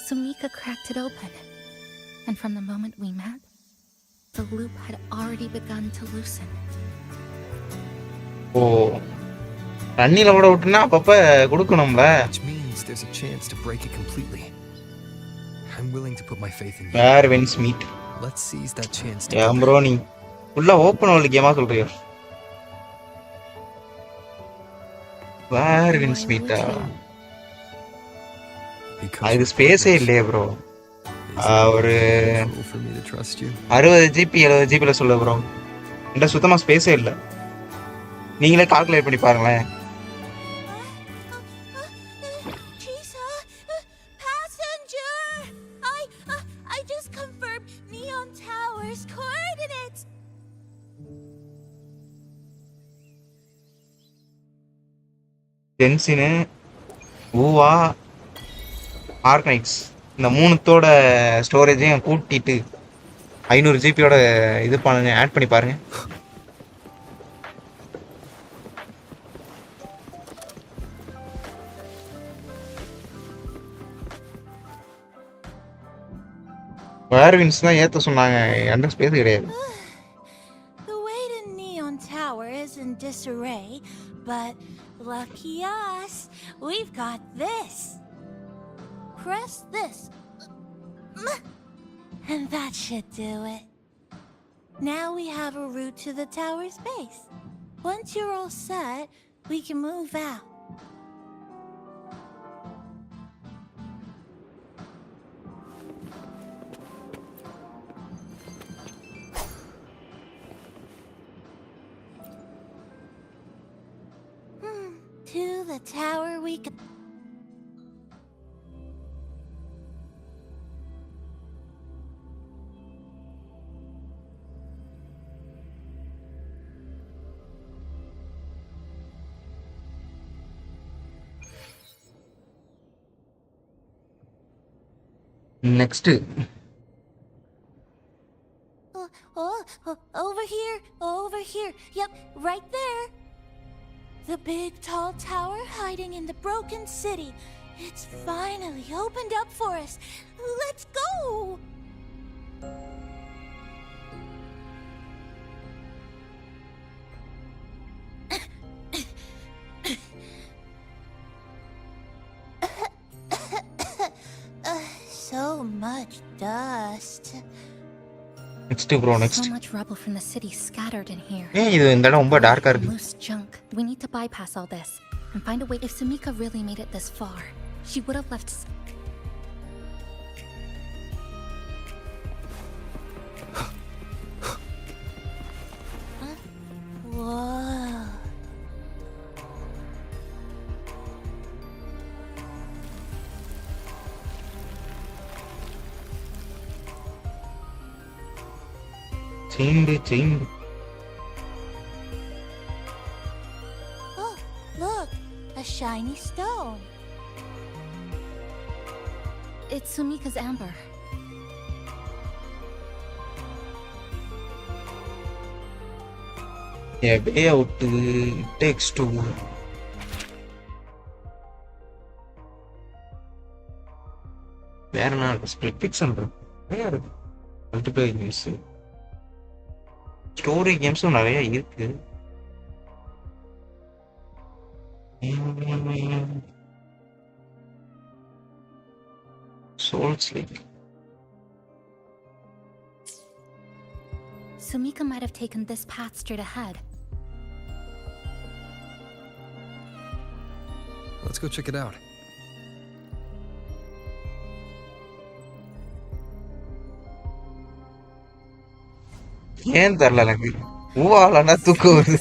Sumika cracked it open, and from the moment we met, the loop had already begun to loosen. Oh, தண்ணில ஓட விட்டுனா அப்பப்ப கொடுக்கணும்ல. Which means there's a chance to break it completely. I'm willing to put my faith in you. Where wins meet. Let's seize that chance. bro நீ full open world கேமா சொல்றியா? வேர் win ஸ்வீட்டா அது ஸ்பேஸே இல்லையே ப்ரோ. ஒரு 60 GB 70 GB சொல்ல bro. என்கிட்ட சுத்தமாக ஸ்பேஸே இல்லை. நீங்களே கால்குலேட் பண்ணி பாருங்களேன். I just confirmed Neon Tower's coordinates. டென்சினு Uva ஆர்க்னைட்ஸ் இந்த மூணுத்தோட ஸ்டோரேஜையும் கூட்டிட்டு 500 GB இது பண்ணுங்க, ஆட் பண்ணி பாருங்க. வேர்வின்ஸ் தான் ஏத்த சொன்னாங்க, எந்த ஸ்பேஸ் கிடையாது. The way to Neon Tower is in disarray, but lucky us, we've got this. Press this, and that should do it. Now we have a route to the tower's base. Once you're all set, we can move out. To the tower we go. Next. Over here. Yep, right there. The big tall tower hiding in the broken city. It's finally opened up for us. Let's go! So much dust. Next bro, next. So much rubble from the city scattered in here. இது இந்த இடம் ரொம்ப டார்க்கா இருக்கு. Loose junk. We need to bypass all this and find a way. If Sumika really made it this far, she would have left. Whoa. Chain. Oh, look, a shiny stone. It's Sumika's amber. Yeah, way out takes two. வேற என்ன split pixel நிறைய இருக்கு. Multiplier games, story கேம்ஸும் நிறைய இருக்கு. Souls Lake. Sumika might have taken this path straight ahead. Let's go check it out. ஏன் தெரியல எனக்கு ஊவாலனா தூக்கம் வருது.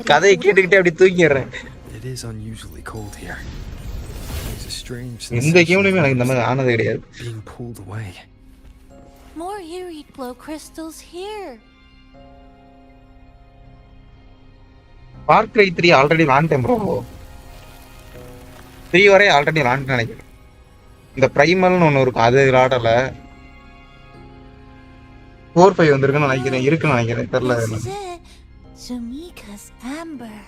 கதையை கேட்டுக்கிட்டே அப்படி தூங்கிடுறேன். It is unusually cold here. It's a strange இந்த கேம்லயுமே எனக்கு இந்த மாதிரி ஆனது கிடையாது. Being pulled away. More eerie glow crystals here. Far Cry 3 already விளையாண்டேன் ப்ரோ. 3 வரை ஆல்ரெடி விளையாண்டேன் நினைக்கிறேன். இந்த பிரைமல்னு ஒன்று இருக்கும், அது விளையாடல. 4-5 வந்திருக்குன்னு நினைக்கிறேன், இருக்குன்னு நினைக்கிறேன், தெரியல. Sumika's amber.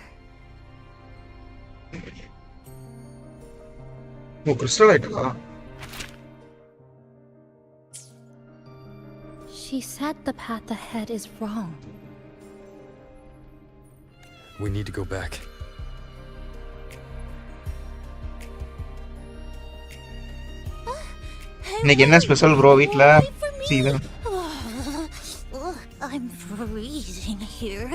ஓ, கிறிஸ்டல் ஆயிட்டா? She said the path ahead is wrong. We need to go back. இன்னைக்கு என்ன ஸ்பெஷல் ப்ரோ வீட்ல? Sita. I'm freezing here.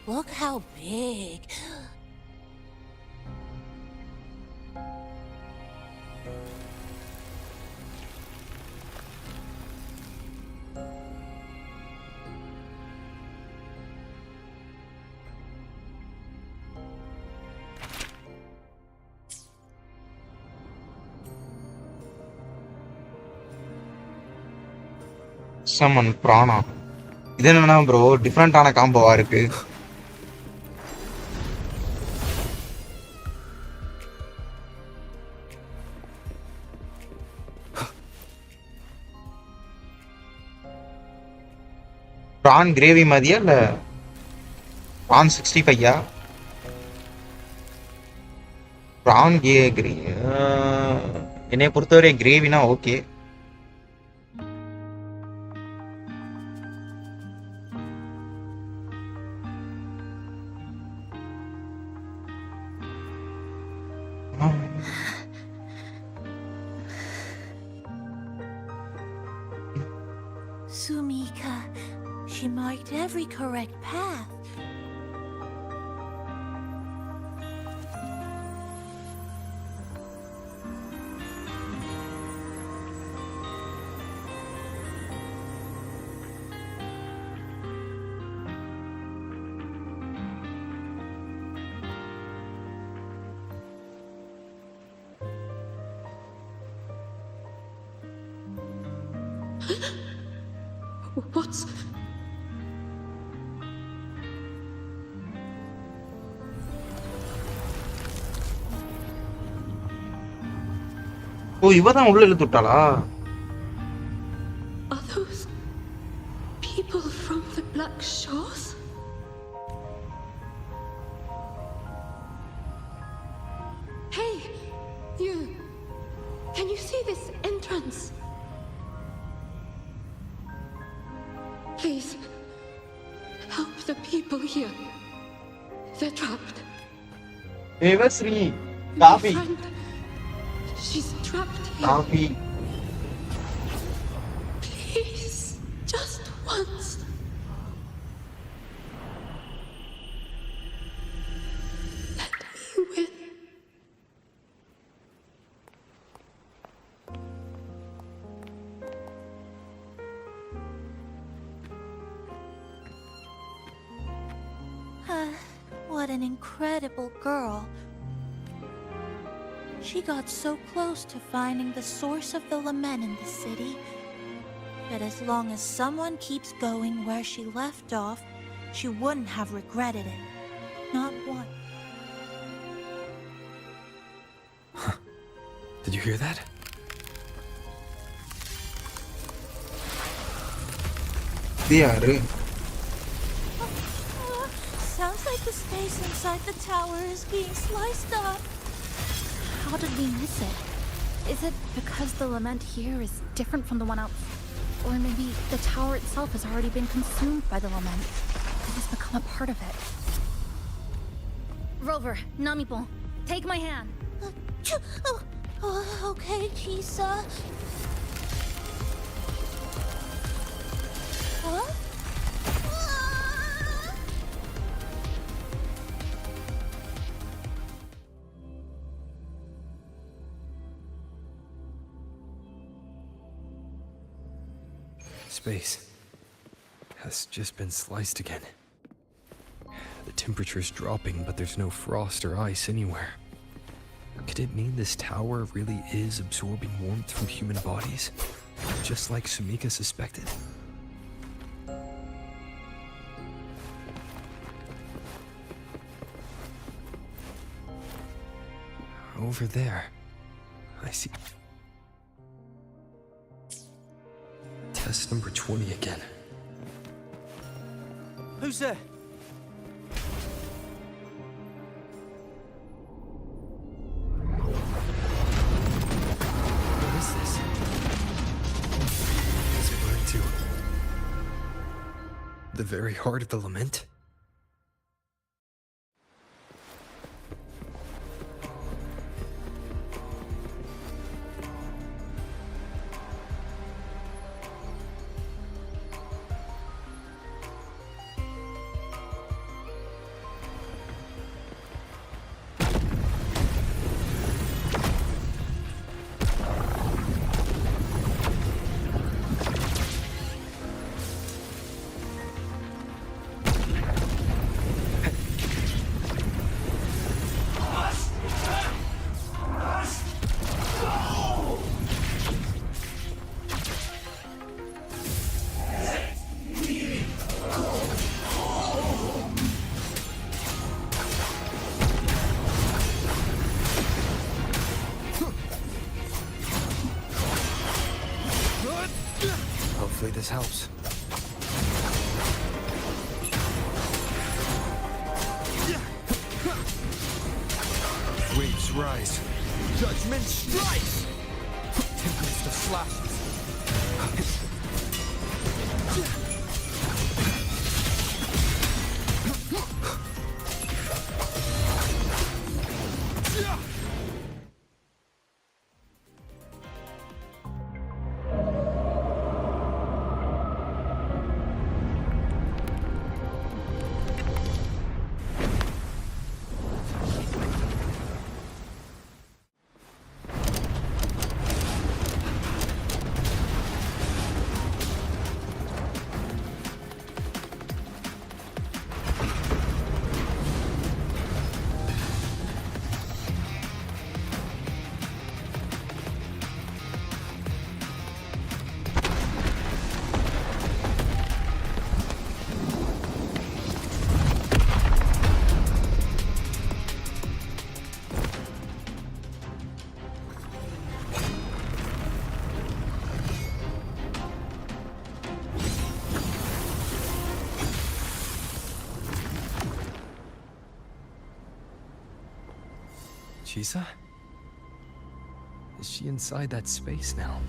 Look how big. Summon Prana. இது என்னன்னா ப்ரோ டிஃப்ரெண்டான காம்போவா இருக்கு. ப்ரான் கிரேவி மாதிரியா இல்ல ப்ரான் 65யா? ப்ரான் கிரேவி என்னைய பொறுத்தவரை கிரேவினா okay. Sumika, she marked every correct path. What's... ஓ இவதான் உள்ள இழுத்து விட்டாளா? Are those people from the Black Shores? Hey, you! Can you see this entrance? Please, help the people here. They're trapped. Devasri, Coffee. She's trapped here. Coffee. Please, just once. Let me win. What an incredible girl. She got so close to finding the source of the lament in the city. But as long as someone keeps going where she left off, she wouldn't have regretted it. Not one. Did you hear that? Sounds like the space inside the tower is being sliced up. How did we miss it? Is it because the lament here is different from the one out? Or maybe the tower itself has already been consumed by the lament. It has become a part of it. Rover, Namipon, take my hand. Okay, Kisa. Huh? Space has just been sliced again. The temperature's dropping, but there's no frost or ice anywhere. Could it mean this tower really is absorbing warmth from human bodies? Just like Sumika suspected? Over there, I see. Test number 20 again. Who's there? What is this? Is it going to the very heart of the lament? This helps. Waves rise. Judgment strikes! Tempest of slashes. Chisa? Is she inside that space now?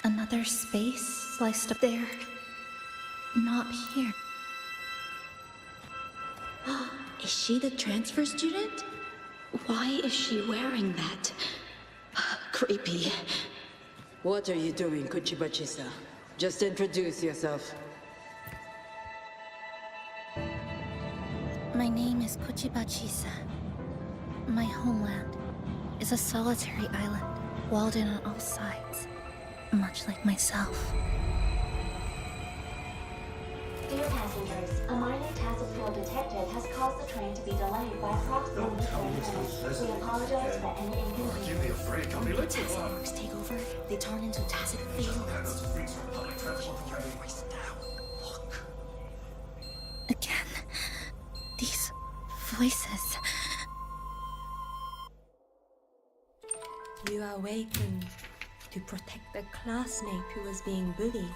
Another space sliced up there. Not here. Is she the transfer student? Why is she wearing that? Creepy. What are you doing, Kuchiba-chisa? Just introduce yourself. My name is Kuchiba-chisa. My homeland is a solitary island, walled in on all sides, much like myself. Dear passengers, a minor Tacit field detected has caused the train to be delayed by approximately 30 minutes. We apologize for any inconvenience. Give me a break, I'll be late to Tacit works take over, they turn into Tacit fields. Voice down. Look. Again. These voices. You awakened to protect a classmate who was being bullied.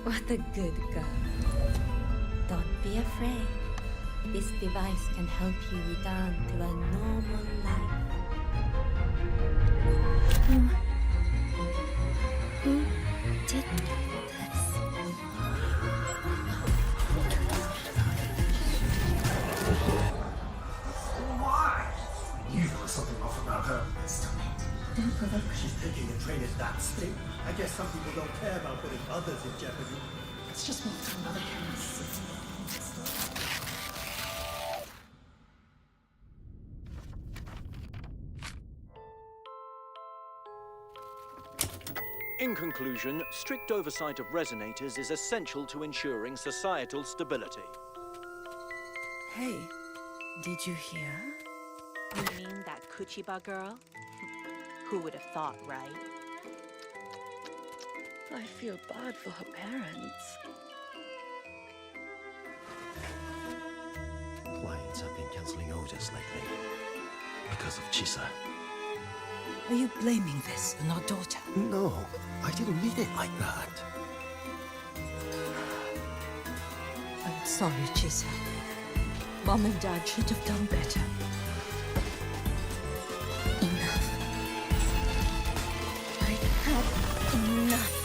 What a good girl. Don't be afraid. This device can help you return to a normal life. Who did this? Why? You know something off about her. Stop it. Don't provoke her. She's picking a train at that state. I guess some people don't care about putting others in jeopardy. Let's just move to another campus. In conclusion, strict oversight of resonators is essential to ensuring societal stability. Hey, did you hear? You mean that Kuchiba girl? Who would have thought, right? I feel bad for her parents. Clients have been cancelling orders lately because of Chisa. Are you blaming this on our daughter? No, I didn't mean it like that. I'm sorry, Chisa. Mom and Dad should have done better. Enough. I've had enough.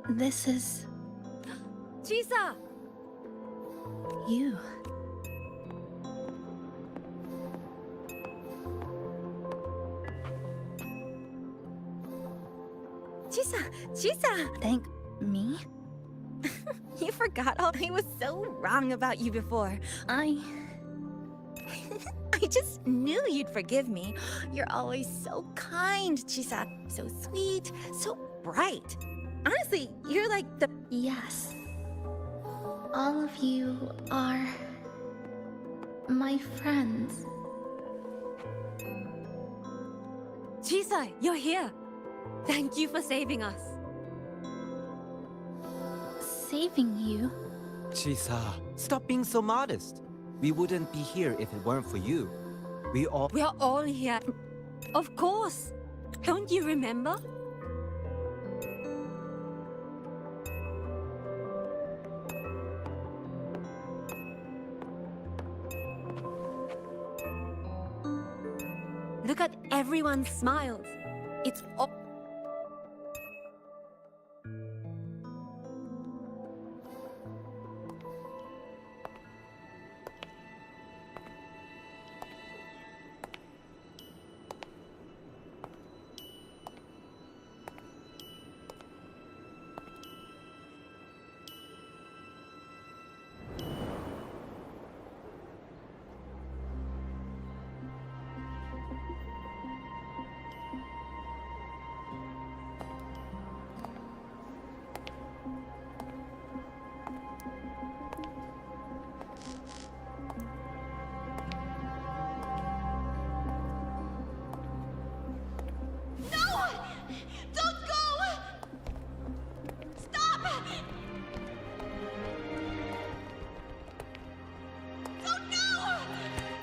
This is... Chisa! you. Chisa! Thank me? You forgot all I was so wrong about you before. I just knew you'd forgive me. You're always so kind, Chisa. So sweet, so bright. Honestly, you're like the... Yes. All of you are... my friends. Chisa, you're here. Thank you for saving us. Saving you? Chisa, stop being so modest. We wouldn't be here if it weren't for you. We're all here. Of course. Don't you remember? Look at everyone's smiles. It's all...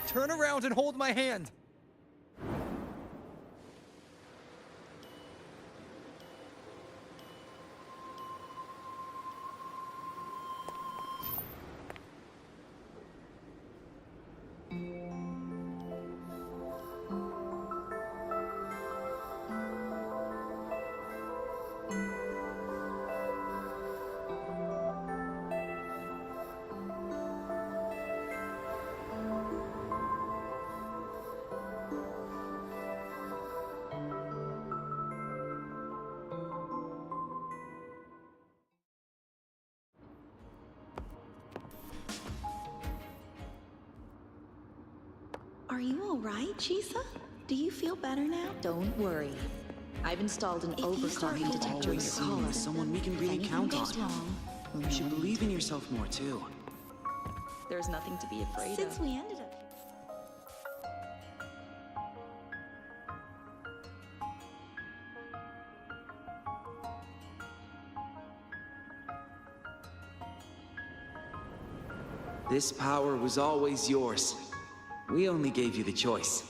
Turn around and hold my hand! Are you alright, Chisa? Do you feel better now? Don't worry. I've installed an overclocking detector in your car. Someone we can really count on. Wrong, You should believe in yourself more, too. There's nothing to be afraid Since of. we ended up here. This power was always yours. We only gave you the choice.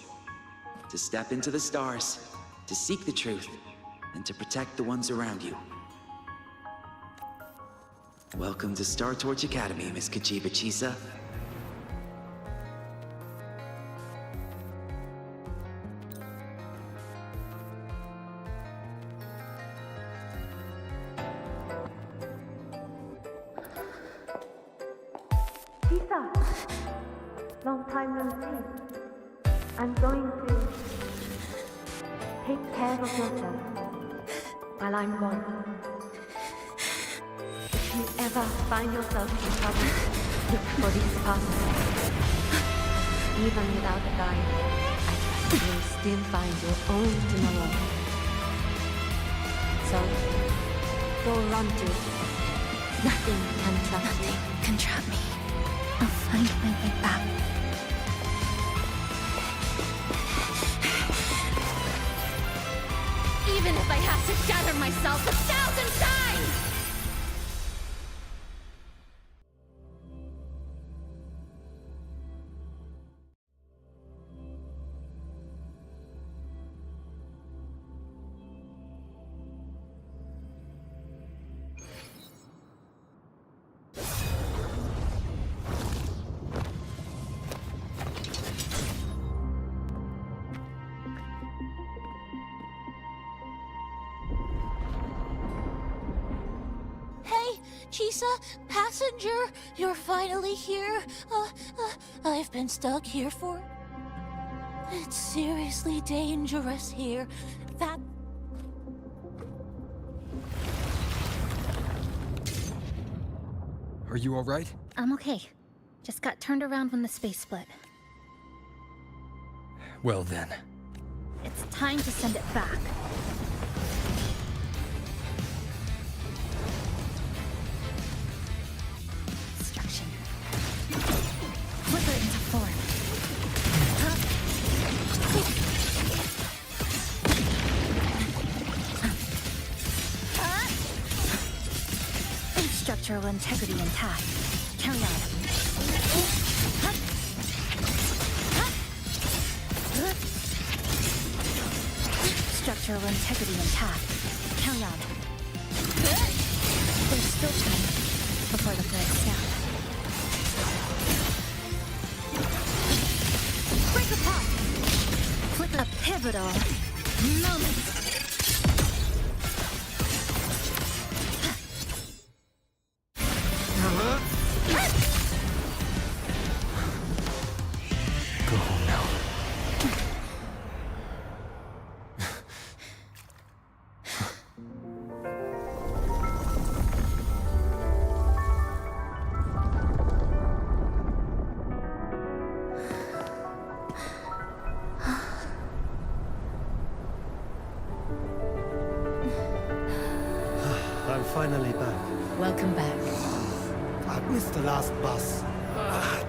To step into the stars, to seek the truth, and to protect the ones around you. Welcome to Star Torch Academy, Miss Kachiba Chisa. Chisa! Long time no see. I'm going to take care of yourself while I'm gone. If you ever find yourself in trouble, look for these passes. Even without a guide, I trust you'll still find your own tomorrow. So, go run to it. Nothing can trap you. Nothing can trap me. I'll find my way back. Even if I have to gather myself 1,000 times! Chisa, passenger, you're finally here. I've been stuck here for... It's seriously dangerous here. That... Are you alright? I'm okay. Just got turned around when the space split. Well then. It's time to send it back. Destruction. Flip it into form. Structural integrity intact. Carry on. Structural integrity intact. Carry on. There's still time before the third snap. Break apart! Flip a pivotal moment. Go home now. I'm finally back. Welcome back. I missed the last bus.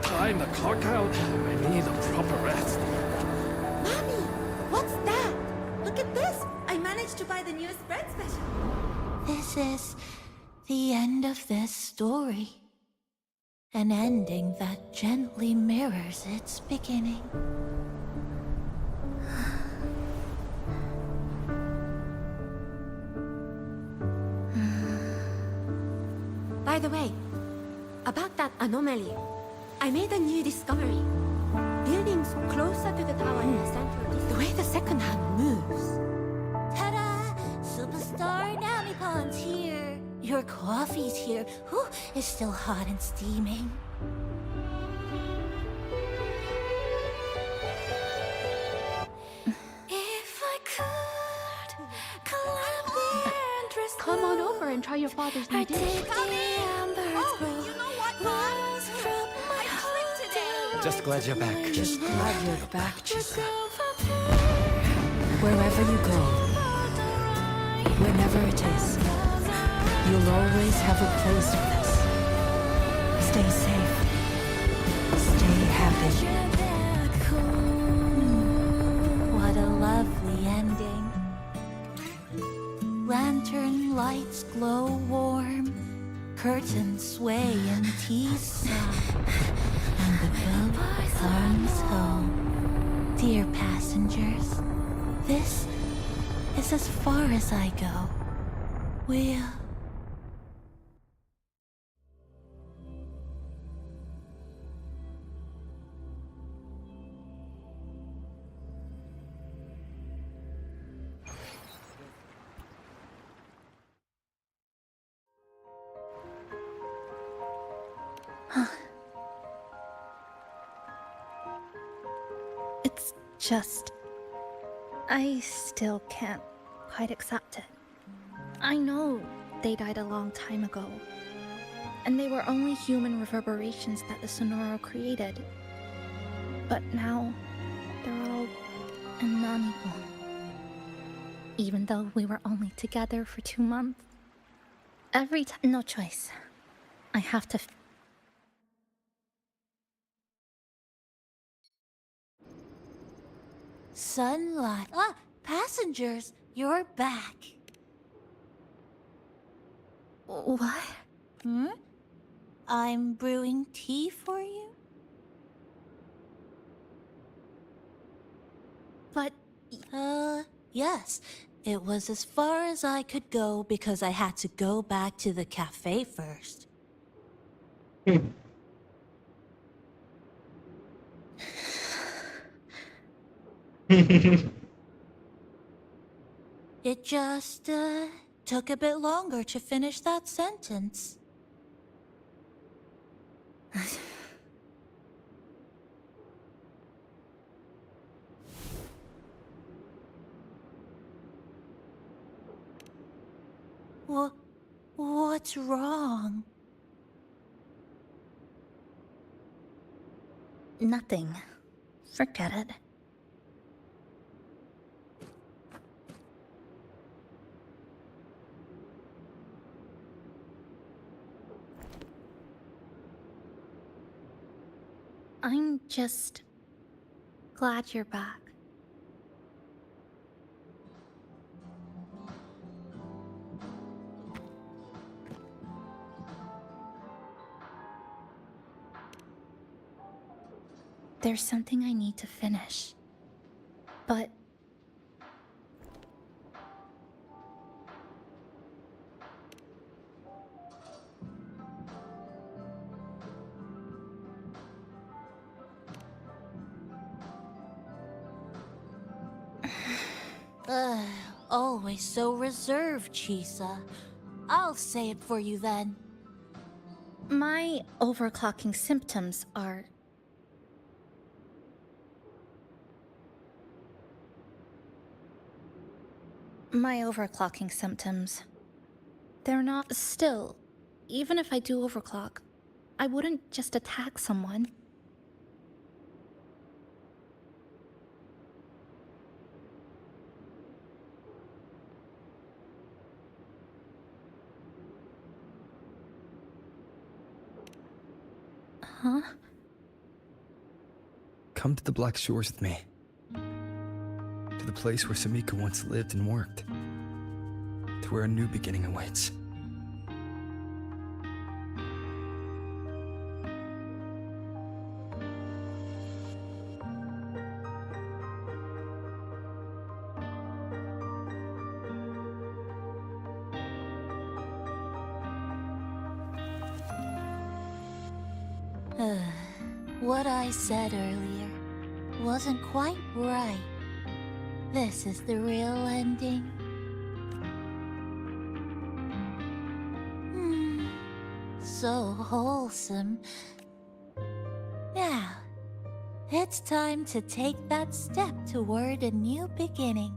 Time the clock out. I need a proper rest. Mommy, what's that? Look at this. I managed to buy the newest bread special. This is the end of this story. An ending that gently mirrors its beginning. By the way, about that anomaly, I made a new discovery. Buildings closer to the tower in the center, the way the second hand moves. Ta-da! Superstar Namipon's here. Your coffee's here. Whew, it's still hot and steaming. If I could climb the entrance. Come on over and try your father's new dish. You know what, Mom? I clicked today. Just glad you're back. Just glad you're back, Chisa. Wherever you go, whenever it is, you'll always have a place with us. Stay safe. Stay happy. What a lovely ending. Lantern lights glow warm. Curtains sway in tea sigh. And the boat comes home. Dear passengers, this is as far as I go. We'll... It's just... I still can't quite accept it. I know they died a long time ago, and they were only human reverberations that the Sonoro created. But now, they're all inanimate. Even though we were only together for 2 months. Every time... No choice. I have to... Sunlight. Ah, passengers, you're back. What? Hmm? I'm brewing tea for you? But... yes. It was as far as I could go because I had to go back to the cafe first. It just, took a bit longer to finish that sentence. What's wrong? Nothing. Forget it. I'm just glad you're back. There's something I need to finish, but... Always so reserved, Chisa. I'll say it for you then. My overclocking symptoms are... My overclocking symptoms. They're not still. Even if I do overclock, I wouldn't just attack someone. Huh? Come to the Black Shores with me. To the place where Samika once lived and worked. To where a new beginning awaits. What I said earlier wasn't quite right. This is the real ending. So wholesome. Now, it's time to take that step toward a new beginning.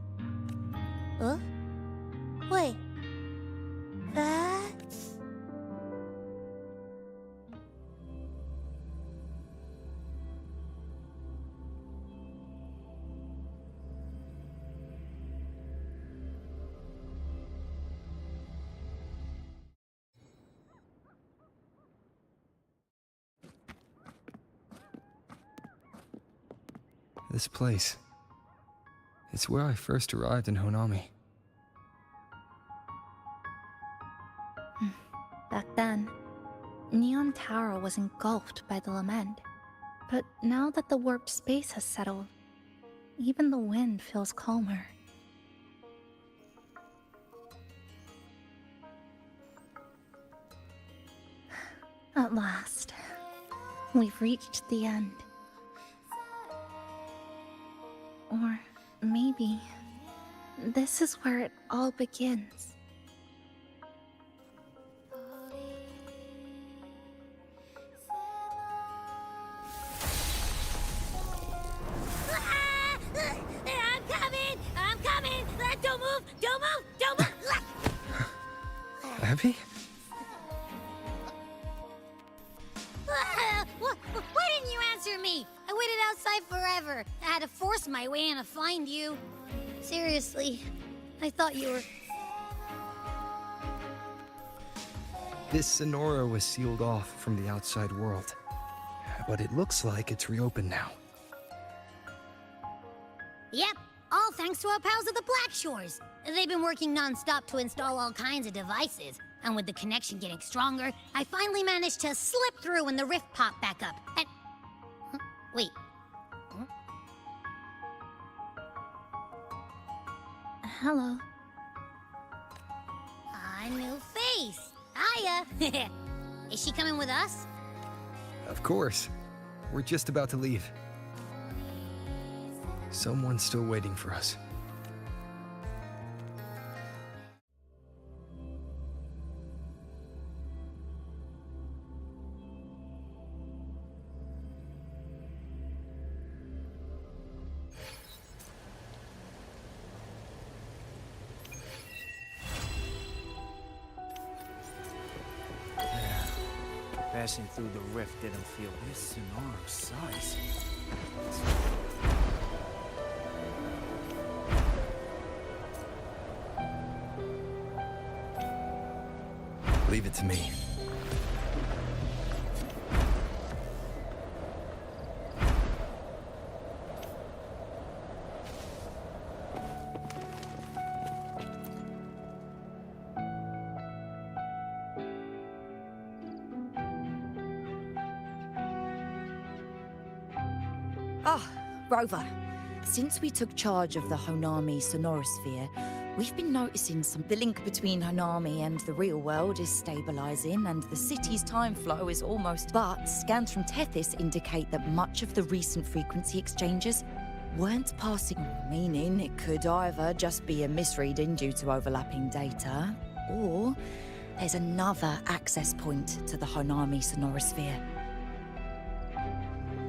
Huh? Wait. That's... This place. It's where I first arrived in Honami. Back then, Neon Tower was engulfed by the lament. But now that the warped space has settled, even the wind feels calmer. At last, we've reached the end. Or maybe this is where it all begins. I'm coming! Don't move! Don't move! Don't move! Abby? Why didn't you answer me? I waited outside forever. I had to force my way in to find you. Seriously, I thought you were... This Sonora was sealed off from the outside world. But it looks like it's reopened now. Yep, all thanks to our pals at the Black Shores. They've been working non-stop to install all kinds of devices. And with the connection getting stronger, I finally managed to slip through when the rift popped back up. And... Huh? Wait. Huh? Hello. A new face. Hiya. Is she coming with us? Of course. We're just about to leave. Someone's still waiting for us. Passing through the rift didn't feel this Sonora's size. Leave it to me. Rover, since we took charge of the Honami Sonorosphere, we've been noticing the link between Honami and the real world is stabilizing and the city's time flow is almost... But scans from Tethys indicate that much of the recent frequency exchanges weren't passing, meaning it could either just be a misreading due to overlapping data, or there's another access point to the Honami Sonorosphere.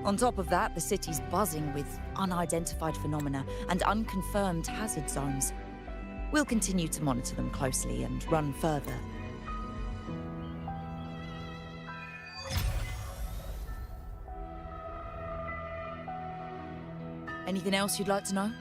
On top of that, the city's buzzing with unidentified phenomena and unconfirmed hazard zones. We'll continue to monitor them closely and run further. Anything else you'd like to know?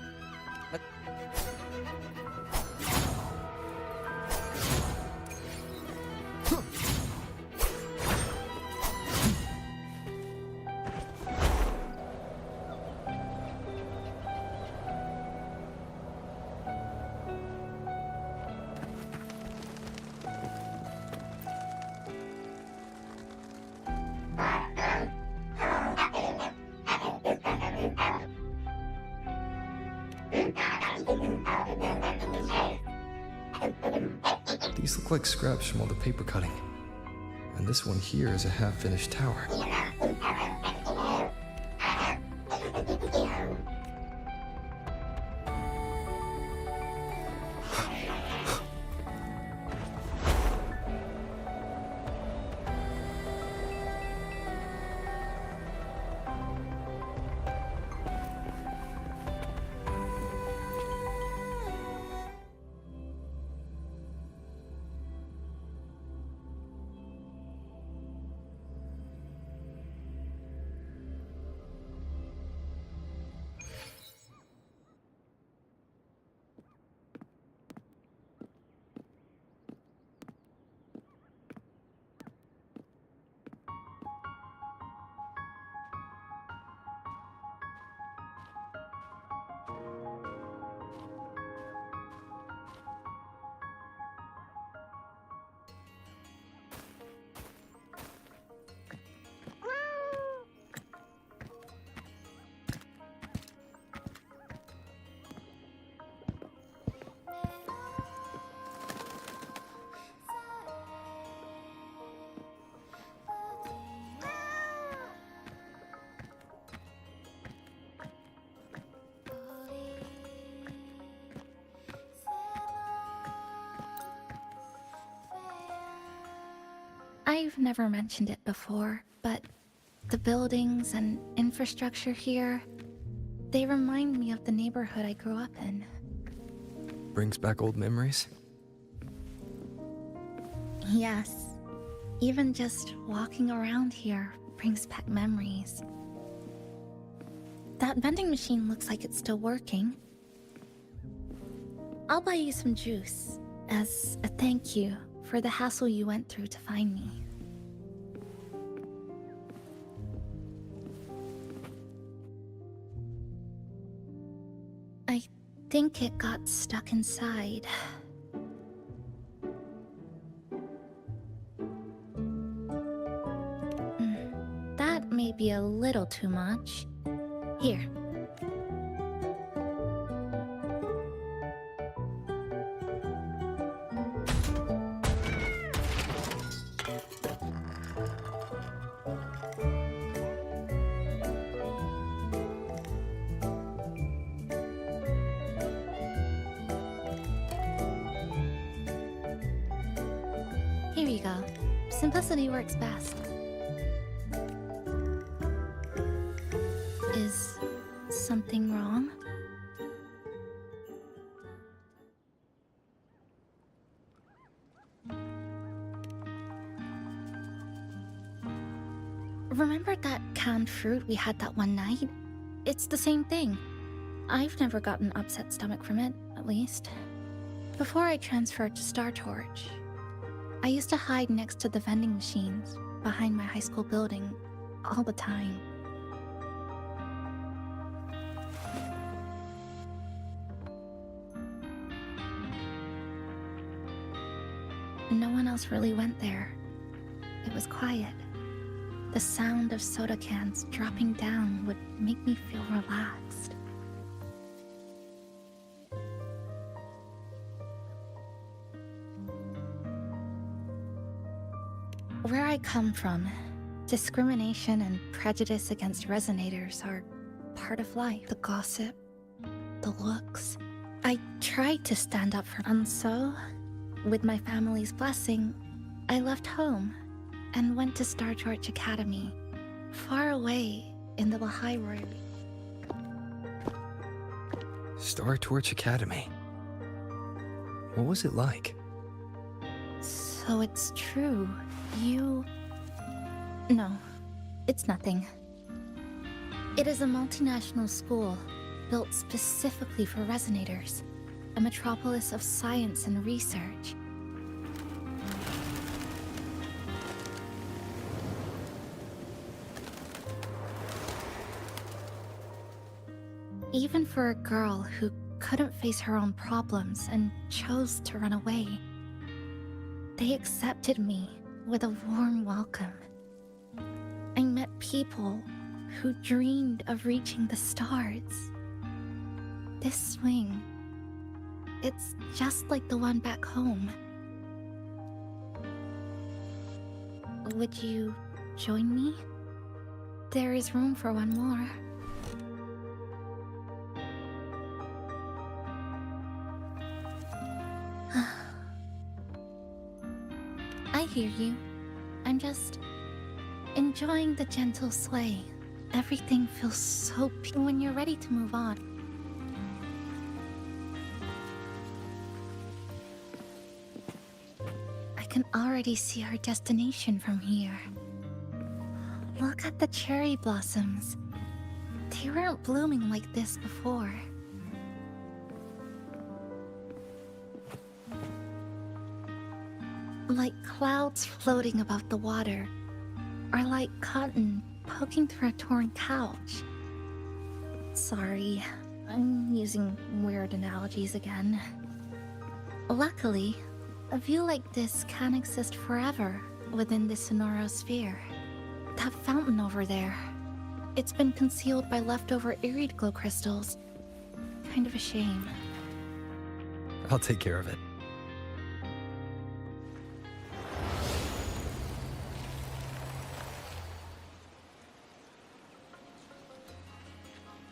These look like scraps from all the paper cutting. And this one here is a half-finished tower. I've never mentioned it before, but the buildings and infrastructure here, they remind me of the neighborhood I grew up in. Brings back old memories? Yes. Even just walking around here brings back memories. That vending machine looks like it's still working. I'll buy you some juice as a thank you for the hassle you went through to find me. I think it got stuck inside. That may be a little too much. Here. Here you go. Simplicity works best. Is something wrong? Remember that canned fruit we had that one night? It's the same thing. I've never gotten upset stomach from it, at least. Before I transferred to Star Torch, I used to hide next to the vending machines behind my high school building all the time. No one else really went there. It was quiet. The sound of soda cans dropping down would make me feel relaxed. Where I come from, discrimination and prejudice against resonators are part of life. The gossip, the looks. I tried to stand up for them, and so, with my family's blessing, I left home and went to Star Torch Academy, far away in the Baha'i world. Star Torch Academy. What was it like? So it's true. You... No, it's nothing. It is a multinational school built specifically for resonators, a metropolis of science and research. Even for a girl who couldn't face her own problems and chose to run away, they accepted me with a warm welcome. I met people who dreamed of reaching the stars. This swing, it's just like the one back home. Would you join me? There is room for one more. I hear you. I'm just enjoying the gentle sway. Everything feels so peaceful when you're ready to move on. I can already see our destination from here. Look at the cherry blossoms. They weren't blooming like this before. Like clouds floating above the water, or like cotton poking through a torn couch. Sorry, I'm using weird analogies again. Luckily, a view like this can exist forever within the Sonoro sphere. That fountain over there, it's been concealed by leftover irid glow crystals. Kind of a shame. I'll take care of it.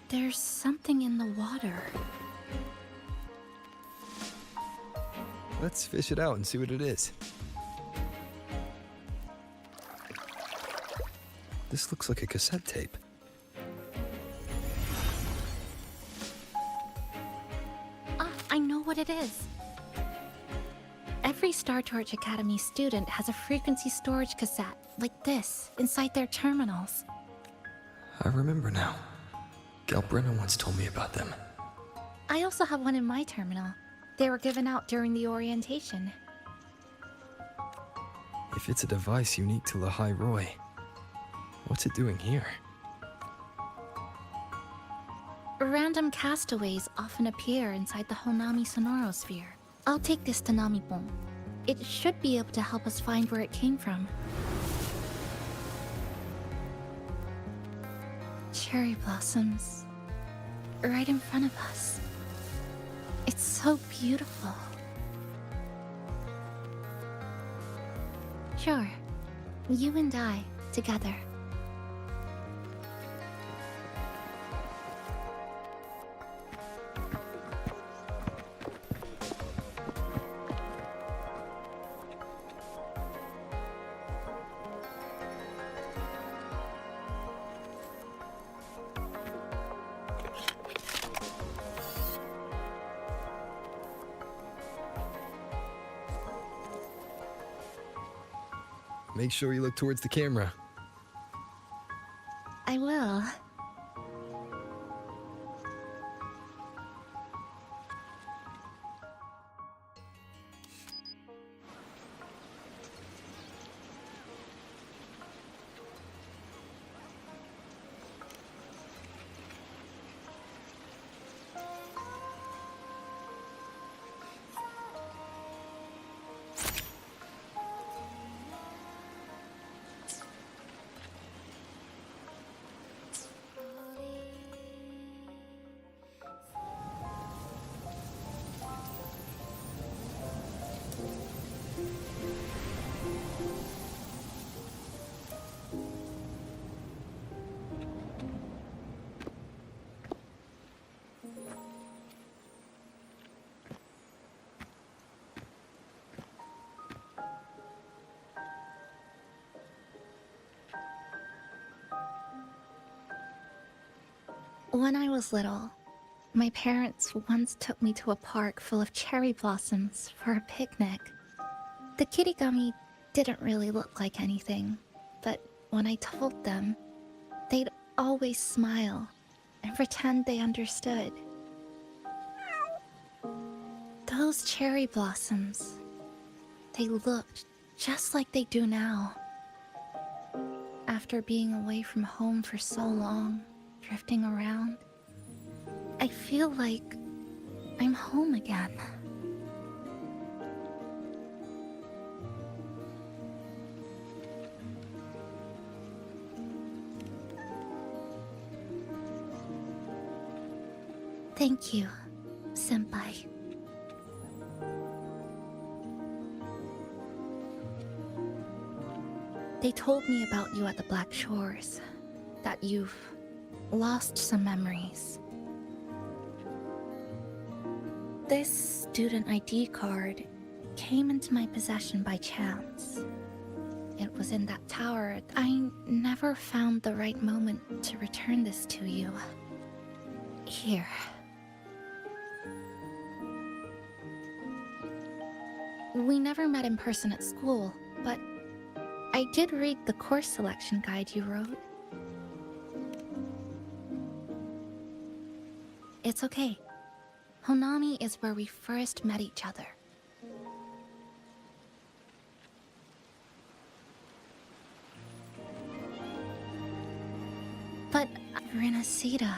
There's something in the water. Let's fish it out and see what it is. This looks like a cassette tape. I know what it is. Every Star Torch Academy student has a frequency storage cassette, like this, inside their terminals. I remember now. Galbrina once told me about them. I also have one in my terminal. They were given out during the orientation. If it's a device unique to Lahai Roy, what's it doing here? Random castaways often appear inside the Honami sonorosphere. I'll take this to Namipon. It should be able to help us find where it came from. Cherry blossoms. Right in front of us. It's so beautiful. Sure. You and I, together. Make sure you look towards the camera. I will. When I was little, my parents once took me to a park full of cherry blossoms for a picnic. The kirigami didn't really look like anything, but when I told them, they'd always smile and pretend they understood. Those cherry blossoms, they looked just like they do now. After being away from home for so long, drifting around, I feel like I'm home again. Thank you, Senpai. They told me about you at the Black Shores, that you've lost some memories. This student ID card came into my possession by chance. It was in that tower. I never found the right moment to return this to you. Here. We never met in person at school, but I did read the course selection guide you wrote. It's okay. Honami is where we first met each other. But Renacida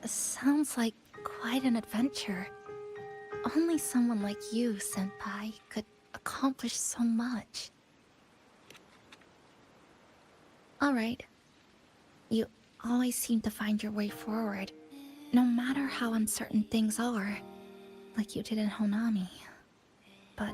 sounds like quite an adventure. Only someone like you, Senpai, could accomplish so much. Alright. You always seem to find your way forward, no matter how uncertain things are, like you did in Honami. But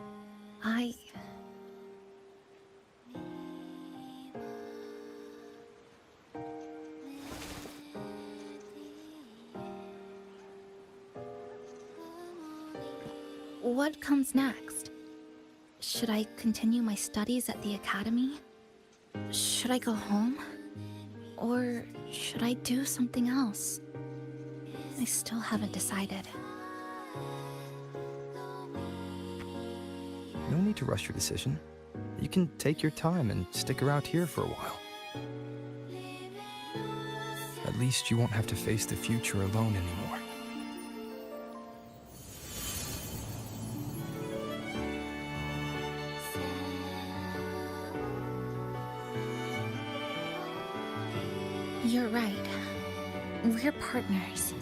What comes next? Should I continue my studies at the academy? Should I go home? Or should I do something else? I still haven't decided. No need to rush your decision. You can take your time and stick around here for a while. At least you won't have to face the future alone anymore. You're right. We're partners.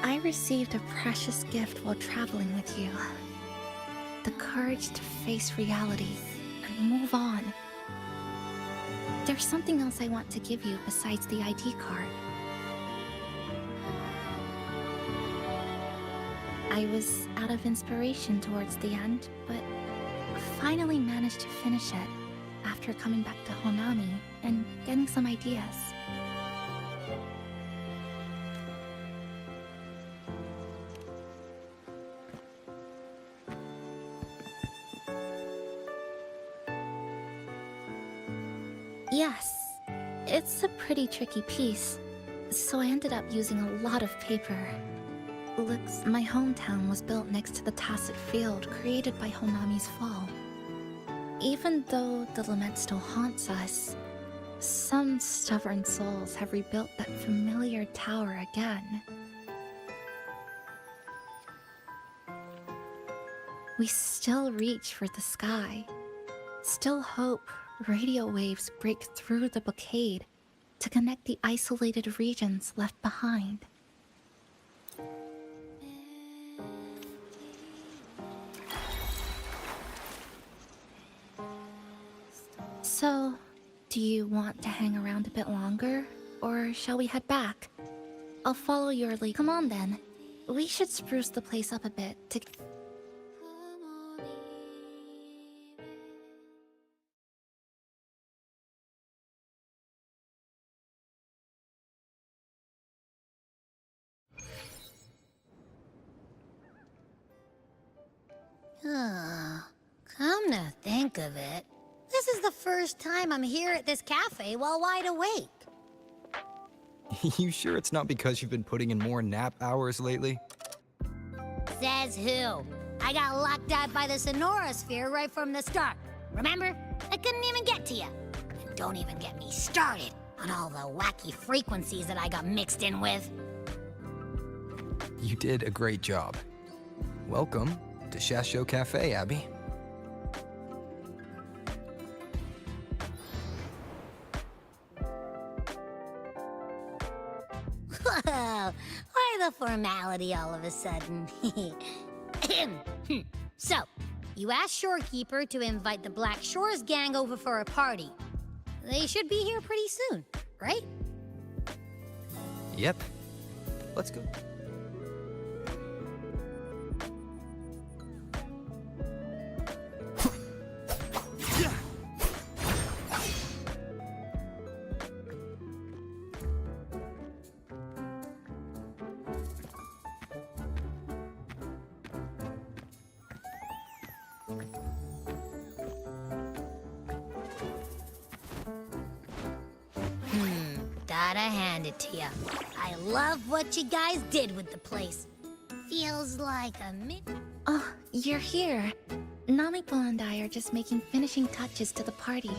I received a precious gift while traveling with you. The courage to face reality and move on. There's something else I want to give you besides the ID card. I was out of inspiration towards the end, but finally managed to finish it after coming back to Honami and getting some ideas. Yes, it's a pretty tricky piece, so I ended up using a lot of paper. Looks, my hometown was built next to the tacit field created by Honami's fall. Even though the lament still haunts us, some stubborn souls have rebuilt that familiar tower again. We still reach for the sky, still hope radio waves break through the blockade to connect the isolated regions left behind. So, do you want to hang around a bit longer, or shall we head back? I'll follow your lead. Come on then. We should spruce the place up a bit to... Come to think of it, this is the first time I'm here at this cafe while wide awake. You sure it's not because you've been putting in more nap hours lately? Says who? I got locked out by the Sonorosphere right from the start. Remember? I couldn't even get to you. And don't even get me started on all the wacky frequencies that I got mixed in with. You did a great job. Welcome to Shasho Cafe, Abby. Whoa, why the formality all of a sudden? So, you asked Shorekeeper to invite the Black Shores gang over for a party. They should be here pretty soon, right? Yep. Let's go. Gotta hand it to ya. I love what you guys did with the place. Feels like a Oh, you're here. Namipo and I are just making finishing touches to the party.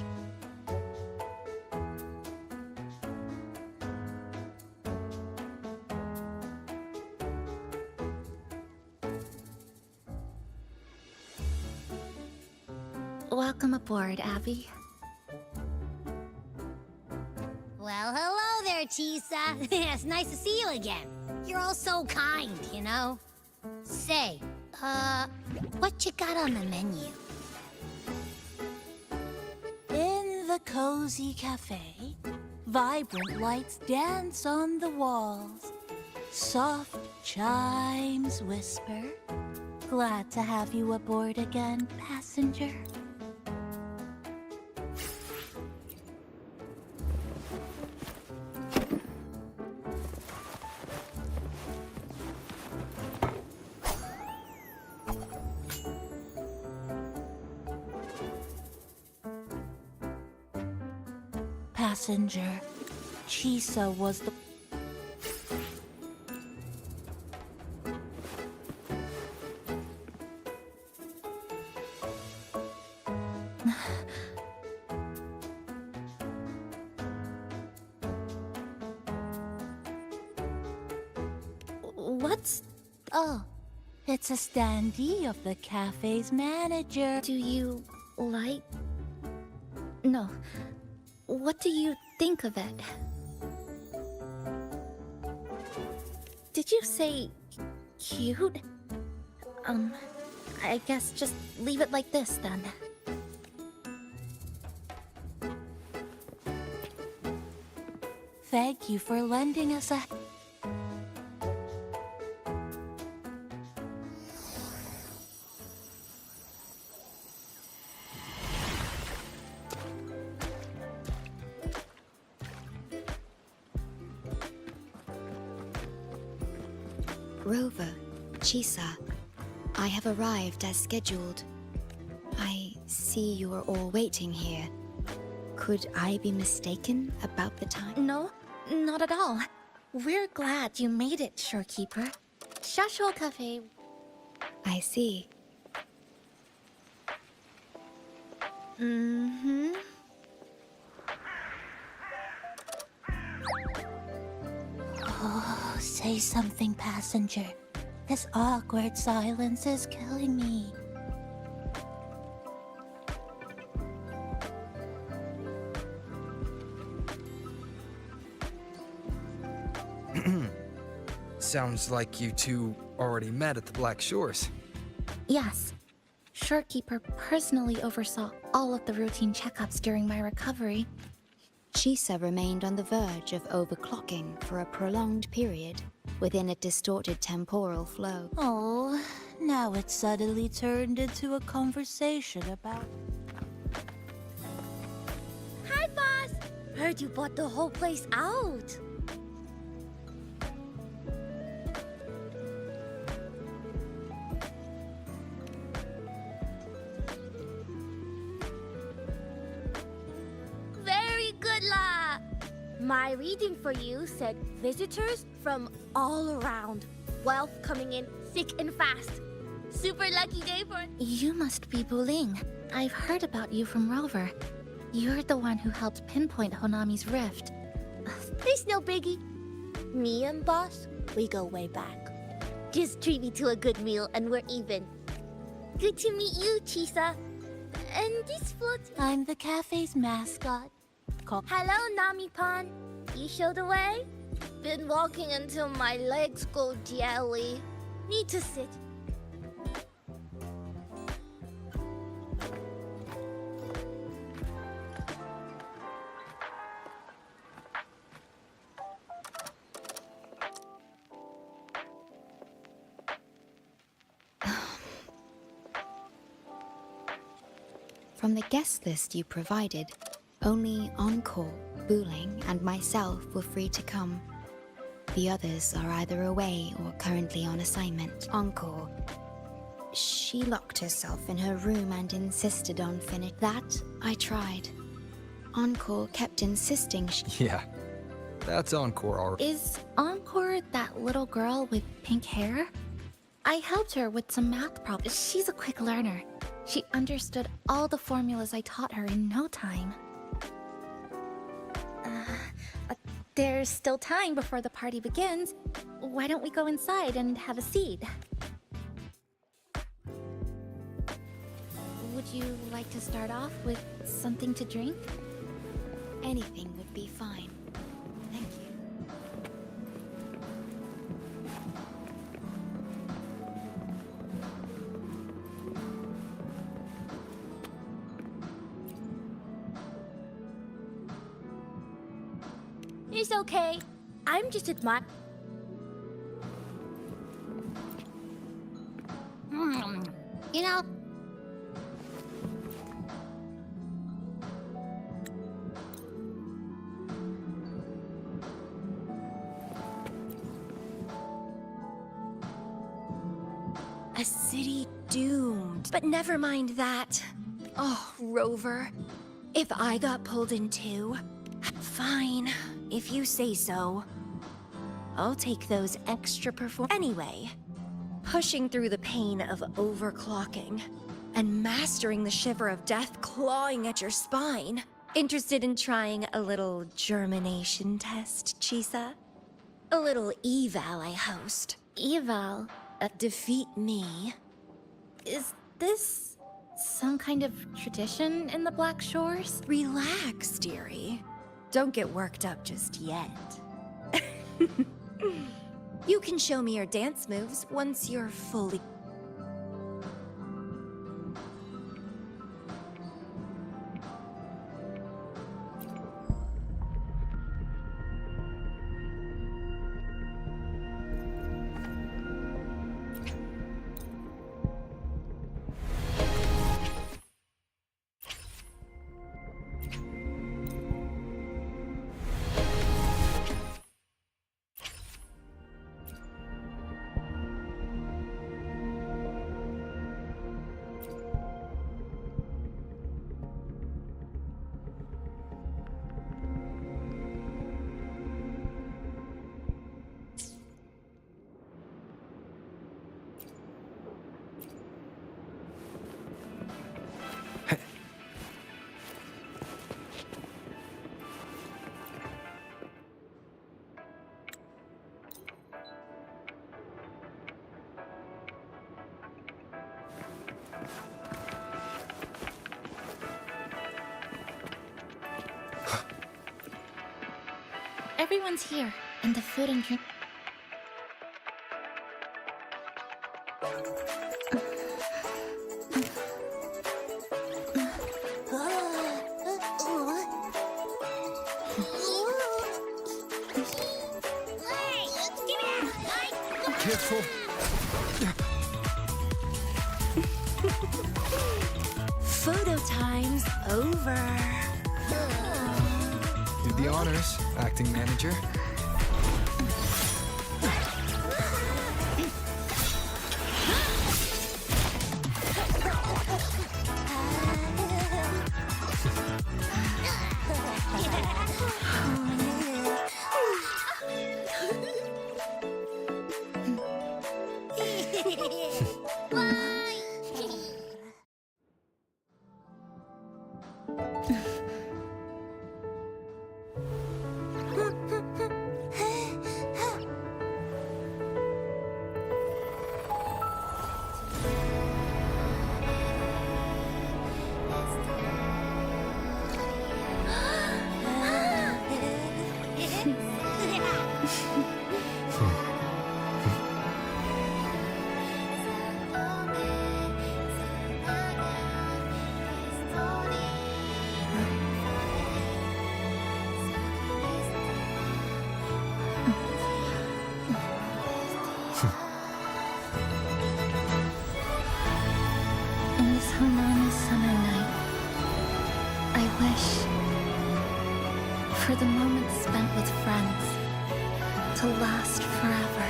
Welcome aboard, Abby. Well, hello there, Chisa. It's nice to see you again. You're all so kind, you know? Say, what you got on the menu? In the cozy cafe, vibrant lights dance on the walls. Soft chimes whisper. Glad to have you aboard again, passenger. passenger. Chisa was the... What's... Oh, it's a standee of the cafe's manager. Do you like... No. What do you think of it? Did you say cute? I guess just leave it like this then. Thank you for lending us a... Rover, Chisa, I have arrived as scheduled. I see you are all waiting here. Could I be mistaken about the time? No, not at all. We're glad you made it, Shorekeeper. Shasho Cafe. I see. Mm-hmm. Oh, say something, passenger. This awkward silence is killing me. Sounds like you two already met at the Black Shores. Yes. Shorekeeper personally oversaw all of the routine checkups during my recovery. Chisa remained on the verge of overclocking for a prolonged period within a distorted temporal flow. Oh, now it's suddenly turned into a conversation about... Hi, boss! Heard you bought the whole place out. Very good, La! My reading for you said visitors from all around. Wealth coming in thick and fast. Super lucky day for... You must be Buling. I've heard about you from Rover. You're the one who helped pinpoint Honami's rift. It's no biggie. Me and boss, we go way back. Just treat me to a good meal and we're even. Good to meet you, Chisa. And this float... I'm the cafe's mascot. Hello, Nami-pan. You show the way? Been walking until my legs go jelly. Need to sit. From the guest list you provided, only Encore, Buling, and myself were free to come. The others are either away or currently on assignment. Encore. She locked herself in her room and insisted on finish. That I tried. Encore kept insisting Yeah, that's Encore. Is Encore that little girl with pink hair? I helped her with some math problems. She's a quick learner. She understood all the formulas I taught her in no time. There's still time before the party begins. Why don't we go inside and have a seat? Would you like to start off with something to drink? Anything would be fine. Thank you. It's okay. I'm just admiring. You know, A city doomed. But never mind that. Oh, Rover. If I got pulled in too, Fine, if you say so. I'll take those extra Anyway, pushing through the pain of overclocking and mastering the shiver of death clawing at your spine. Interested in trying a little germination test, Chisa? A little eval I host. Eval? Defeat me. Is this some kind of tradition in the Black Shores? Relax, dearie. Don't get worked up just yet. You can show me your dance moves once you're fully... Everyone's here, and the food and drink... Careful. Photo time's over. Did the honors, acting manager. In this Hanami summer night, I wish for the moments spent with friends to last forever.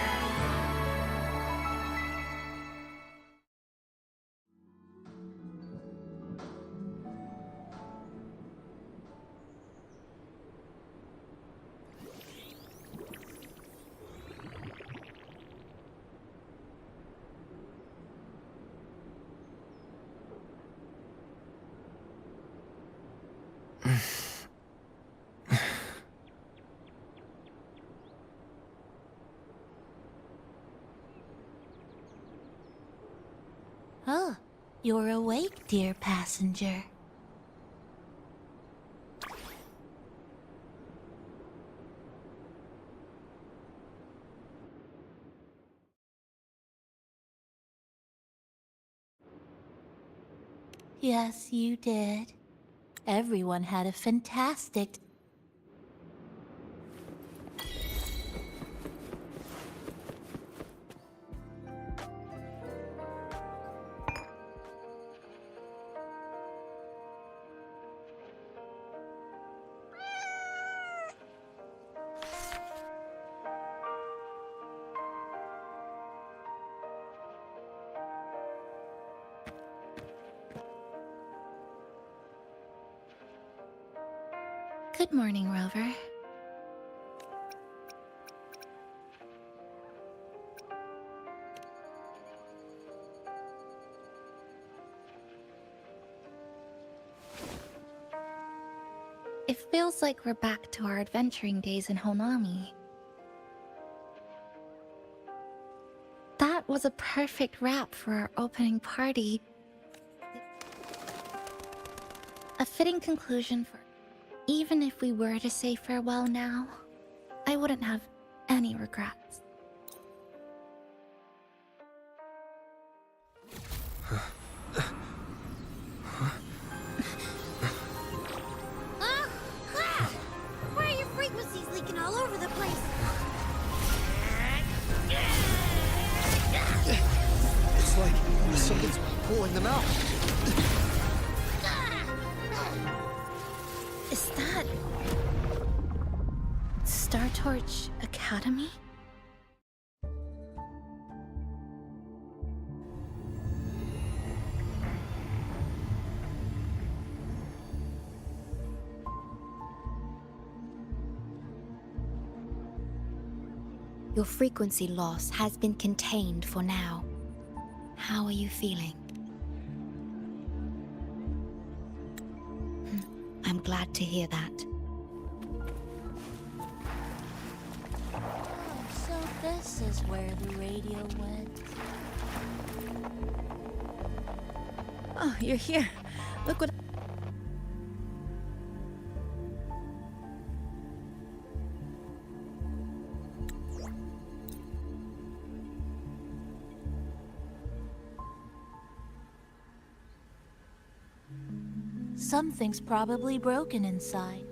Oh, you're awake, dear passenger. Yes, you did. Everyone had a fantastic... Good morning, Rover. It feels like we're back to our adventuring days in Honami. That was a perfect wrap for our opening party. A fitting conclusion for... Even if we were to say farewell now, I wouldn't have any regrets. Why are your frequencies leaking all over the place? It's like something's pulling them out. Is that... Star Torch Academy? Your frequency loss has been contained for now. How are you feeling? I'm glad to hear that. So this is where the radio went. Oh, you're here. Look what... Something's probably broken inside.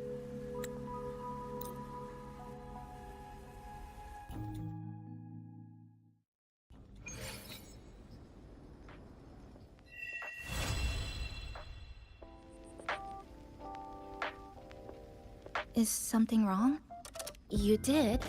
Is something wrong? You did?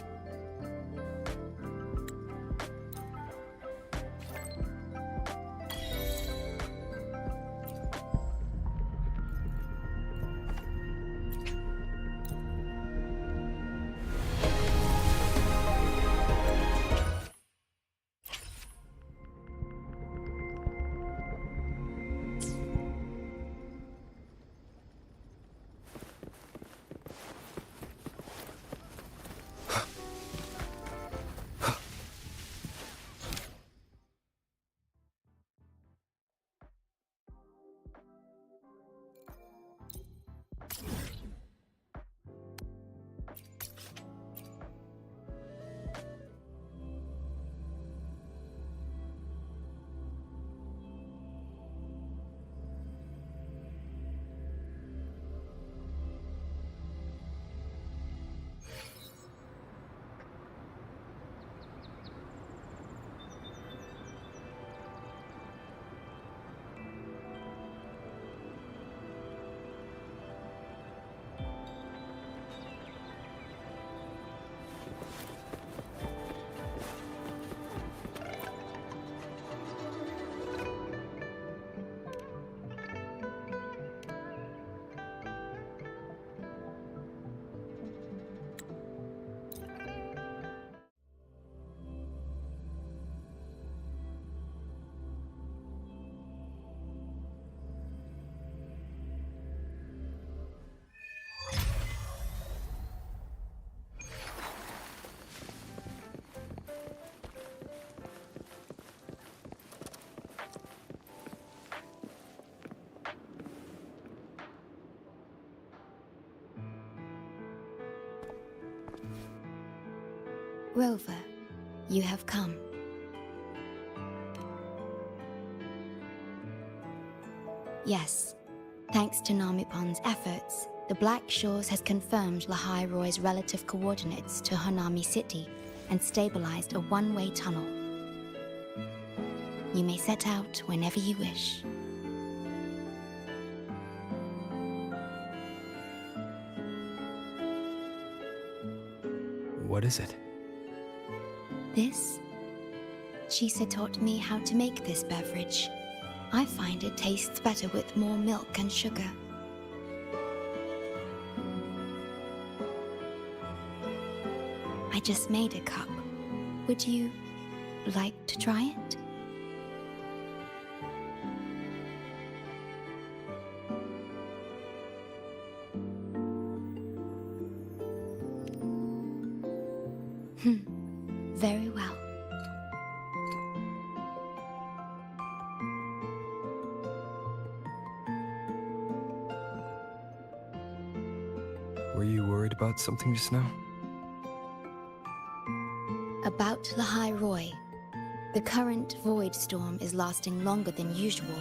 Rover, you have come. Yes, thanks to Namipon's efforts, the Black Shores has confirmed Lahai Roy's relative coordinates to Honami City and stabilized a one-way tunnel. You may set out whenever you wish. What is it? This? Chisa taught me how to make this beverage. I find it tastes better with more milk and sugar. I just made a cup. Would you like to try it? Very well. Were you worried about something just now? About Lahai Roy. The current void storm is lasting longer than usual.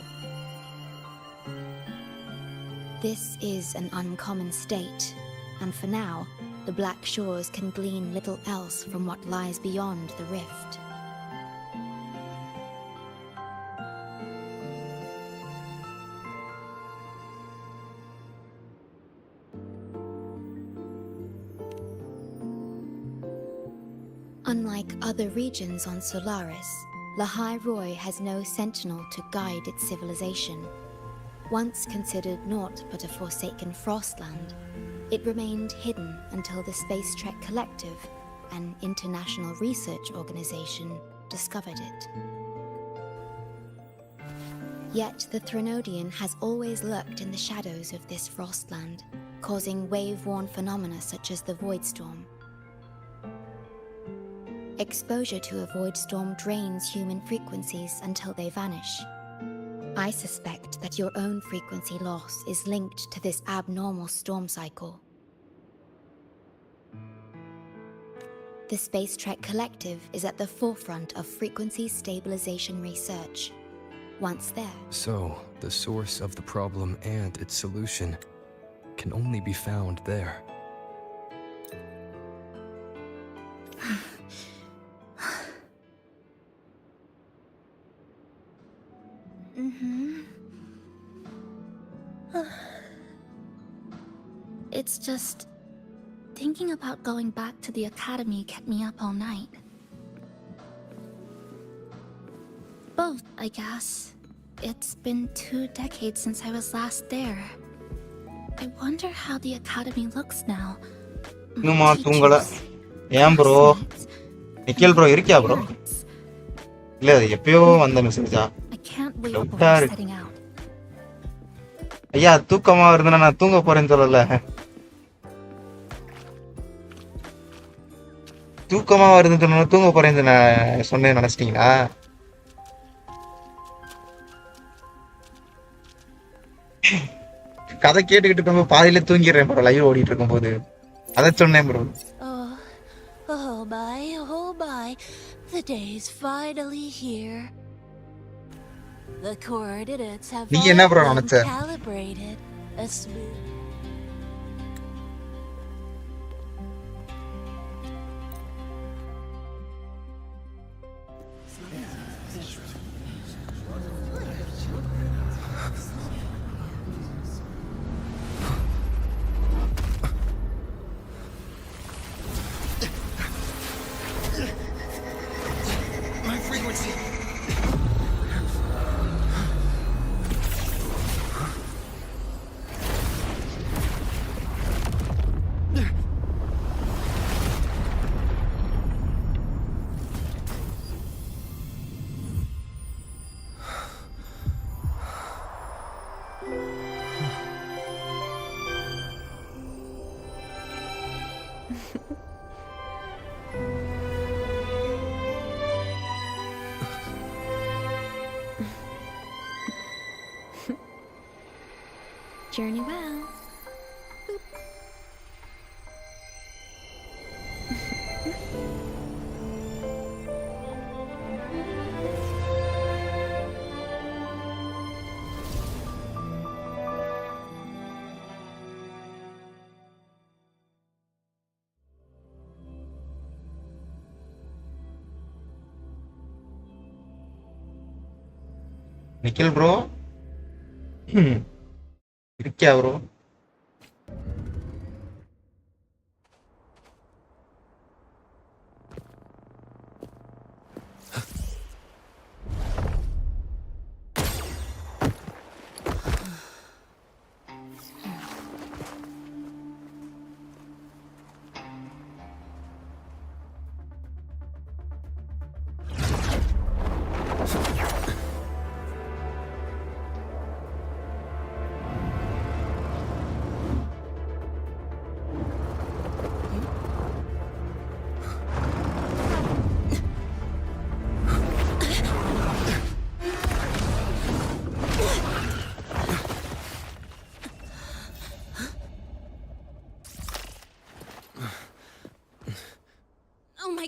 This is an uncommon state, and for now, the Black Shores can glean little else from what lies beyond the rift. Unlike other regions on Solaris, Lahai Roy has no sentinel to guide its civilization. Once considered naught but a forsaken frostland, it remained hidden until the Space Trek Collective, an international research organization, discovered it. Yet the Threnodian has always lurked in the shadows of this frostland, causing wave-worn phenomena such as the Void Storm. Exposure to a void storm drains human frequencies until they vanish. I suspect that your own frequency loss is linked to this abnormal storm cycle. The Space Trek Collective is at the forefront of frequency stabilization research. Once there, So, the source of the problem and its solution can only be found there. It's just... thinking about going back to the academy kept me up all night. Both, I guess. It's been 2 decades since I was last there. I wonder how the academy looks now. இன்னுமா தூங்கல ஏன் bro nickel bro இருக்கியா bro இல்ல அது எப்பயோ வந்த மெசேஜா I can't wait டவுட்டா before இருக்கு setting out. ஐயா தூக்கமா இருந்தா நான் தூங்க போறேன்னு சொல்லல தூக்கமா வருதுன்னு சொன்னா தூங்க போறேன்னு நான் சொன்னேன்னு நினைச்சிட்டீங்களா கதை கேட்டுக்கிட்டு இருக்கும்போது பாதியில தூங்கிடுறேன் ப்ரோ லைவ் ஓடிட்டு இருக்கும் போது அதை சொன்னேன் bro Oh my, the day's finally here. The coordinates have நீ என்ன ப்ரோ all been நினைச்ச calibrated. A smooth My frequency! journey well. Nickel bro இருக்கியா bro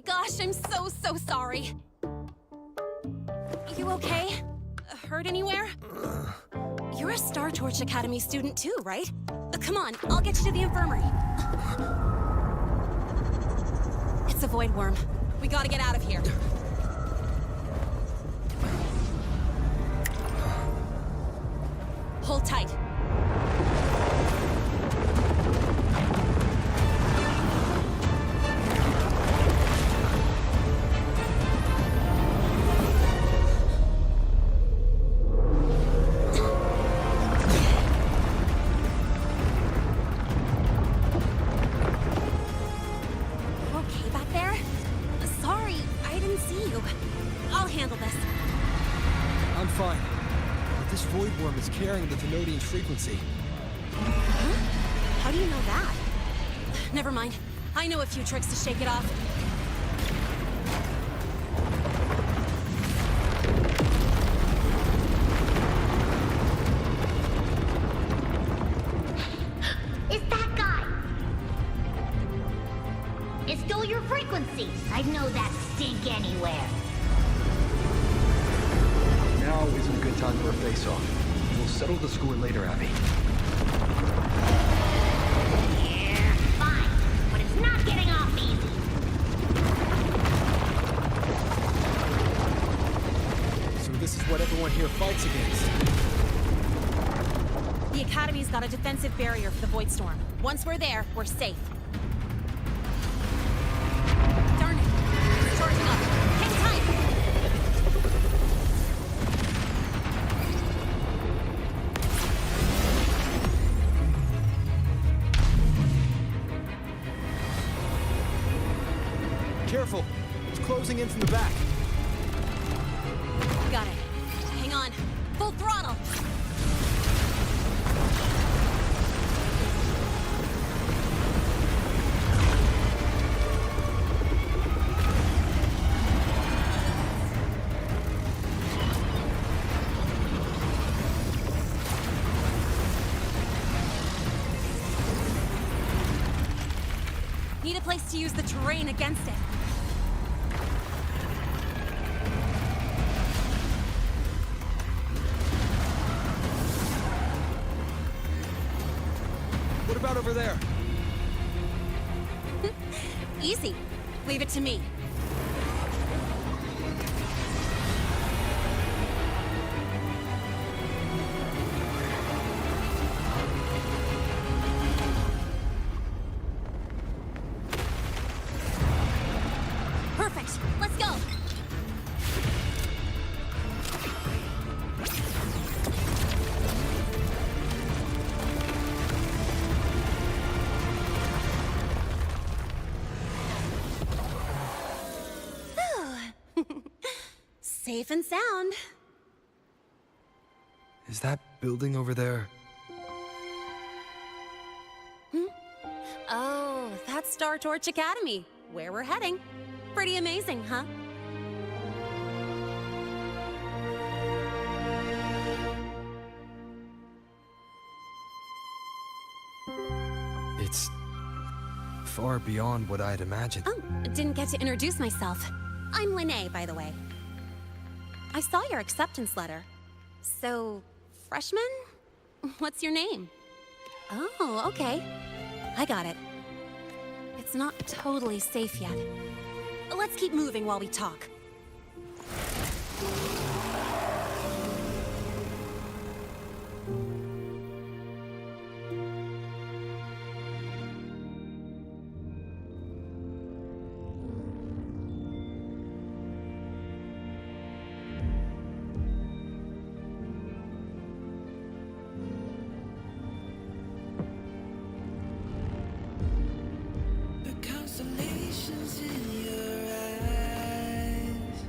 gosh, I'm so sorry. You okay? Hurt anywhere? You're a Star Torch Academy student too, right? Come on, I'll get you to the infirmary. It's a void worm. We gotta get out of here. Hold tight. Okay back there? Sorry, I didn't see you. I'll handle this. I'm fine. But this void worm is carrying the Tenodian frequency. Huh? How do you know that? Never mind. I know a few tricks to shake it off. It's that guy! It stole your frequency! I'd know that stink anywhere. Now isn't a good time for a face-off. We'll settle the score later, Abby. Yeah, fine. But it's not getting off easy. So this is what everyone here fights against. The Academy's got a defensive barrier for the Void Storm. Once we're there, we're safe. Darn it! It's charging up. Hang tight! Careful! It's closing in from the back. Got it. Hang on. Full throttle! Need a place to use the terrain against it. What about over there? Easy. Leave it to me. Perfect. Let's go. Safe and sound. Is that building over there? Oh, that's Star Torch Academy, where we're heading. Pretty amazing, huh? It's far beyond what I'd imagined. Oh, didn't get to introduce myself. I'm Linnea, by the way. I saw your acceptance letter. So, freshman? What's your name? Oh, okay. I got it. It's not totally safe yet. Let's keep moving while we talk. Constellations in your eyes.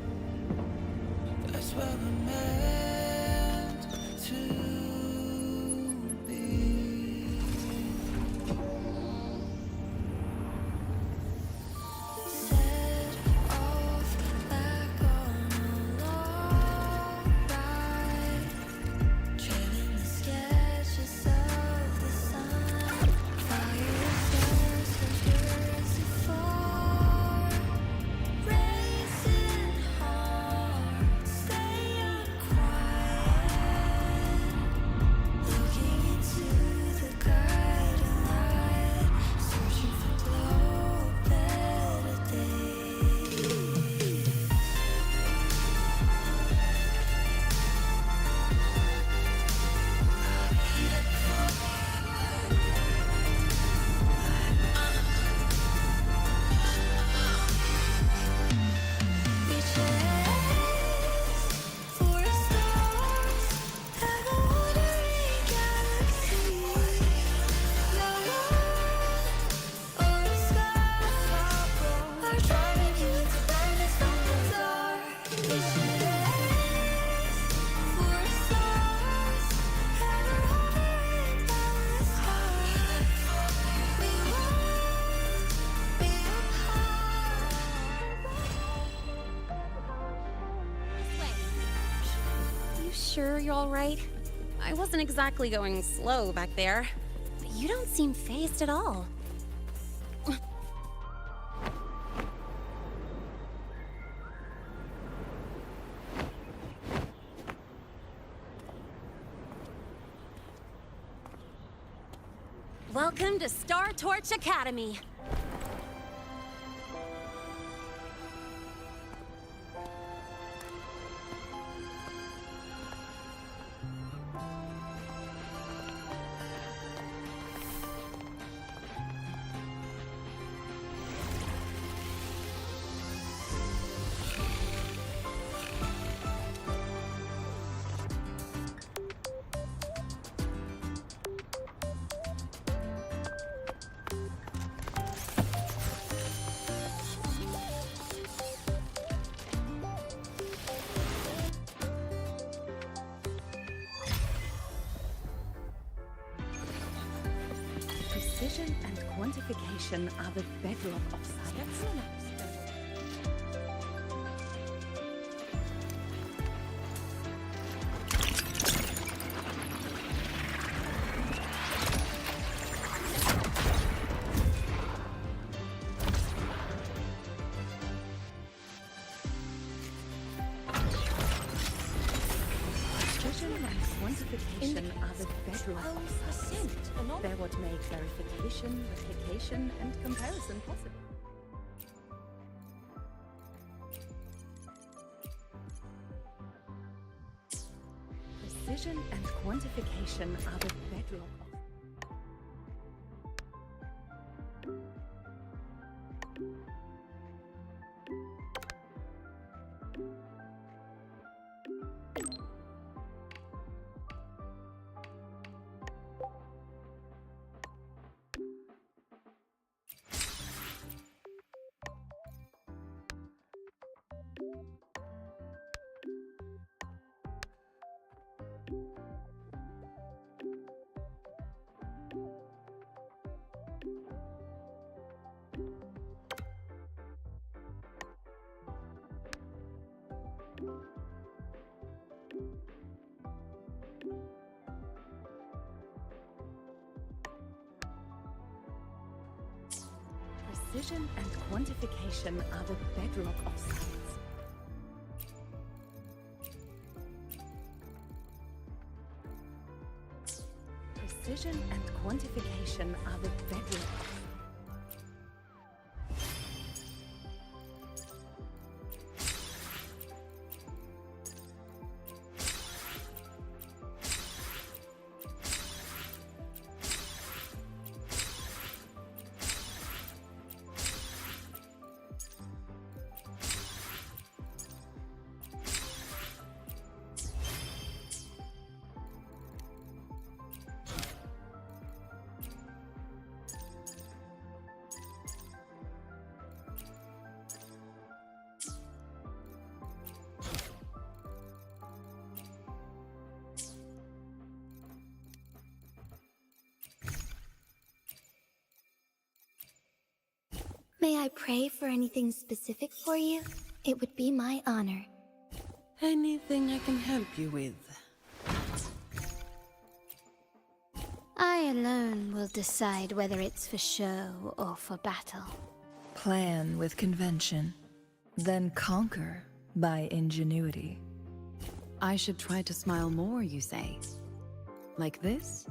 That's where we're meant to be. Set off back on a long ride, trailing the sketches of the sun. Fire stars and purity far. sure you're all right? I wasn't exactly going slow back there. But you don't seem fazed at all. Welcome to Star Torch Academy. Precision and quantification are the bedrock of science. Precision and quantification are the bedrock of science. They're what make verification, replication, and comparison possible. Precision and quantification are the bedrock of Precision and quantification are the bedrock of science. Precision and quantification are the bedrock of May I pray for anything specific for you? It would be my honor. Anything I can help you with? I alone will decide whether it's for show or for battle. Plan with convention, then conquer by ingenuity. I should try to smile more, you say? Like this?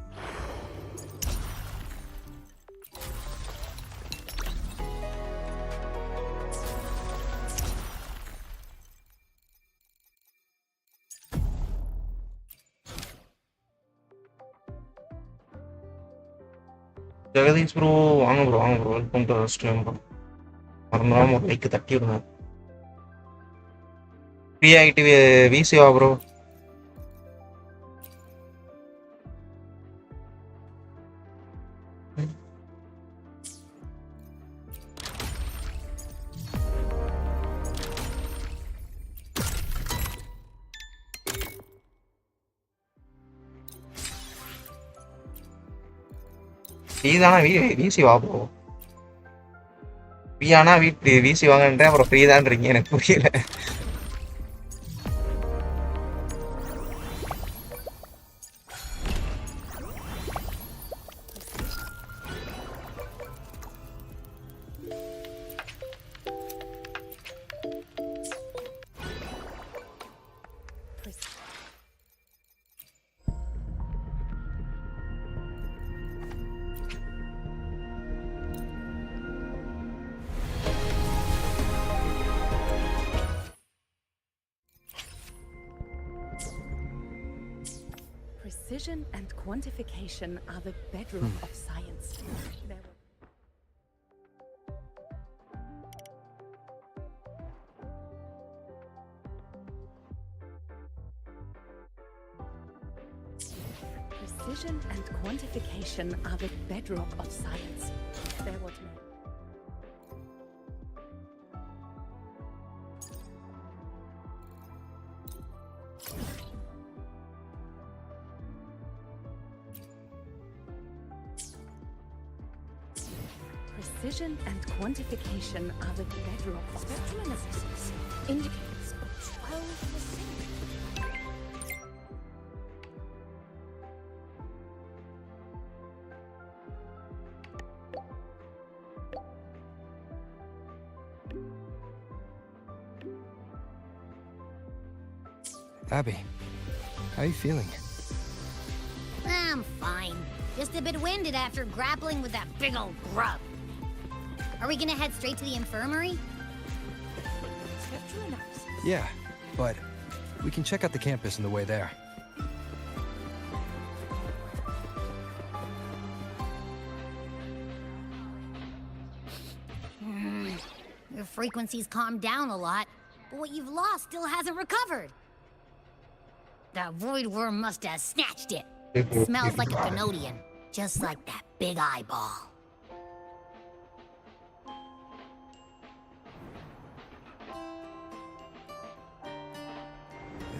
Jagadish bro வாங்க bro welcome to stream bro. மறந்துடாம ஒரு like தட்டி விடுங்க. Free ஆகிட்டு விசிவா bro. ஃப்ரீதானா விசி வா bro. ஃப்ரீயானா வீட்டு விசி வாங்கன்றேன், அப்புறம் free தான்றீங்க, எனக்கு புரியல. Precision and quantification are the bedrock of science. Precision and quantification are the bedrock of science. They're what Precision and quantification are the bedrock of spectral analysis. Indicates a 12%. Abby, how are you feeling? I'm fine. Just a bit winded after grappling with that big old grub. Are we gonna head straight to the infirmary? Yeah, but we can check out the campus on the way there. Your frequency's calmed down a lot, but what you've lost still hasn't recovered. That void worm must have snatched it. Smells like a Canodian, just like that big eyeball.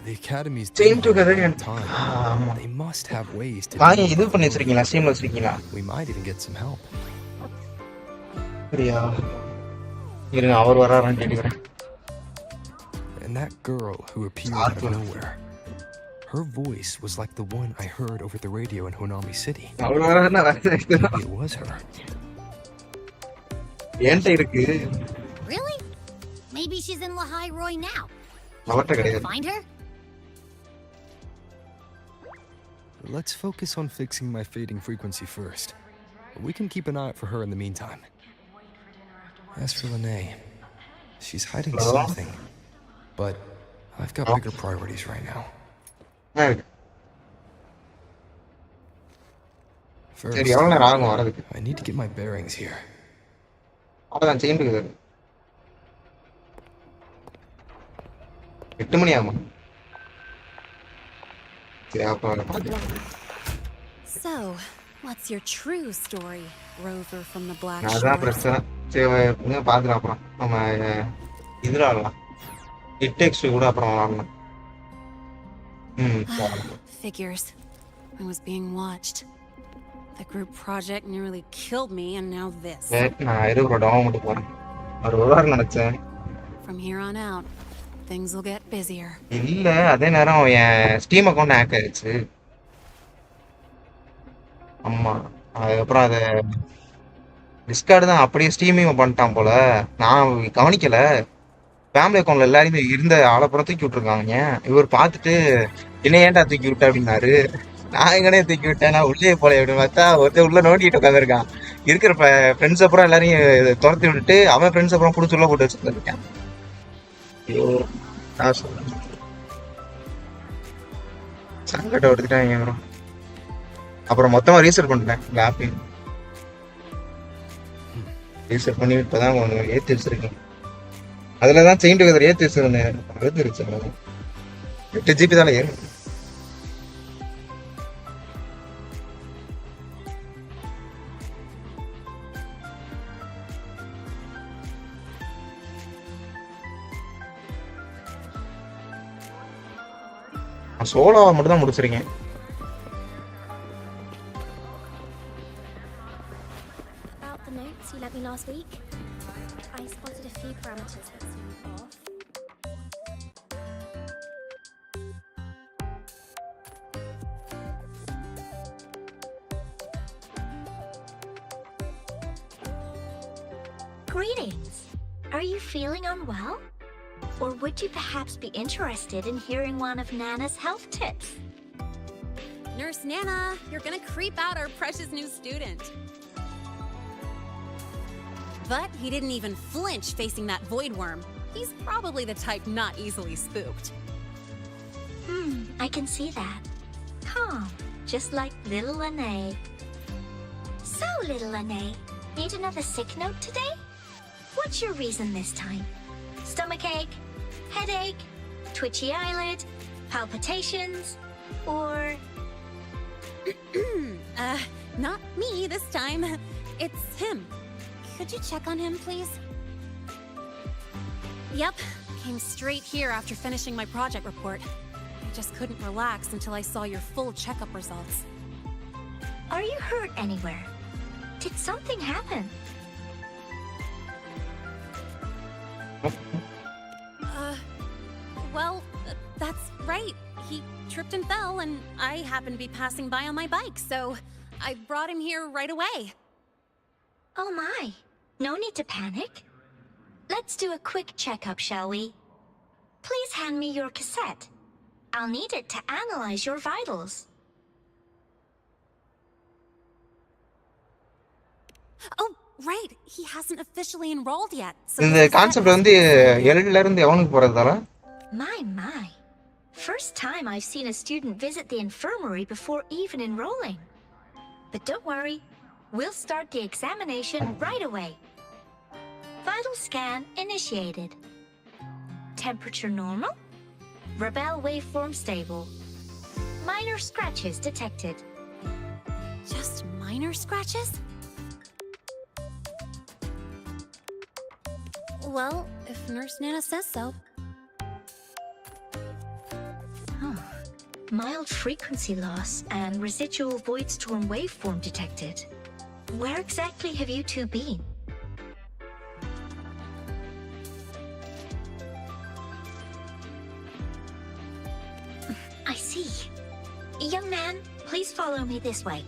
The academy's Same together and time. They must have ways to. வாங்க இது பண்ணி வச்சிருக்கீங்களா? ஸ்ட்ரீம்ல வச்சிருக்கீங்களா? We might even get some help. சரியா? இருங்க அவர் வராரான்னு கேக்குறேன். And that girl who appeared out of nowhere. Her voice was like the one I heard over the radio in Honami City. Maybe it was her. Really? Maybe she's in Lahai Roy now. Find her? Let's focus on fixing my fading frequency first. We can keep an eye out for her in the meantime. As for Lene, she's hiding something. But I've got bigger priorities right now. First, I need to get my bearings here. அவ்வளவுதான் chain இருக்குது. 8 மணி ஆமா. So, what's your true story, Rover from the Black Shores? அதான் பிரச்சனை. சரி பாத்துக்கலாம் அப்புறம். நம்ம இதுல ஆடலாம். It takes கூட அப்புறம் ஆடலாம். Figures. I was being watched. The group project nearly killed me, and now this. நான் இருபது டவுன் மட்டும் போறேன். ஒரு வாரம் நினைச்சேன். From here on out, things will get busier. இல்ல அதே நேரம் என் ஸ்டீம் அக்கவுண்ட் ஹேக் ஆயிடுச்சு. ஆமா அதுக்கப்புறம் அதை டிஸ்கார்டு தான் அப்படியே ஸ்டீமிங் பண்ணிட்டான் போல. நான் கவனிக்கல. ஃபேமிலி அக்கௌண்ட்ல எல்லாரையும் இருந்த ஆளப்புறம் தூக்கி விட்டுருக்காங்க. இவர் பார்த்துட்டு என்ன ஏன்டா தூக்கி விட்ட அப்படின்னாரு. நான் எங்கனே தூக்கி விட்டேன், நான் உள்ளே போல அப்படின்னு பார்த்தா ஒருத்தர் உள்ள நோண்டிட்டு உட்காந்துருக்கான். இருக்கிற ஃப்ரெண்ட்ஸ் அப்புறம் எல்லாரையும் துரத்தி விட்டுட்டு அவன் ஃப்ரெண்ட்ஸ் அப்புறம் பிடிச்சி உள்ள போட்டு வச்சுருக்கான். ஐயோ நான் சொல்றேன் சங்கடம் எடுத்துட்டாங்க ப்ரோ. அப்புறம் மொத்தமா ரீசெட் பண்ணிட்டேன் ஆப்பையும். ரீசெட் பண்ணி இப்பதான் ஏற்றி வச்சிருக்கேன். அதில் தான் செயின் டுகெதர் ஏற்றி வச்சிருந்தேன். அழுதுருச்சு 8 GB தானே ஏறும். சோலோவை மட்டும் தான் முடிச்சிருக்கேன். About the notes you lent me last week, I spotted a few parameters that seemed off. Greetings. Are you feeling unwell? Or would you perhaps be interested in hearing one of Nana's health tips? Nurse Nana, you're gonna creep out our precious new student. But he didn't even flinch facing that void worm. He's probably the type not easily spooked. I can see that. Calm, just like little Lene. So, little Lene, need another sick note today? What's your reason this time? Stomachache? Headache? Twitchy eyelid? Palpitations? Or... Not me this time. It's him. Could you check on him, please? Yep. Came straight here after finishing my project report. I just couldn't relax until I saw your full checkup results. Are you hurt anywhere? Did something happen? Well, that's right. He tripped and fell, and I happened to be passing by on my bike, so I brought him here right away. Oh my. No need to panic. Let's do a quick checkup, shall we? Please hand me your cassette. I'll need it to analyze your vitals. Oh, right. He hasn't officially enrolled yet. So இந்த concept வந்து எல்ல இருந்து எவனுக்கு போறதால? My. First time I've seen a student visit the infirmary before even enrolling. But don't worry, we'll start the examination right away. Vital scan initiated. Temperature normal. Rebel waveform stable. Minor scratches detected. Just minor scratches? Well, if Nurse Nana says so. Mild frequency loss and residual void storm waveform detected. Where exactly have you two been? I see. Young man, please follow me this way.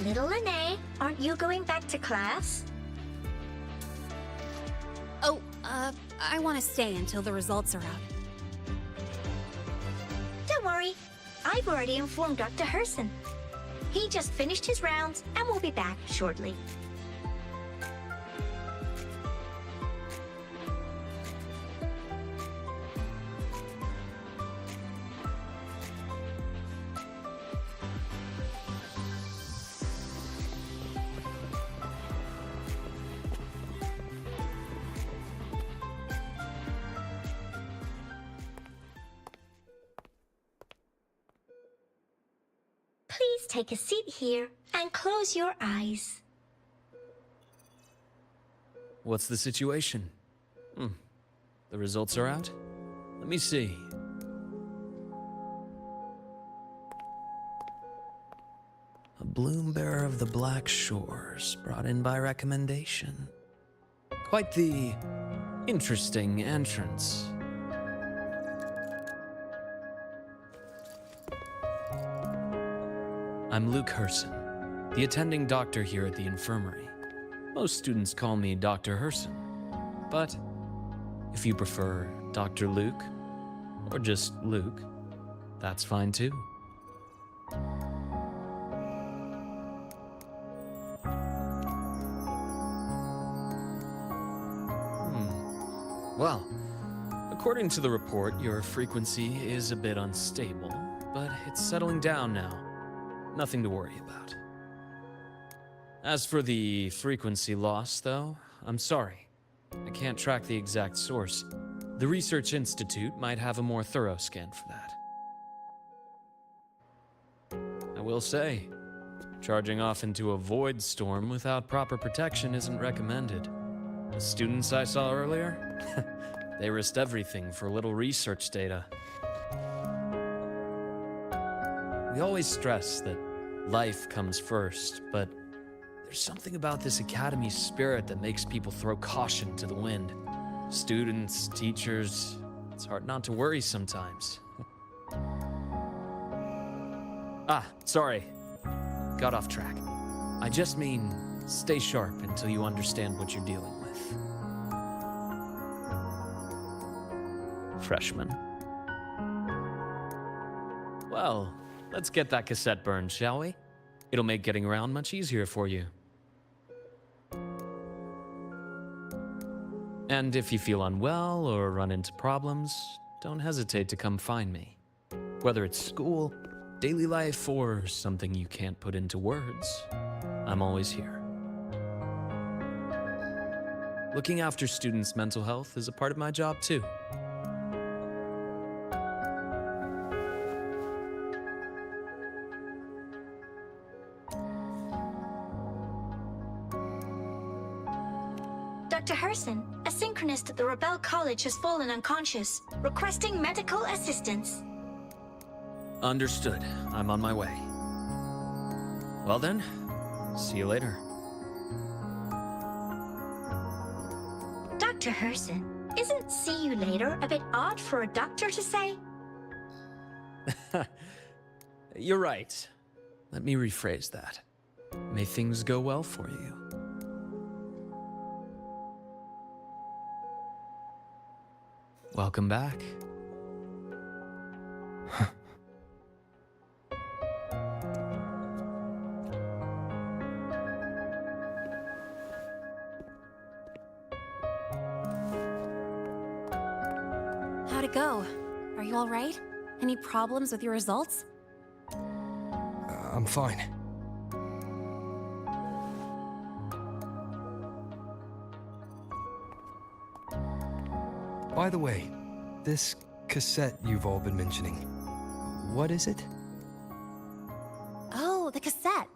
Little Lene, aren't you going back to class? Oh, I want to stay until the results are out. Don't worry. I've already informed Dr. Herson. He just finished his rounds and will be back shortly. Please take a seat here and close your eyes. What's the situation? The results are out? Let me see. A bloom bearer of the Black Shores, brought in by recommendation. Quite the interesting entrance. I'm Luke Herson, the attending doctor here at the infirmary. Most students call me Dr. Herson, but if you prefer Dr. Luke, or just Luke, that's fine too. Well, according to the report, your frequency is a bit unstable, but it's settling down now. Nothing to worry about. As for the frequency loss, though, I'm sorry. I can't track the exact source. The Research Institute might have a more thorough scan for that. I will say, charging off into a void storm without proper protection isn't recommended. The students I saw earlier, they risked everything for a little research data. We always stress that life comes first, but there's something about this academy's spirit that makes people throw caution to the wind. Students, teachers, it's hard not to worry sometimes. Sorry. Got off track. I just mean, stay sharp until you understand what you're dealing with. Freshman. Well, let's get that cassette burned, shall we? It'll make getting around much easier for you. And if you feel unwell or run into problems, don't hesitate to come find me. Whether it's school, daily life or something you can't put into words, I'm always here. Looking after students' mental health is a part of my job too. Dr. Herson, a synchronist at the Rebel College has fallen unconscious, requesting medical assistance. Understood. I'm on my way. Well then, see you later. Dr. Herson, isn't see you later a bit odd for a doctor to say? You're right. Let me rephrase that. May things go well for you. Welcome back. How'd it go? Are you all right? Any problems with your results? I'm fine. By the way, this cassette you've all been mentioning, what is it? Oh, the cassette.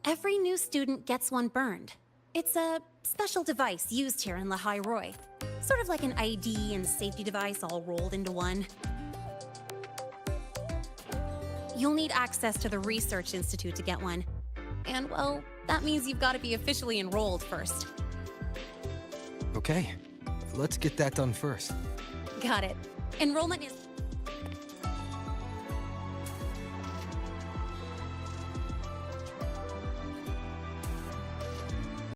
Every new student gets one burned. It's a special device used here in Lahai Roy. Sort of like an ID and safety device all rolled into one. You'll need access to the Research Institute to get one. And, well, that means you've got to be officially enrolled first. Okay, let's get that done first. Got it. Enrollment is